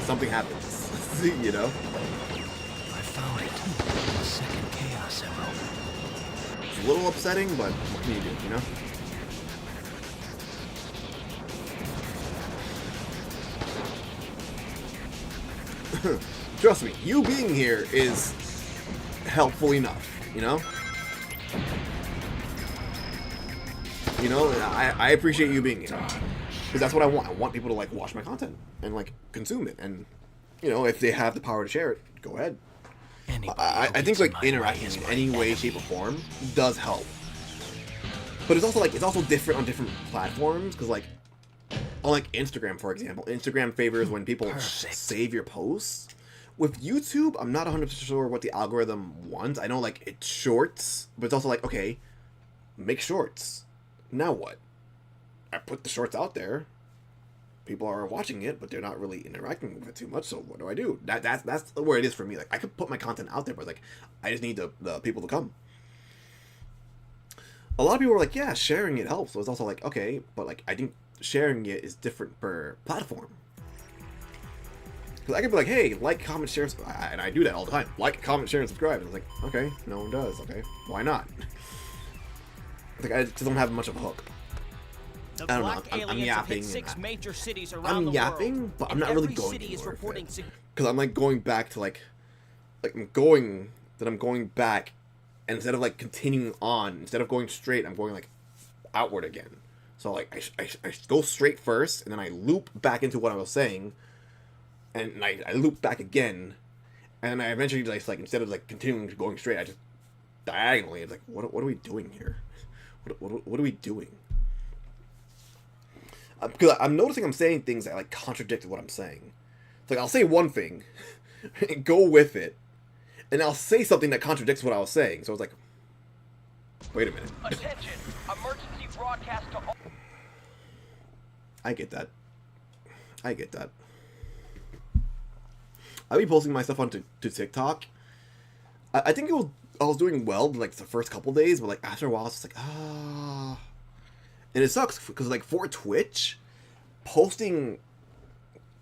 something happens. You know? I found it. A second Chaos Emerald. It's a little upsetting, but what can you do, you know? Trust me, you being here is helpful enough, you know? You know, I appreciate you being here. Because that's what I want. I want people to, like, watch my content and, like, consume it. And, you know, if they have the power to share it, go ahead. I think, like, interacting in any way, shape, or form does help. But it's also, like, it's also different on different platforms. Because, like, on, like, Instagram, for example, Instagram favors when people save your posts. With YouTube, I'm not 100% sure what the algorithm wants. I know, like, it's shorts, but it's also like, okay, make shorts. Now what? I put the shorts out there. People are watching it, but they're not really interacting with it too much, so what do I do? That's where it is for me. Like, I could put my content out there, but, like, I just need the people to come. A lot of people are like, yeah, sharing it helps. So it's also like, okay, but, like, I think sharing it is different per platform. Because I could be like, hey, like, comment, share, and I do that all the time. Like, comment, share, and subscribe. And it's like, okay, no one does. Okay, why not? Like, I just don't have much of a hook. The I don't black know. I'm aliens have hit yapping. 6 major cities around I'm the yapping, world, but I'm and not really every going city is anywhere with reporting it. Because I'm like going back to like I'm going back, and instead of like continuing on, instead of going straight, I'm going like outward again. So like I go straight first, and then I loop back into what I was saying, and I loop back again, and I eventually just like instead of like continuing going straight, I just diagonally. It's like what are we doing here? What are we doing? Because I'm noticing I'm saying things that like contradict what I'm saying. It's like I'll say one thing, and go with it, and I'll say something that contradicts what I was saying. So it's like, wait a minute. Attention! Emergency broadcast to all. I get that. I'll be posting my stuff onto TikTok. I think I was doing well like the first couple days, but like after a while it's just like and it sucks because like for Twitch, posting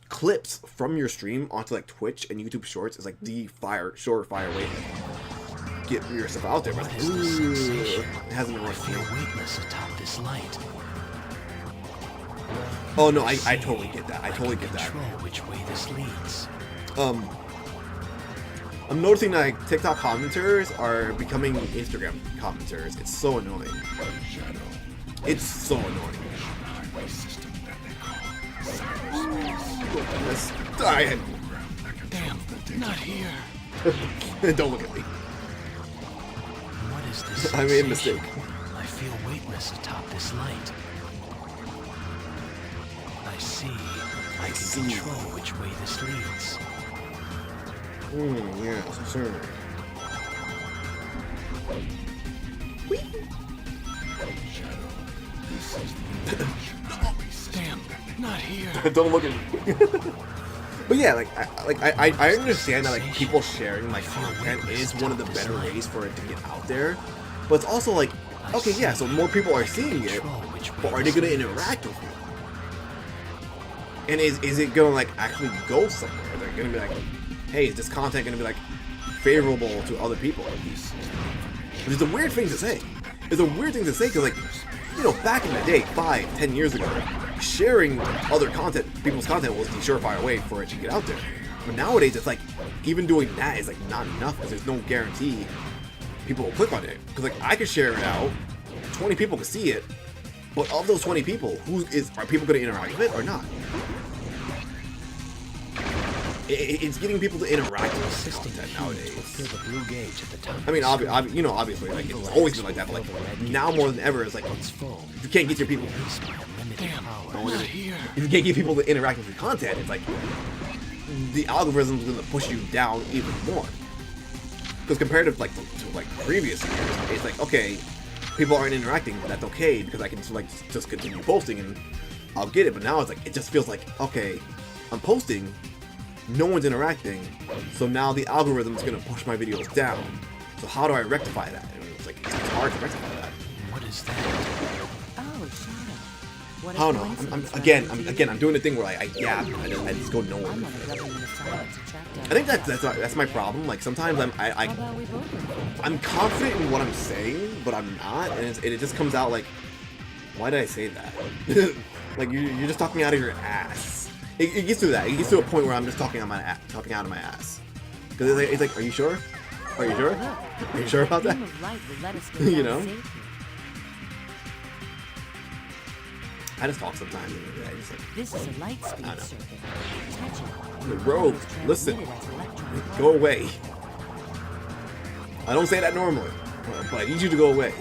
clips from your stream onto like Twitch and YouTube Shorts is like the surefire way to get your stuff out there. But like, it hasn't been working. I feel weightless atop this light. Oh no, I totally get that. I totally get that. Control which way this leads. I'm noticing that like, TikTok commenters are becoming Instagram commenters. It's so annoying. It's so annoying. Let's die. Damn, not here. Don't look at me. What is this? I made a mistake. I feel weightless atop this light. I see. Control which way this leads. Yes, sir. Damn, not here. Don't look at me. But yeah, I understand that like people sharing like content is one of the better ways for it to get out there. But it's also like, okay, yeah, so more people are seeing it, but are they gonna interact with it? And is it gonna like actually go somewhere? They're gonna be like, hey, is this content gonna be like favorable to other people? It's a weird thing to say. It's a weird thing to say because like, you know, back in the day, 5-10 years ago, sharing other content, people's content was the surefire way for it to get out there. But nowadays, it's like, even doing that is like not enough because there's no guarantee people will click on it. Because like, I could share it out 20 people can see it, but of those 20 people, are people going to interact with it or not? It's getting people to interact with this content nowadays. The blue gauge at the top. I mean, obviously, like it's always been like that, but like now more than ever, it's like you can't get your people. If you can't get people to interact with your content, it's like the algorithm's going to push you down even more. Because compared to like previous years, it's like, okay, people aren't interacting, but that's okay because I can just continue posting and I'll get it. But now it's like it just feels like, okay, I'm posting, no one's interacting, so now the algorithm's gonna push my videos down. So how do I rectify that? I mean, it's hard to rectify that. What is that? Oh, Shadow. What I don't know. I'm doing the thing where I gap and I just go nowhere. I'm gonna rub him in the silence to track down. I think that's my problem. Like sometimes I'm confident in what I'm saying, but I'm not, and it just comes out like, why did I say that? Like you're just talking out of your ass. It gets to that. It gets to a point where I'm just talking out of my ass. Because it's like, are you sure? Are you sure? Are you sure about that? You know? I just talk sometimes. This is a light speed circuit. Touch it. Bro, listen. Go away. I don't say that normally, but I need you to go away.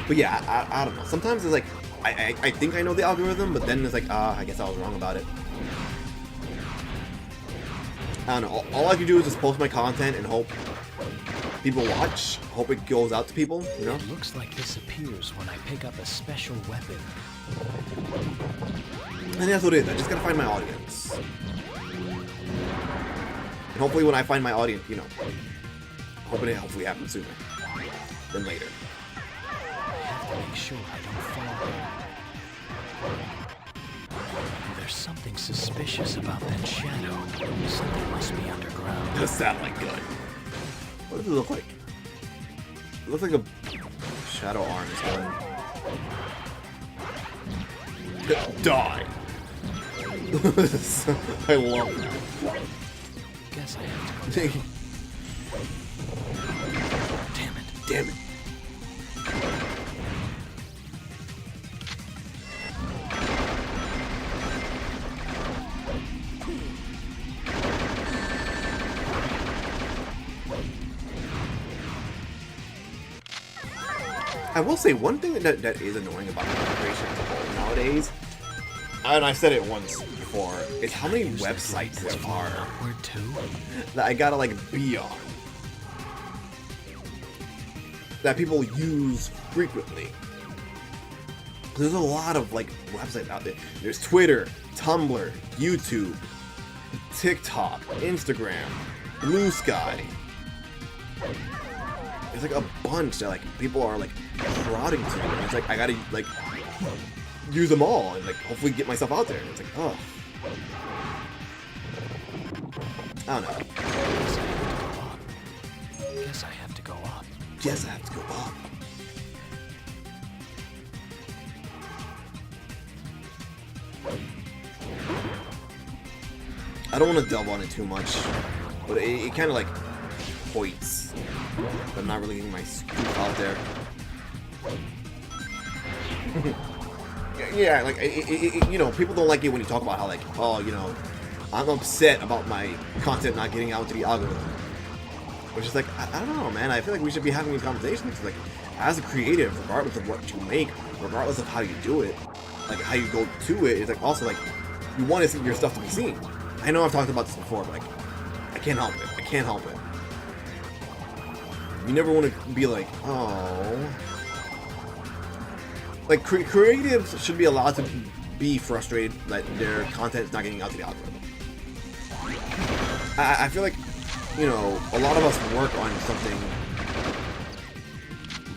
But yeah, I don't know. Sometimes it's like, I think I know the algorithm, but then it's like, I guess I was wrong about it. I don't know. All I can do is just post my content and hope people watch. Hope it goes out to people, you know? It looks like this appears when I pick up a special weapon. And that's what it is. I just gotta find my audience. And hopefully when I find my audience, you know, hopefully happens sooner than later. Make sure I don't fall. There's something suspicious about that shadow. Something must be underground. Does sound like good. What does it look like? It looks like a shadow arm is going. Die. I love that. Guess I have to go. Damn it. Damn it. I will say one thing that is annoying about content creation nowadays, and I've said it once before, is how many websites there are that I gotta like be on, that people use frequently. There's a lot of like websites out there. There's Twitter, Tumblr, YouTube, TikTok, Instagram, Blue Sky. There's like a bunch that like people are like prodding to, and it's like I gotta like use them all and like hopefully get myself out there. And it's like, oh, I don't know. Guess I have to go up. Yes, I have to go up. I don't want to delve on it too much, but it kind of like points. But I'm not really getting my scoop out there. Yeah, like you know, people don't like it when you talk about how like, oh, you know, I'm upset about my content not getting out into the algorithm. Which is like, I don't know, man. I feel like we should be having these conversations. Like, as a creative, regardless of what you make, regardless of how you do it, like how you go to it, it's like also like you want to see your stuff to be seen. I know I've talked about this before, but like I can't help it. I can't help it. You never want to be like, oh. Like, creatives should be allowed to be frustrated that their content is not getting out to the algorithm. I feel like, you know, a lot of us work on something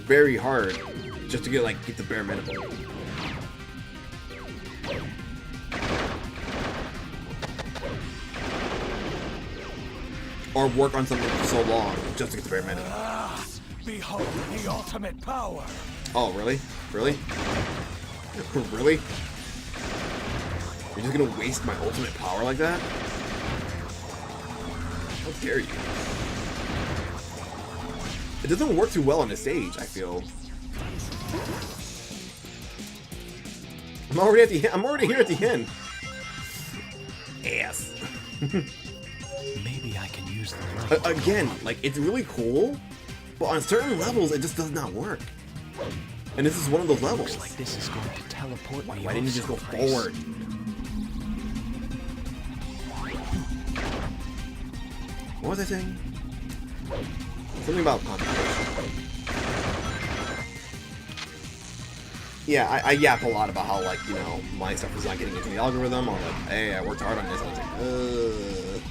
very hard just to get the bare minimum. or work on something for so long just to experiment it. Behold the ultimate power. Oh, really? Really? Really? You're just gonna waste my ultimate power like that? How dare you? It doesn't work too well on the stage, I feel. I'm already here at the end. Ass. Maybe I can use the light. Again, like, it's really cool, but on certain levels, it just does not work. And this is one of those levels. Looks like this is going to teleport me. Why didn't you just go forward? What was I saying? Something about concentration. Yeah, I yap a lot about how, like, you know, my stuff is not getting into the algorithm, or like, hey, I worked hard on this, and I was like,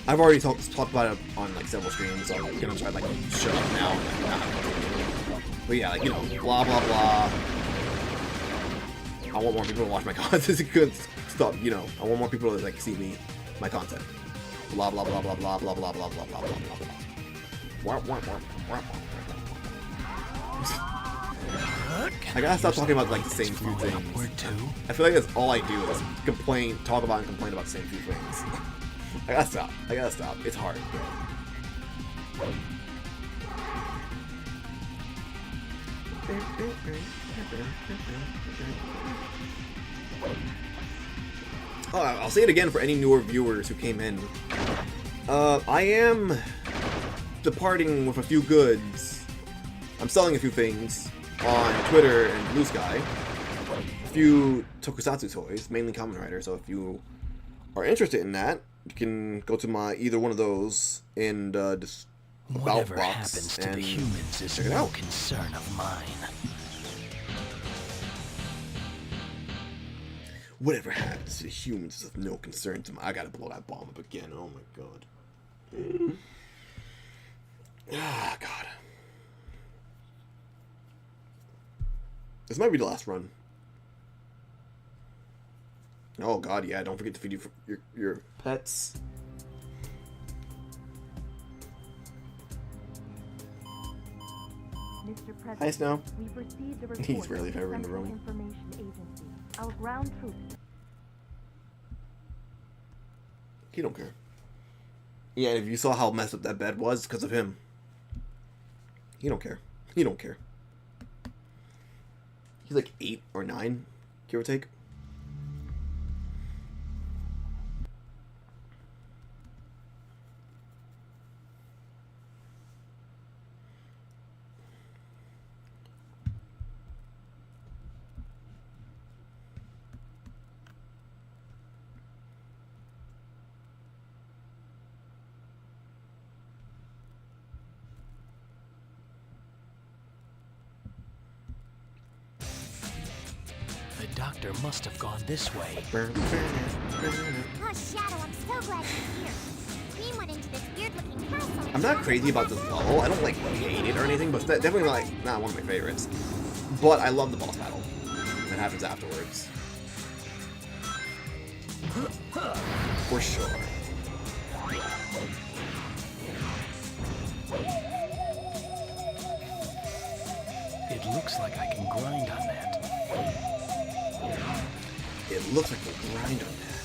I've already talked about it on, like, several streams, so I'm gonna try to, like, shut up now and, like, not continue. But yeah, like, you know, blah, blah, blah. I want more people to watch my content. It's good stuff, you know. I want more people to, like, see my content. Blah, blah, blah, blah, blah, blah, blah, blah, blah, blah, blah, blah, blah. I gotta stop talking about, like, the same few things. I feel like that's all I do is talk about and complain about the same few things. I gotta stop. It's hard. Oh, I'll say it again for any newer viewers who came in. I am departing with a few goods. I'm selling a few things on Twitter and Blue Sky. A few tokusatsu toys, mainly Kamen Rider, so if you are interested in that, you can go to my either one of those in this about Whatever box happens to and the humans is check it no out. concern of mine. Whatever happens to the humans is of no concern to me. I gotta blow that bomb up again. Oh my god. Ah, god. This might be the last run. Oh god, yeah. Don't forget to feed your pets. Mr. President, Hi, Snow. we've received a report He's rarely from ever in the Central room. Information Agency. Our ground troops. He don't care. Yeah, and if you saw how messed up that bed was, because of him. He don't care. He don't care. He's like 8 or 9, give or take. The doctor must have gone this way. Oh, Shadow, I'm so glad you're here. We went into this weird-looking castle. I'm not crazy about this level. I don't like hate it or anything, but it's definitely like not one of my favorites. But I love the boss battle that happens afterwards. For sure. It looks like I can grind on that. It looks like a grind on that.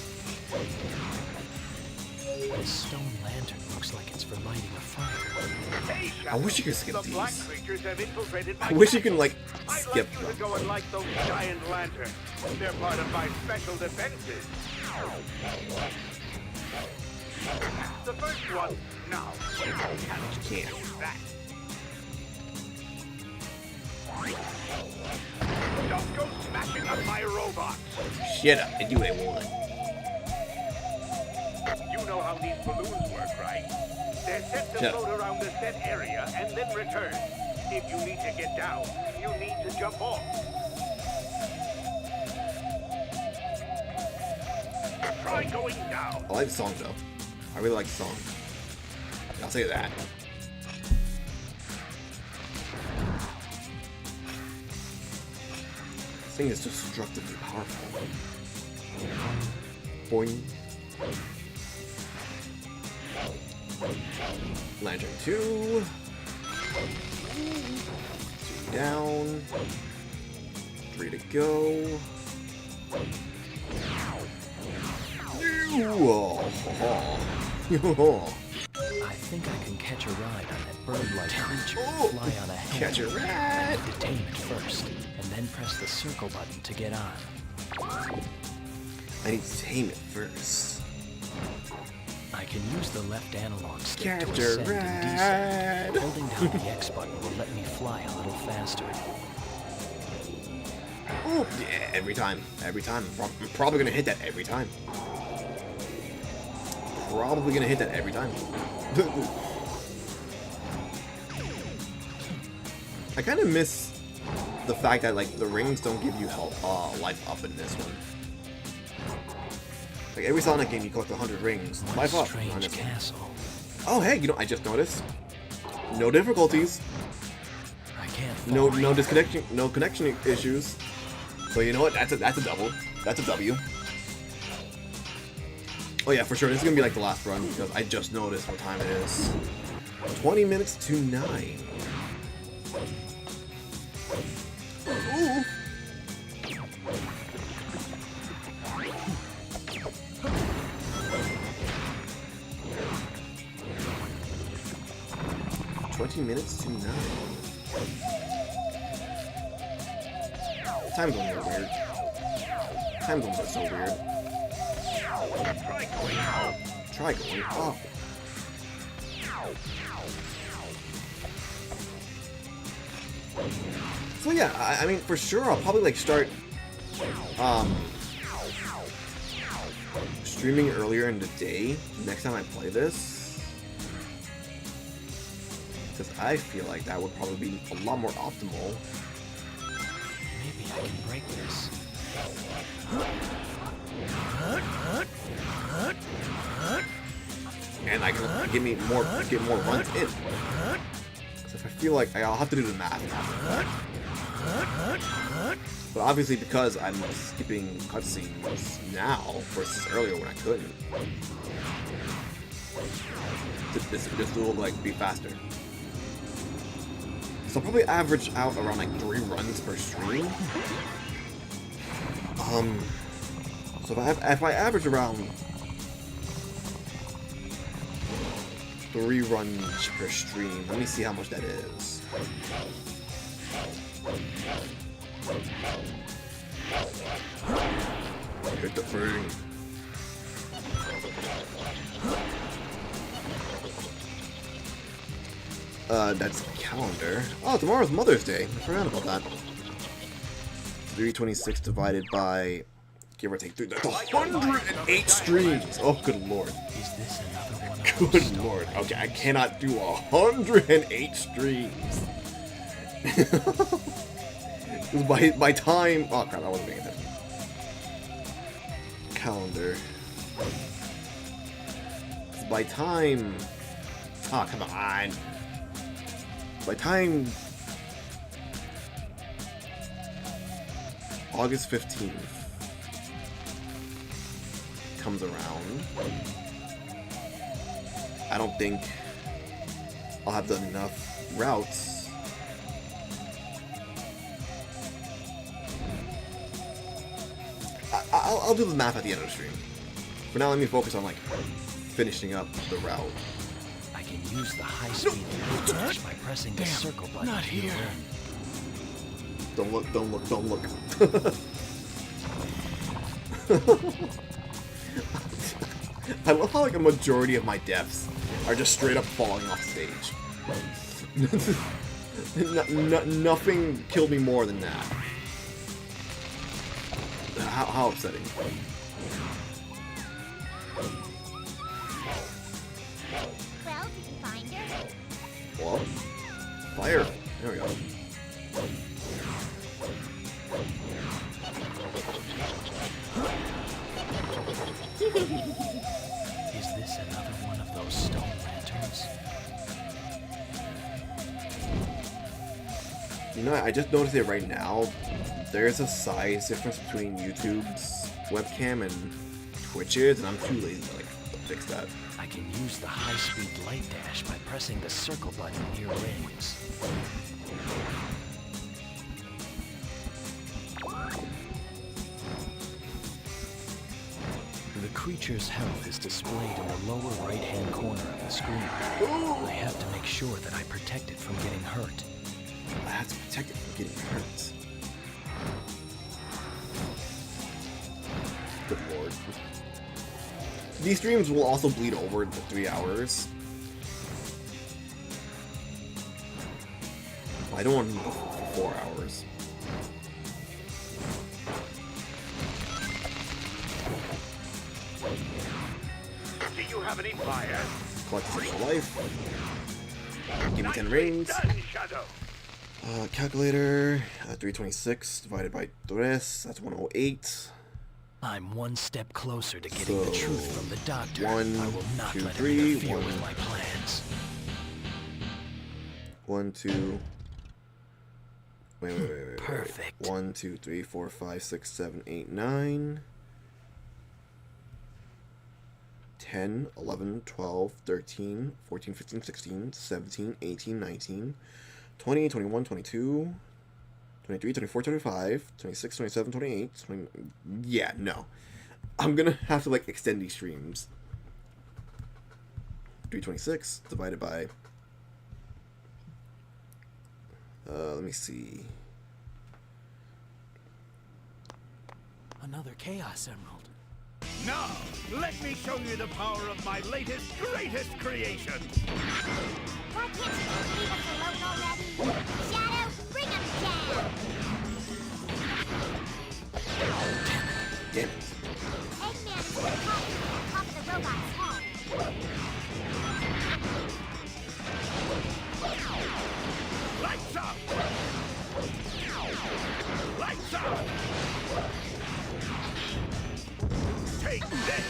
The stone lantern looks like it's for lighting a fire. Hey, I wish you could skip the black these. creatures have infiltrated my I wish you castle. can like I'd skip like you them. to go and light those giant lanterns. They're part of my special defenses. The first one, now. Can't. That. Don't go smashing up my robots. Shut up and do what I want. You know how these balloons work, right? They're set to Shut float around the set area and then return. If you need to get down, you need to jump off. Try going down. I like the song though. I really like the song. I'll say that. This thing is destructively powerful. Boing. Lantern 2. 2 down. 3 to go. I think I can catch a ride on that bird-like creature and fly on ahead. Catch a ride! I need to tame it first, and then press the circle button to get on. I need to tame it first. I can use the left analog stick Catch to a ascend and descend. ride! Holding down the X button will let me fly a little faster. Oh, yeah, every time. Every time. I'm probably gonna hit that every time. Probably gonna hit that every time. I kind of miss the fact that like the rings don't give you health, life up in this one. Like every Sonic game, you collect 100 rings. Life up. Strange castle. Oh hey, you know I just noticed. No difficulties. I can't. No disconnection. No connection issues. So you know what? That's a double. That's a W. Oh yeah, for sure. This is gonna be like the last run because I just noticed what time it is. 20 minutes to 9. Ooh. Minutes to 9. Time zones are weird. Time zones are so weird. Try going up. So yeah, I mean, for sure, I'll probably like start streaming earlier in the day next time I play this. Because I feel like that would probably be a lot more optimal. Maybe I can break this. And I can get more runs in. Because if I feel like I'll have to do the math. But obviously, because I'm skipping cutscenes now versus earlier when I couldn't, this will like be faster. So I'll probably average out around like 3 runs per stream. So if I average around 3 runs per stream, let me see how much that is. Hit the thing. That's calendar. Oh, tomorrow's Mother's Day. I forgot about that. 326 divided by, give or take 3. That's 108 streams. Oh, good lord. Is this another one of Good those lord. Okay, I cannot do 108 streams. by time. Oh crap! I wasn't paying attention. Calendar. By time. Oh come on. By time August 15th comes around, I don't think I'll have done enough routes. I'll do the math at the end of the stream. For now, let me focus on like finishing up the route. I can use the high-speed dash by pressing the circle button. Not to here. Don't look, don't look, don't look. I love how like a majority of my deaths are just straight up falling off stage. Nothing killed me more than that. How upsetting. Well, did you find her? Well, fire. There we go. Is this another one of those stone lanterns? You know, I just noticed it right now. There's a size difference between YouTube's webcam and Twitch's, and I'm too lazy to like fix that. I can use the high-speed light dash by pressing the circle button near rings. The creature's health is displayed in the lower right-hand corner of the screen. I have to make sure that I protect it from getting hurt. I have to protect it from getting hurt. Good lord. These streams will also bleed over the 3 hours. I don't want to go for 4 hours. Do you have any fire? Collect essential life. Give me 10 rings. Done, Shadow. Calculator. 326 divided by 3. That's 108. I'm one step closer to getting the truth from the doctor. I will not let him 3, interfere with my plans. 1, 2. Wait. Perfect. 1, 2, 3, 4, 5, 6, 7, 8, 9. 10, 11, 12, 13, 14, 15, 16, 17, 18, 19, 20, 21, 22, 23, 24, 25, 26, 27, 28, 20... Yeah, no. I'm gonna have to, like, extend these streams. 326 divided by... let me see. Another Chaos Emerald. Now, let me show you the power of my latest, greatest creation. Why can't you just leave us alone already? Shadow, bring him down! Damn it. Eggman is in the cottage on top of the robot's head. Lights up! Lights up! Take this!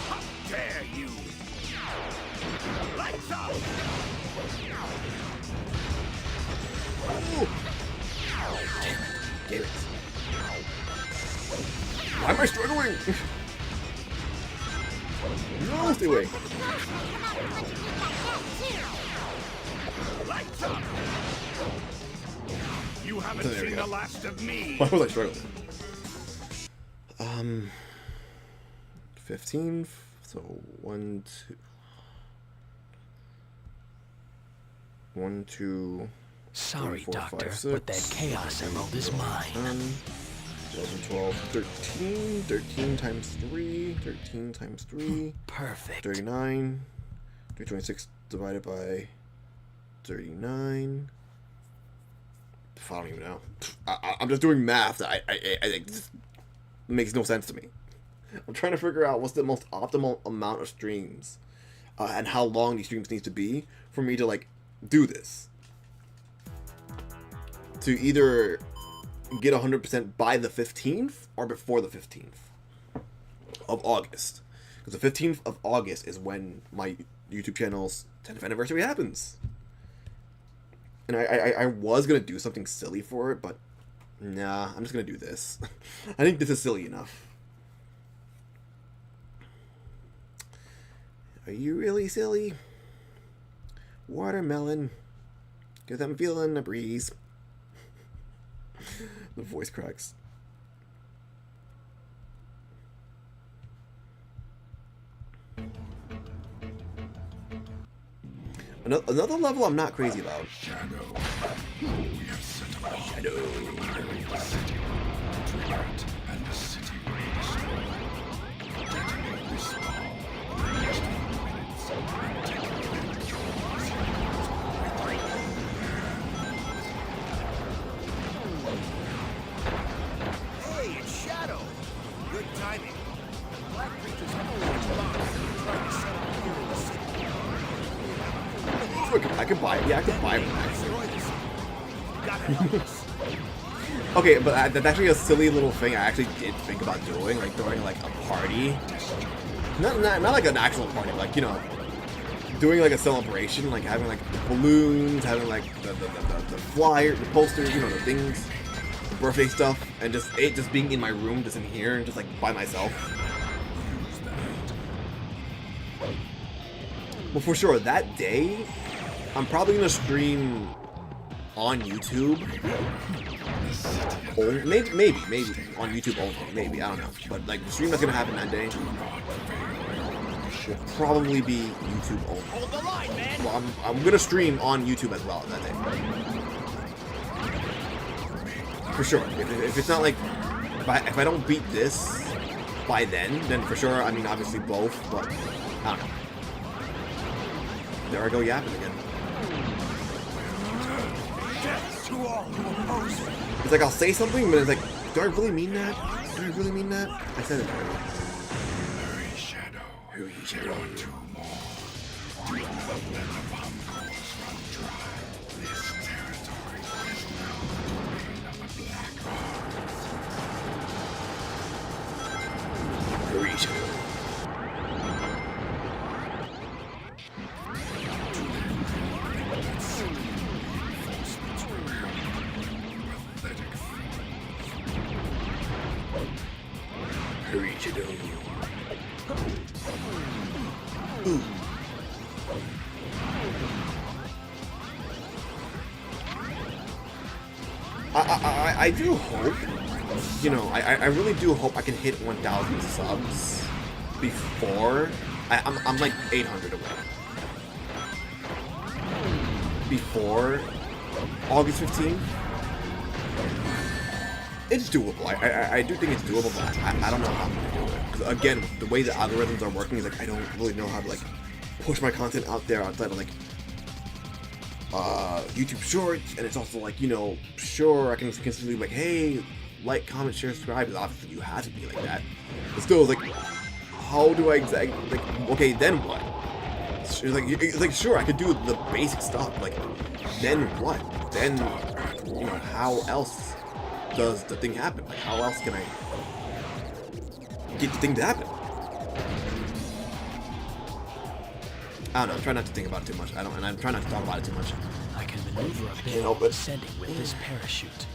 How dare you! Lights up! Damn it. Why am I struggling? No, stay away. Lights up! You haven't So there we seen go. the last of me! Why was I struggling? 15. So 1, 2. 1, 2. Sorry, 3, 4, Doctor, 5, 6, but that Chaos Emerald is mine. 11, 12, 13. 13 times 3. 13 times 3. Perfect. 39. 326 divided by 39. I don't even know. I'm just doing math. It just makes no sense to me. I'm trying to figure out what's the most optimal amount of streams and how long these streams need to be for me to, like, do this. To either get 100% by the 15th or before the 15th of August. Because the 15th of August is when my YouTube channel's 10th anniversary happens. And I was going to do something silly for it, but nah, I'm just going to do this. I think this is silly enough. Are you really silly? Watermelon. Because I'm feeling a breeze. The voice cracks. Another level I'm not crazy about. Shadow. We have set about Shadow. preparing the city. Trigger it, and the city will be destroyed. Detonate this bomb in the next few minutes, and take advantage of these Hey, it's Shadow! Good timing. The black creatures have a large bomb trying to set up here in the city. I could buy it. Yeah, I could buy it. Destroy the city. Gotta help us. Okay, but that's actually a silly little thing I actually did think about doing, like throwing like a party. Not like an actual party, like, you know, doing like a celebration, like having like balloons, having like the flyer, the posters, you know, the things. birthday stuff and just it just being in my room, just in here, and just like by myself. Well, for sure, that day, I'm probably gonna stream on YouTube. Or maybe on YouTube only. Maybe, I don't know. But like the stream that's gonna happen that day will probably be YouTube only. Hold the line, man. Well, I'm gonna stream on YouTube as well that day. For sure. If it's not like if I don't beat this by then for sure. I mean, obviously both, but I don't know. There I go yapping again. It's like I'll say something, but it's like, do I really mean that? Do I really mean that? I said it already. Hurry, Shadow. There are two more. Do not let the Bunkers run dry. This territory is now the domain of the Black Heart. Hurry, Shadow. Hurry, Shadow. Ooh. I do hope, you know, I really do hope I can hit 1,000 subs before I'm like 800 away. Before August 15th. It's doable. I do think it's doable, but I don't know how I'm gonna do it. Because again, the way the algorithms are working is like I don't really know how to like push my content out there outside of like YouTube Shorts, and it's also like, you know, sure I can consistently be like, hey, like, comment, share, subscribe. Because obviously you have to be like that. But still, like, how do I exactly like? Okay, then what? It's like sure I could do the basic stuff. Like, then what? Then, you know, how else does the thing happen? Like, how else can I get the thing to happen? I don't know. I'm trying not to think about it too much. And I'm trying not to talk about it too much. I can maneuver a bit help it. descending with this parachute.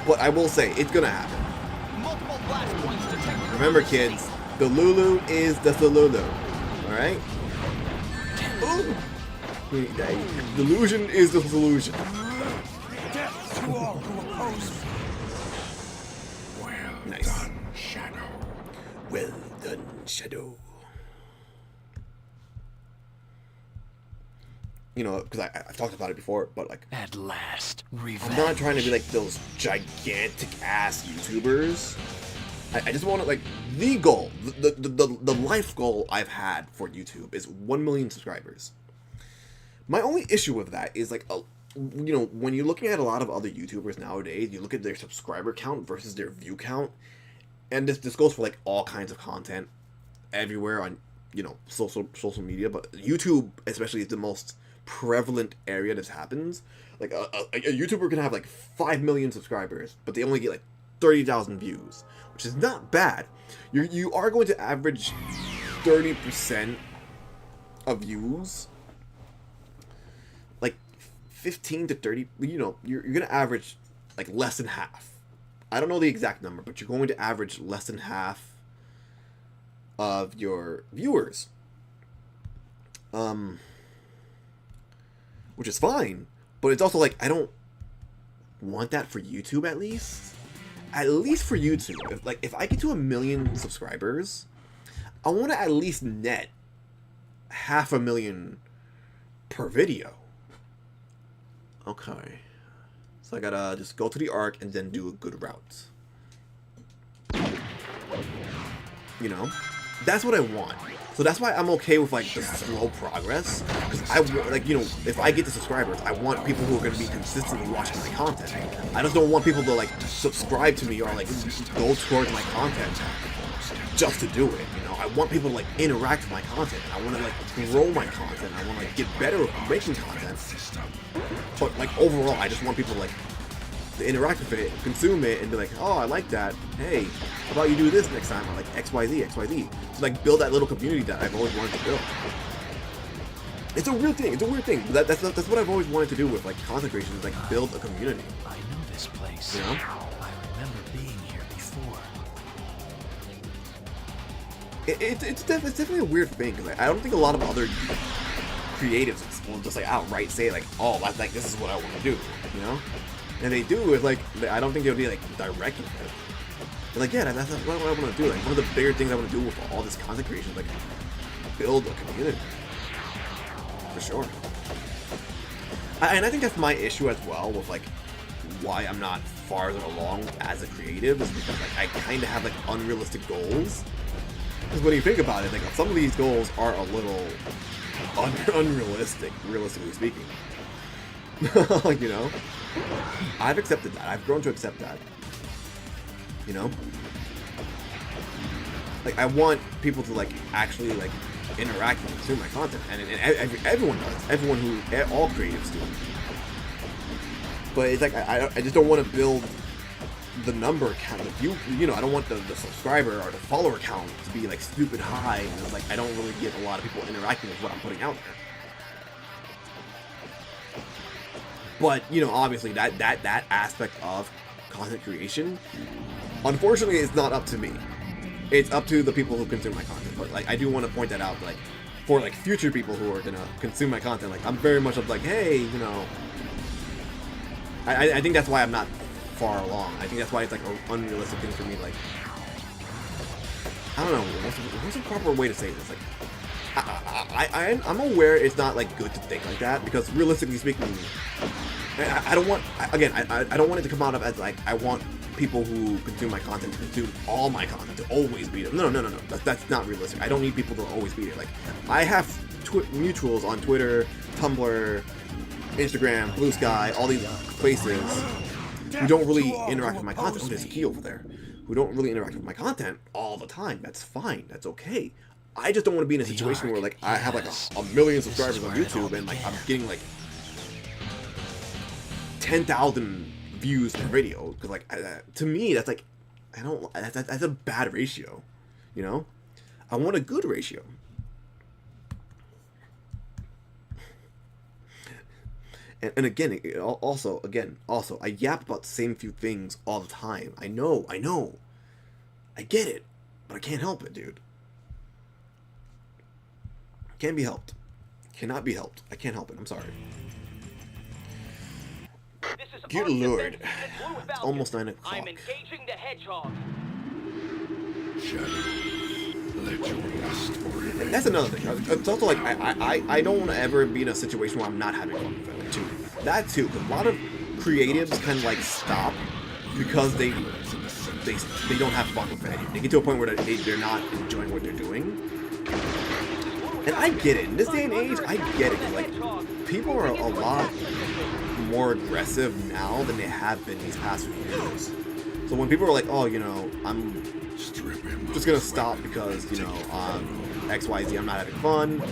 But I will say, it's gonna happen. Multiple blast points detected. Remember, kids, the Lulu is the Lulu. Alright? Delusion is the solution. Death to all who oppose me. Well Nice. done, Shadow. Well done, Shadow. You know, because I've talked about it before, but like, At last, revenge. I'm not trying to be like those gigantic ass YouTubers. I just want to like the goal, the life goal I've had for YouTube is 1 million subscribers. My only issue with that is like, you know, when you're looking at a lot of other YouTubers nowadays, you look at their subscriber count versus their view count, and this goes for like all kinds of content everywhere on, you know, social media, but YouTube especially is the most prevalent area this happens. Like a YouTuber can have like 5 million subscribers, but they only get like 30,000 views, which is not bad. You are going to average 30% of views, like 15 to 30. You know, you're gonna average like less than half. I don't know the exact number, but you're going to average less than half of your viewers. Which is fine, but it's also like I don't want that for YouTube. At least for YouTube, if I get to 1 million subscribers, I want to at least net 500,000 per video. Okay, so I gotta just go to the arc and then do a good route. You know, that's what I want. So that's why I'm okay with like the slow progress, because I like, you know, if I get the subscribers, I want people who are going to be consistently watching my content. I just don't want people to like subscribe to me or like go towards my content just to do it. You know, I want people to like interact with my content. I want to like grow my content. I want to like get better at making content. But like overall, I just want people to like to interact with it, consume it, and be like, oh, I like that. Hey, how about you do this next time? I like XYZ. So like build that little community that I've always wanted to build. It's a real thing. It's a weird thing. That's what I've always wanted to do with like content creation, is like build a community. I know this place. You know? I remember being here before. It's definitely a weird thing, because I don't think a lot of other creatives will just like outright say like, oh, like this is what I want to do, you know? And they do, it's like, I don't think they'll be like direct with it. But like, yeah, that's what I want to do. Like, one of the bigger things I want to do with all this content creation is like build a community. For sure. And I think that's my issue as well with like why I'm not farther along as a creative, is because like I kind of have like unrealistic goals. Because when you think about it, like some of these goals are a little unrealistic, realistically speaking. Like, you know, I've accepted that. I've grown to accept that. You know, like I want people to like actually like interact and consume my content, and everyone does. Everyone all creatives do. But it's like I just don't want to build the number count. Like you know, I don't want the subscriber or the follower count to be like stupid high, and it's like I don't really get a lot of people interacting with what I'm putting out there. But you know, obviously that aspect of content creation, unfortunately, it's not up to me. It's up to the people who consume my content. But like, I do want to point that out, like, for like future people who are gonna consume my content. Like, I'm very much of like, hey, you know, I think that's why I'm not far along. I think that's why it's like an unrealistic thing for me. Like, I don't know, what's the proper way to say this? Like, I'm aware it's not like good to think like that, because realistically speaking, I don't want, again, I don't want it to come out of as like I want people who consume my content to consume all my content, to always be there. No. That's not realistic. I don't need people to always be there. Like, I have mutuals on Twitter, Tumblr, Instagram, Blue Sky, all these places who don't really interact with my content. Oh, there's a key over there. Who don't really interact with my content all the time. That's fine. That's okay. I just don't want to be in a situation where like I have like a million subscribers on YouTube and like I'm getting like 10,000 views per video, because like to me that's like that's a bad ratio, you know. I want a good ratio. And again, also I yap about the same few things all the time. I know, I get it, but I can't help it, dude. Can't be helped. Cannot be helped. I can't help it. I'm sorry. Good lord. It's almost 9 o'clock. I'm engaging the Hedgehog. And that's another thing. It's also like I don't want to ever be in a situation where I'm not having fun with it too. That too. A lot of creatives kind of like stop because they don't have fun with it. They get to a point where they're not enjoying what they're doing. And I get it. In this day and age, I get it. Like, people are a lot more aggressive now than they have been these past few years. So when people are like, oh, you know, I'm just gonna stop because, you know, XYZ, I'm not having fun.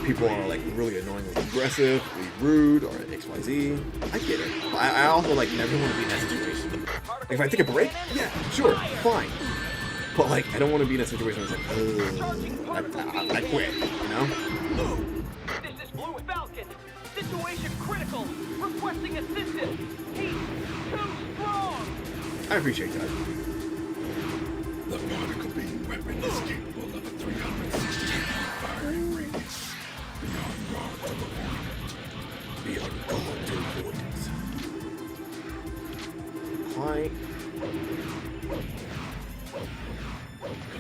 People are like really annoyingly aggressive, really rude, or XYZ. I get it. But I also like never want to be in that situation. Like, if I take a break, yeah, sure, fine. But like, I don't want to be in a situation where it's like, I quit, you know? This is Blue Falcon. Situation critical. Requesting assistance. He's too strong. I appreciate that. The particle beam weapon is capable of a 360-degree firing radius. Beyond guard to the point. Beyond guard to the point. Hi.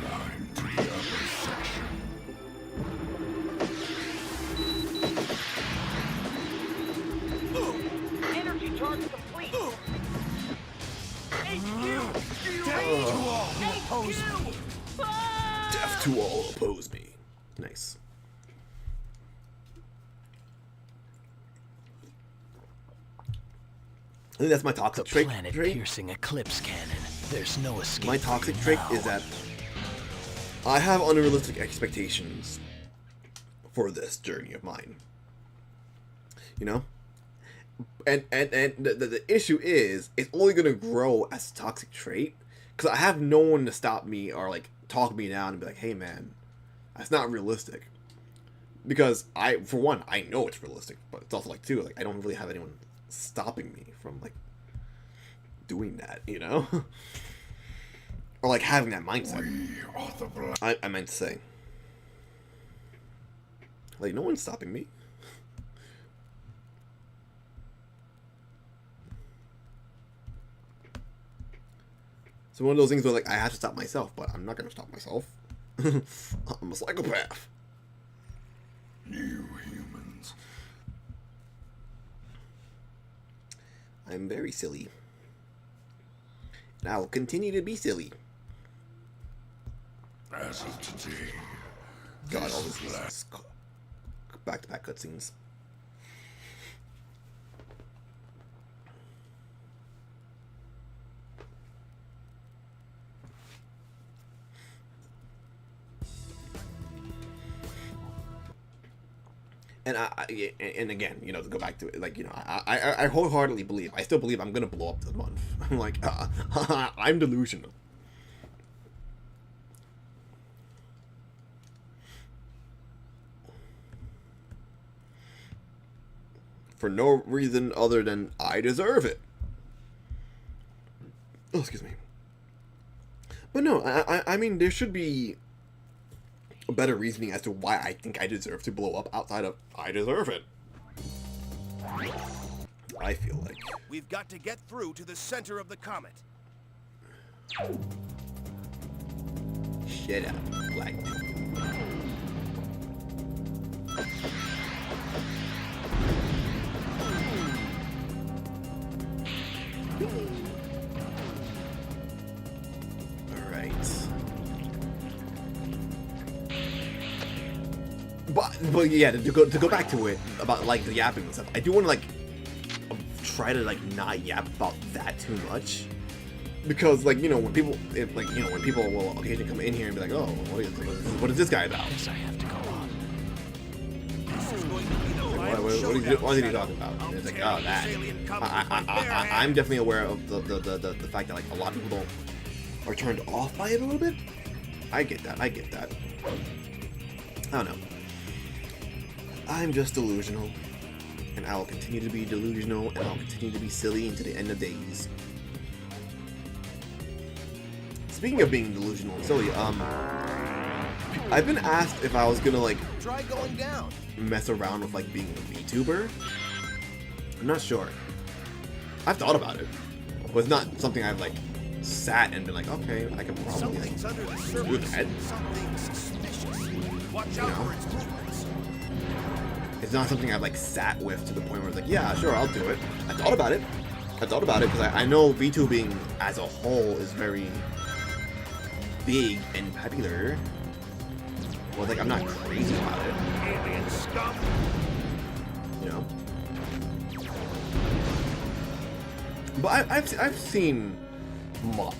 Climb to the upper section. Energy charge complete. HQ! Death to all oppose me. Nice. I think that's my toxic trait. Planet-piercing eclipse cannon. There's no escape. My toxic trait is that I have unrealistic expectations for this journey of mine. You know? And the issue is, it's only going to grow as a toxic trait, because I have no one to stop me or like talk me down and be like, hey man, that's not realistic. Because for one, I know it's realistic, but it's also like two, like I don't really have anyone stopping me from like doing that, you know, or like having that mindset. I meant to say, like no one's stopping me. So one of those things where like I have to stop myself, but I'm not gonna stop myself. I'm a psychopath. New humans. I'm very silly. And I'll continue to be silly. As of today, God, all this back-to-back cutscenes. And and again, you know, to go back to it, like, you know, I wholeheartedly believe, I still believe I'm gonna blow up this month. I'm like, I'm delusional. For no reason other than I deserve it. Oh, excuse me. But no, I mean, there should be a better reasoning as to why I think I deserve to blow up outside of I deserve it. I feel like. We've got to get through to the center of the comet. Shut up, Black. But yeah, to go back to it about like the yapping and stuff, I do want to like try to like not yap about that too much, because like, you know, when people will occasionally come in here and be like, oh, what is this guy about? Guess I have to go on. This is going to be the final What is he talking about? And it's like, oh, that. I'm definitely aware of the fact that like a lot of people are turned off by it a little bit. I get that. I don't know. I'm just delusional, and I will continue to be delusional, and I'll continue to be silly into the end of days. Speaking of being delusional and silly, I've been asked if I was gonna like try going down, mess around with like being a VTuber. I'm not sure. I've thought about it, but it's not something I've like sat and been like, okay, I can probably something's under the surface. do that. Something suspicious. Watch out for its movements. It's not something I've like sat with to the point where it's like, yeah, sure, I'll do it. I thought about it because I know VTubing as a whole is very big and popular. Well, like, I'm not crazy about it. Alien scum. You know? But I've seen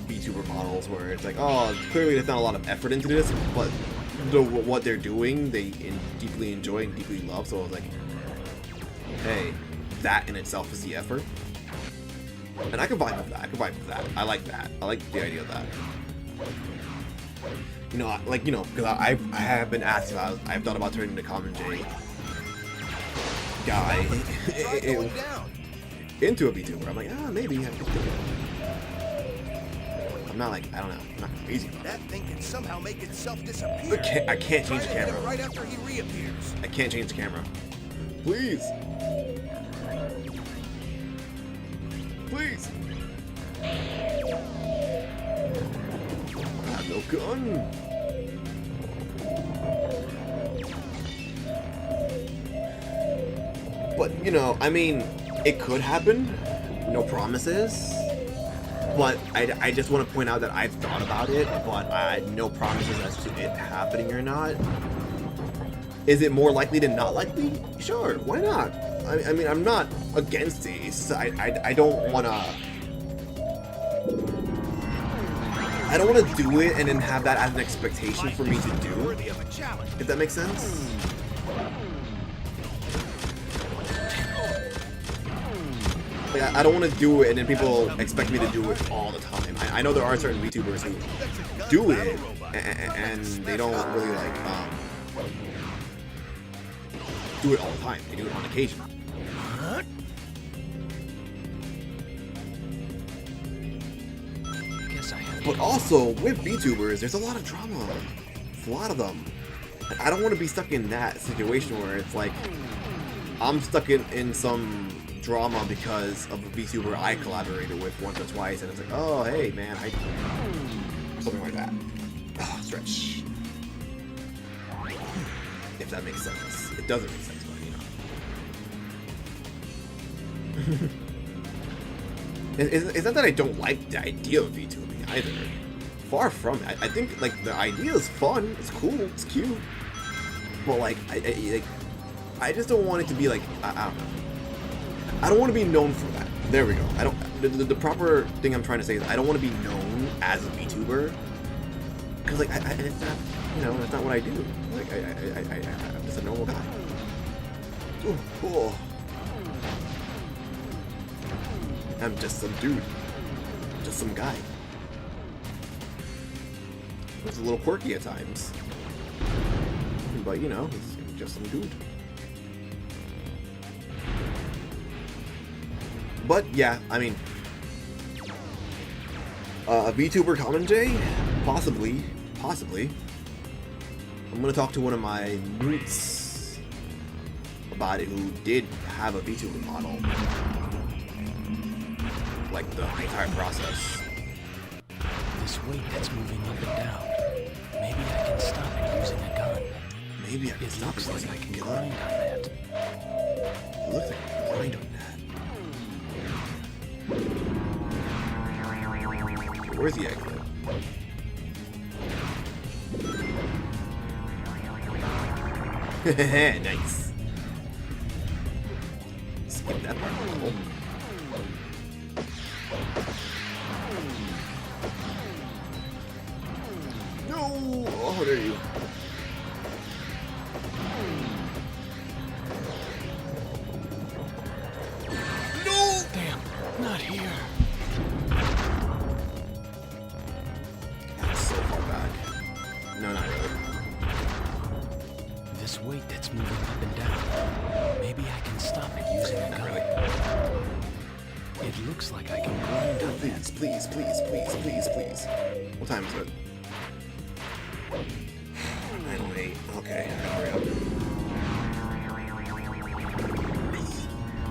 VTuber models where it's like, oh, clearly there's not a lot of effort into this, but what they're doing, they deeply enjoy and deeply love. So I was like, hey, that in itself is the effort, and I can vibe with that. I like that. I like the idea of that. You know, like, you know, because I have been asked about, I've thought about turning the Kamenjay guy into a VTuber. I'm like, maybe I could do it. I'm not like, I don't know, I'm not crazy about that thing can somehow make itself disappear. I can't change the camera. Right after he reappears. I can't change the camera. Please. Please. I have no gun. But, you know, I mean, it could happen. No promises. But I just want to point out that I've thought about it, but I had no promises as to it happening or not. Is it more likely than not likely? Sure, why not? I mean, I'm not against these. I don't want to... I don't want to do it and then have that as an expectation for me to do. If that makes sense? Like, I don't want to do it and then people expect me to do it all the time. I know there are certain VTubers who do it and they don't really like do it all the time. I do it on occasion. Guess I have. But also, with VTubers, there's a lot of drama. There's a lot of them. And I don't want to be stuck in that situation where it's like, I'm stuck in some drama because of a VTuber I collaborated with once or twice, and it's like, oh, hey, man, something like that. Oh, stretch. If that makes sense. It doesn't make sense, but, you know. It's not that I don't like the idea of VTubing either. Far from it. I think, like, the idea is fun, it's cool, it's cute. But, like, I just don't want it to be, like, I don't know. I don't want to be known for that. There we go. I don't. The proper thing I'm trying to say is I don't want to be known as a VTuber. Because, like, it's not, you know, that's not what I do. Like, I'm just a normal guy. Ooh, cool. I'm just some dude. Just some guy. It's a little quirky at times. But, you know, he's just some dude. But, yeah, I mean... a VTuber Kamenjay? Possibly. I'm gonna talk to one of my roots about it who did have a VTuber model. Like, the entire process. This weight that's moving up and down. Maybe I can stop it using a gun. Maybe I can stop it like I can grind on that. It looks like I can grind on that. Where's the exit? Nice. Skip that part. No! Oh, there you. No! Damn, not here. That's so far back. No, not really. This weight that's moving up and down. Maybe I can stop it using a gun. It looks like I can grind on that. Please. What time is it? 9:08. Okay, I gotta hurry up.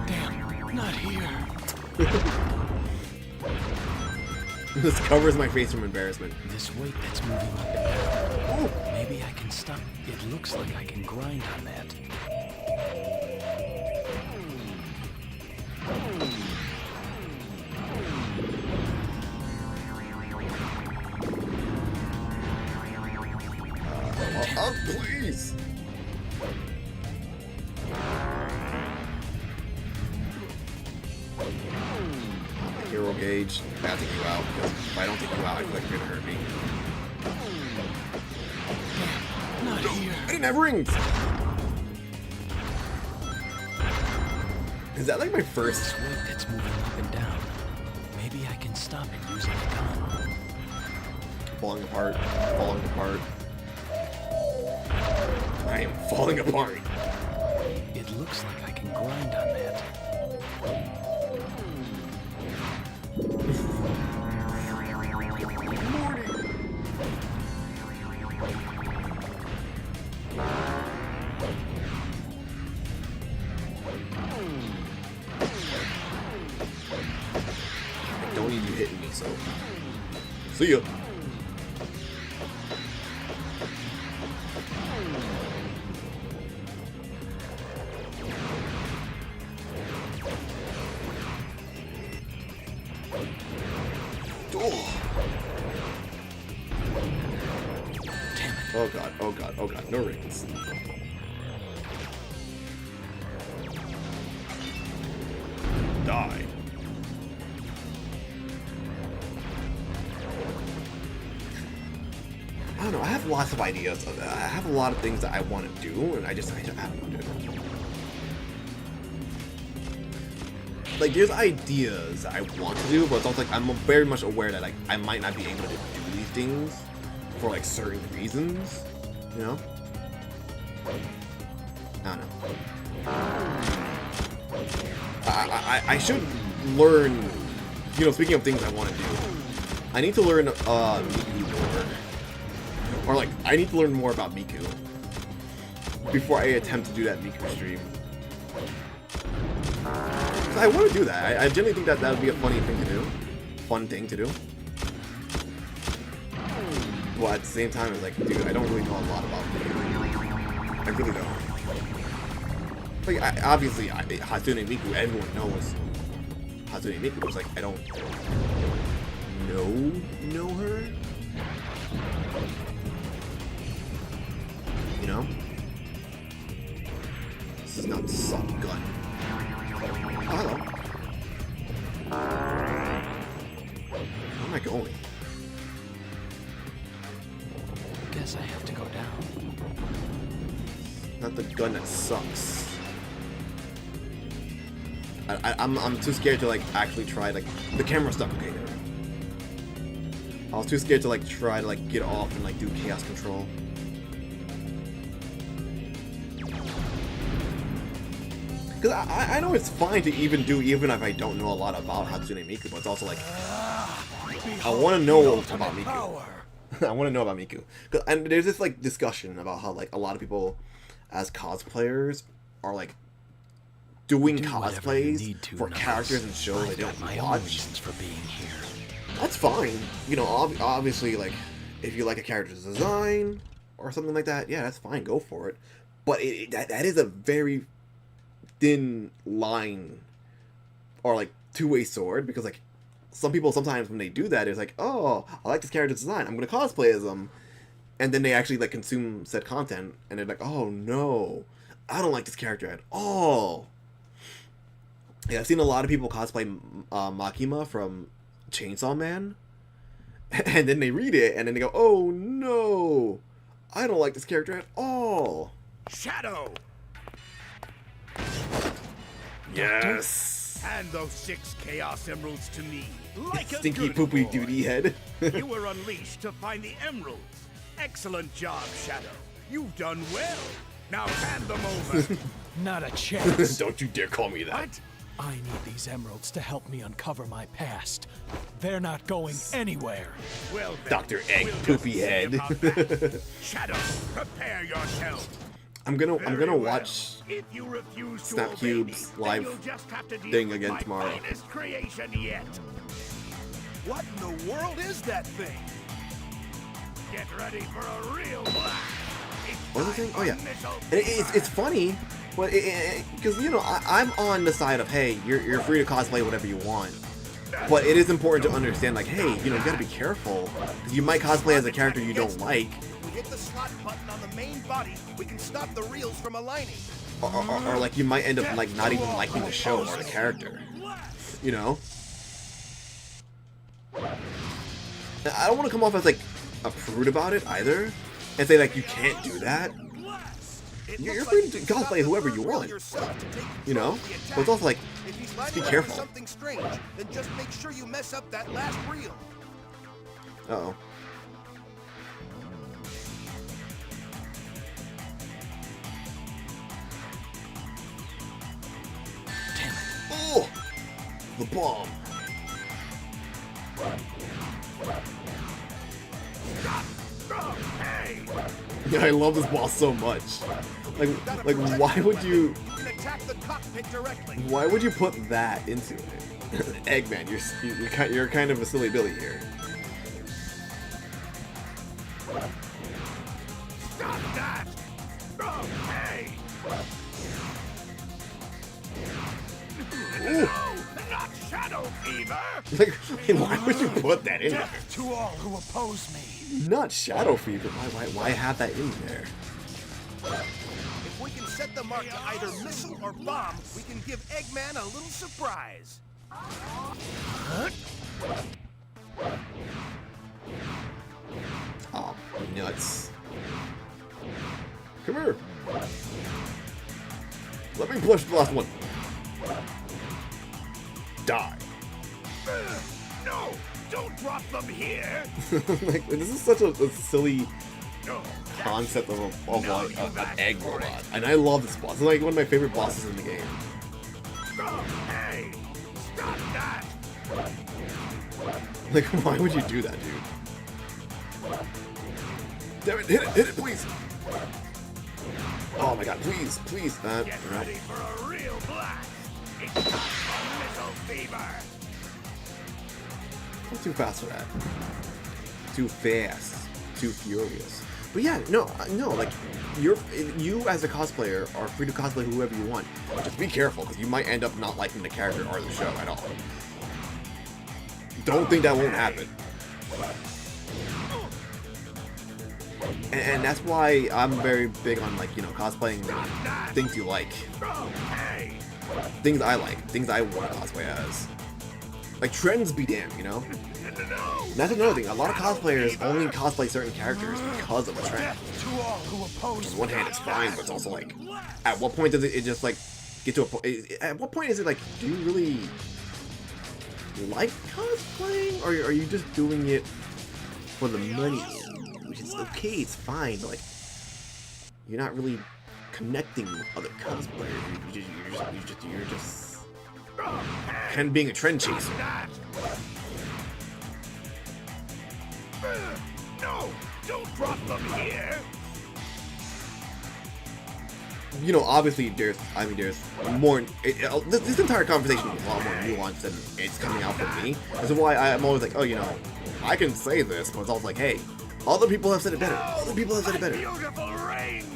Damn, not here. This covers my face from embarrassment. This weight that's moving up and down. Oh. Maybe I can stop. It looks like I can grind on that. Please! Hero gauge. I gotta take you out, because if I don't take you out, I feel like you're gonna hurt me. Not here. I didn't have rings! Is that like my first? This weight that's moving up and down. Maybe I can stop it using a gun. Falling apart. I am falling apart. It looks like I can grind on that. I don't need you hitting me, so. See ya. Oh god, no rings. Die. I don't know, I have lots of ideas. I have a lot of things that I want to do, and I don't know, dude. Like, there's ideas that I want to do, but it's also like, I'm very much aware that, like, I might not be able to do these things for, like, certain reasons, you know? I don't know. I should learn, you know, speaking of things I want to do, I need to learn Miku more. Or like, I need to learn more about Miku before I attempt to do that Miku stream. I want to do that. I genuinely think that that would be a funny thing to do. Fun thing to do. But at the same time, it's like, dude, I don't really know a lot about Miku. I really don't. Like, obviously, Hatsune Miku, everyone knows Hatsune Miku. It's like, I don't know her. You know? This is not some gun. Oh, hello. Where am I going? Guess I have to go down. Not the gun that sucks. I'm too scared to like actually try like the camera stuff. Okay, there. I was too scared to like try to like get off and like do chaos control. Because I know it's fine to even if I don't know a lot about Hatsune Miku, but it's also like I want to know about Miku. I want to know about Miku. And there's this like discussion about how like a lot of people as cosplayers are like doing cosplays for characters and shows they don't watch. For being here. That's fine. You know, obviously, like, if you like a character's design or something like that, yeah, that's fine. Go for it. But that is a very thin line or, like, two-way sword because, like, some people sometimes when they do that, it's like, oh, I like this character's design. I'm going to cosplay as them. And then they actually, like, consume said content and they're like, oh, no, I don't like this character at all. Yeah, I've seen a lot of people cosplay Makima from Chainsaw Man, and then they read it, and then they go, oh no, I don't like this character at all. Shadow! Yes! Hand those 6 Chaos Emeralds to me. Like a Stinky good poopy boy. duty head. You were unleashed to find the emeralds. Excellent job, Shadow. You've done well. Now hand them over. Not a chance. Don't you dare call me that. What? I need these emeralds to help me uncover my past. They're not going anywhere. Well, then, Dr. Egg we'll just Poopy see Head. about that. Shadow, prepare yourself. I'm gonna Very well. watch If you refuse to Snap obey Cube's me, live then you'll just have to deal thing with again my tomorrow. finest creation yet. What in the world is that thing? Get ready for a real blast. What was the thing? Oh yeah, and it's funny, but because you know I'm on the side of hey, you're free to cosplay whatever you want, but it is important to understand like hey, you know you gotta be careful because you might cosplay as a character you don't like, We hit the slot button on the main body, we can stop the reels from aligning. or like you might end up like not even liking the show or the character, you know. I don't want to come off as like a prude about it either, and say like you can't do that. You're free to cosplay whoever you want, you know. But it's also like just be careful. Something strange, then just make sure you mess up that last reel. Uh-oh. Damn it. Oh, the bomb. Yeah, I love this boss so much. Like why would you? Attack the cockpit directly. Why would you put that into it? Eggman, you're kind of a silly Billy here. Stop that! Okay. Ooh. No, not Shadow Fever. Like, why would you put that in there? Death to all who oppose me. Not Shadow Fever. Why have that in there? If we can set the mark to either missile or bomb, we can give Eggman a little surprise. Oh, nuts. Come here. Let me push the last one. Die. No, don't drop them here. Like, this is such a silly concept of like an egg robot, and I love this boss. It's like one of my favorite bosses in the game. Hey, stop that! Like, why would you do that, dude? Damn it, hit it, please! Oh my god, please, please. Get ready for a real blast! It's time for missile fever! I'm too fast for that. Too fast. Too furious. But yeah, no, like, you as a cosplayer are free to cosplay whoever you want. Just be careful, because you might end up not liking the character or the show at all. Don't think that won't happen. And that's why I'm very big on, like, you know, cosplaying things you like. Things I like. Things I want to cosplay as. Like, trends be damned, you know? And that's another thing. A lot of cosplayers only cosplay certain characters because of a trend. On one hand, it's fine, but it's also like, at what point does it just, like, get to a point? At what point is it like, do you really like cosplaying? Or are you just doing it for the money? Which is okay, it's fine, but, like, you're not really connecting with other cosplayers. You're just kind of being a trend chaser. No, don't drop them here. You know, obviously, there's more. This entire conversation is a lot more nuanced than it's coming out from me. This is why I'm always like, oh, you know, I can say this, but it's also like, hey, other people have said it better. Other people have said it better. Beautiful rings.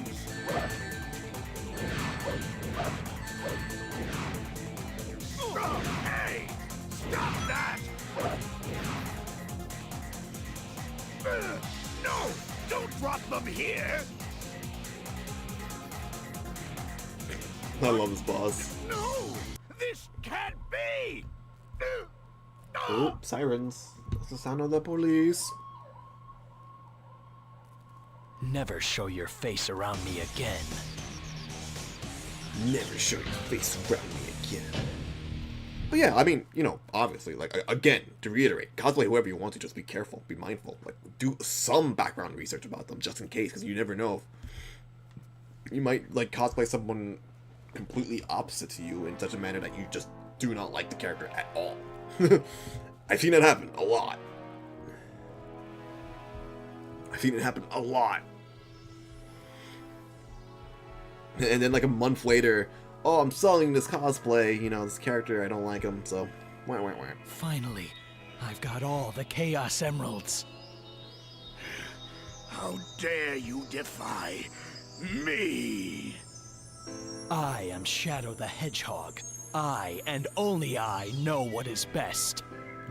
Hey, stop that! No, don't drop them here. I love this boss. No, this can't be. Oh, sirens. That's the sound of the police. Never show your face around me again. Never show your face around me again. But yeah, I mean, you know, obviously, like, again, to reiterate, cosplay whoever you want to, just be careful, be mindful. Like, do some background research about them, just in case, because you never know. You might, like, cosplay someone completely opposite to you in such a manner that you just do not like the character at all. I've seen it happen a lot. I've seen it happen a lot. And then, like, a month later, oh, I'm selling this cosplay, you know, this character, I don't like him, so wah, wah, wah. Finally, I've got all the Chaos Emeralds. How dare you defy me? I am Shadow the Hedgehog. I, and only I, know what is best.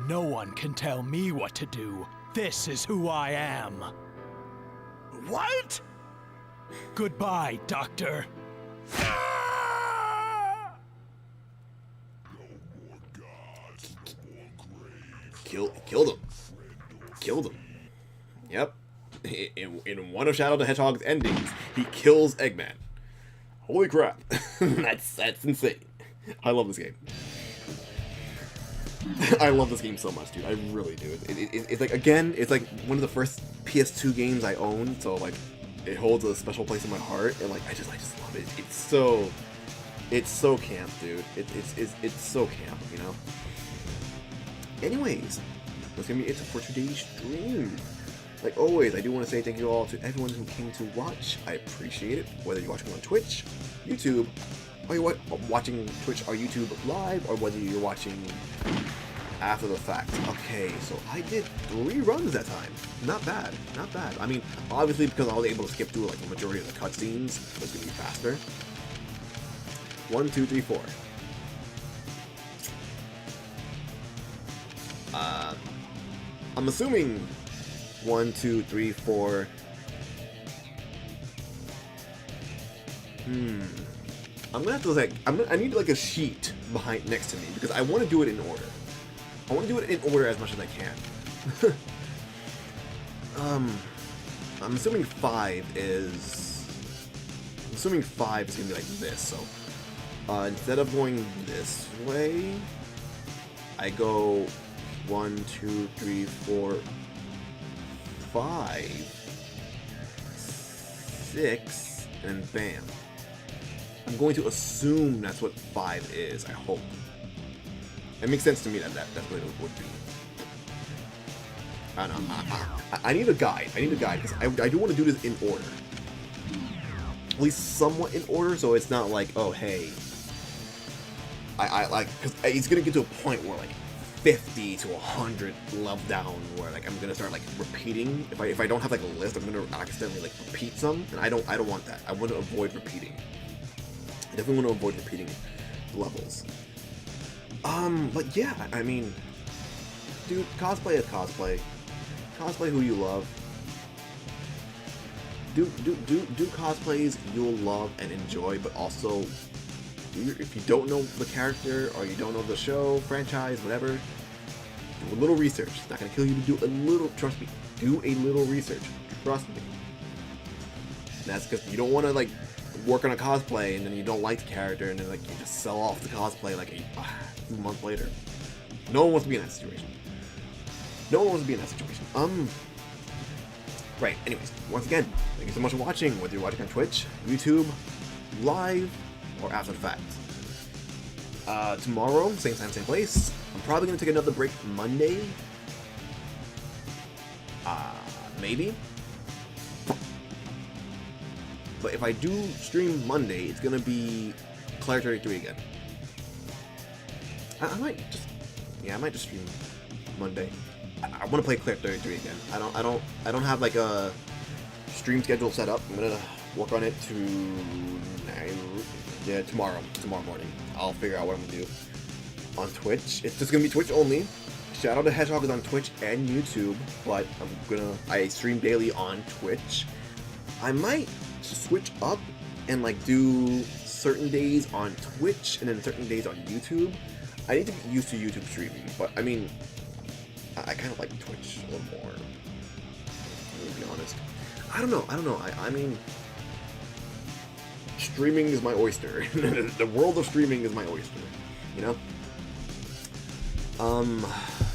No one can tell me what to do. This is who I am. What? Goodbye, Doctor. Killed him. Killed him. Yep. In one of Shadow the Hedgehog's endings, he kills Eggman. Holy crap. That's insane. I love this game. I love this game so much, dude. I really do. It's like, again, it's like one of the first PS2 games I owned, so like it holds a special place in my heart, and like I just love it. It's so camp, dude. It's so camp, you know. Anyways, that's gonna be it for today's stream. Like always, I do want to say thank you all to everyone who came to watch. I appreciate it, whether you're watching on Twitch, YouTube, or you're watching Twitch or YouTube live, or whether you're watching after the fact. Okay, so I did 3 runs that time. Not bad, not bad. I mean, obviously because I was able to skip through like the majority of the cutscenes, it's gonna be faster. 1, 2, 3, 4. I'm assuming 1, 2, 3, 4. I'm gonna have to like I need like a sheet behind next to me because I want to do it in order. I want to do it in order as much as I can. I'm assuming 5 is gonna be like this. So instead of going this way, I go 1, 2, 3, 4, 5. 6, and then bam. I'm going to assume that's what 5 is, I hope. It makes sense to me that's what it would be. I don't know. I need a guide. Because I do want to do this in order. At least somewhat in order, so it's not like, oh, hey. I like, because it's going to get to a point where, like, 50 to 100 level down, where, like, I'm going to start, like, repeating. If I don't have, like, a list, I'm going to accidentally, like, repeat some, and I don't want that. I want to avoid repeating. I definitely want to avoid repeating levels. But yeah, I mean, dude, cosplay is cosplay. Cosplay who you love. Do cosplays you'll love and enjoy, but also, if you don't know the character or you don't know the show, franchise, whatever, do a little research. It's not gonna kill you to do a little. Trust me, do a little research. Trust me. And that's because you don't want to like work on a cosplay and then you don't like the character and then like you just sell off the cosplay like a month later. No one wants to be in that situation. No one wants to be in that situation. Right, anyways, once again, thank you so much for watching, whether you're watching on Twitch, YouTube, live, or after the fact. Tomorrow, same time, same place. I'm probably going to take another break Monday. Maybe. But if I do stream Monday, it's going to be Claire 33 again. I might just stream Monday. I want to play Claire 33 again. I don't have like a stream schedule set up. I'm gonna work on it tomorrow morning. I'll figure out what I'm gonna do on Twitch. It's just gonna be Twitch only. Shout out to Hedgehog is on Twitch and YouTube, but I stream daily on Twitch. I might switch up and like do certain days on Twitch and then certain days on YouTube. I need to get used to YouTube streaming, but I mean, I kind of like Twitch a little more, to be honest. I don't know. I mean, streaming is my oyster. The world of streaming is my oyster, you know?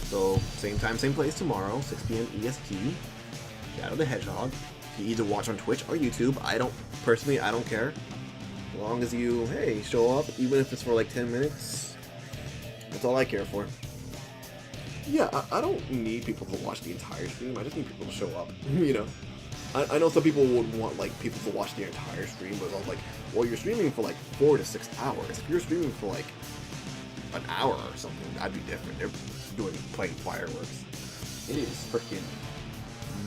So, same time, same place tomorrow, 6 p.m. EST. Shadow the Hedgehog. You either watch on Twitch or YouTube. I don't care. As long as you, hey, show up, even if it's for like 10 minutes. That's all I care for. Yeah, I don't need people to watch the entire stream. I just need people to show up, you know? I know some people would want, like, people to watch the entire stream, but I was like, well, you're streaming for, like, 4 to 6 hours. If you're streaming for, like, an hour or something, that'd be different. They're playing fireworks. It is freaking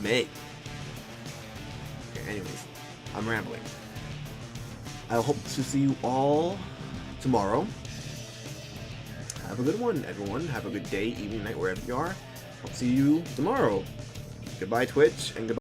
May. Okay, anyways, I'm rambling. I hope to see you all tomorrow. Have a good one, everyone. Have a good day, evening, night, wherever you are. I'll see you tomorrow. Goodbye, Twitch, and goodbye.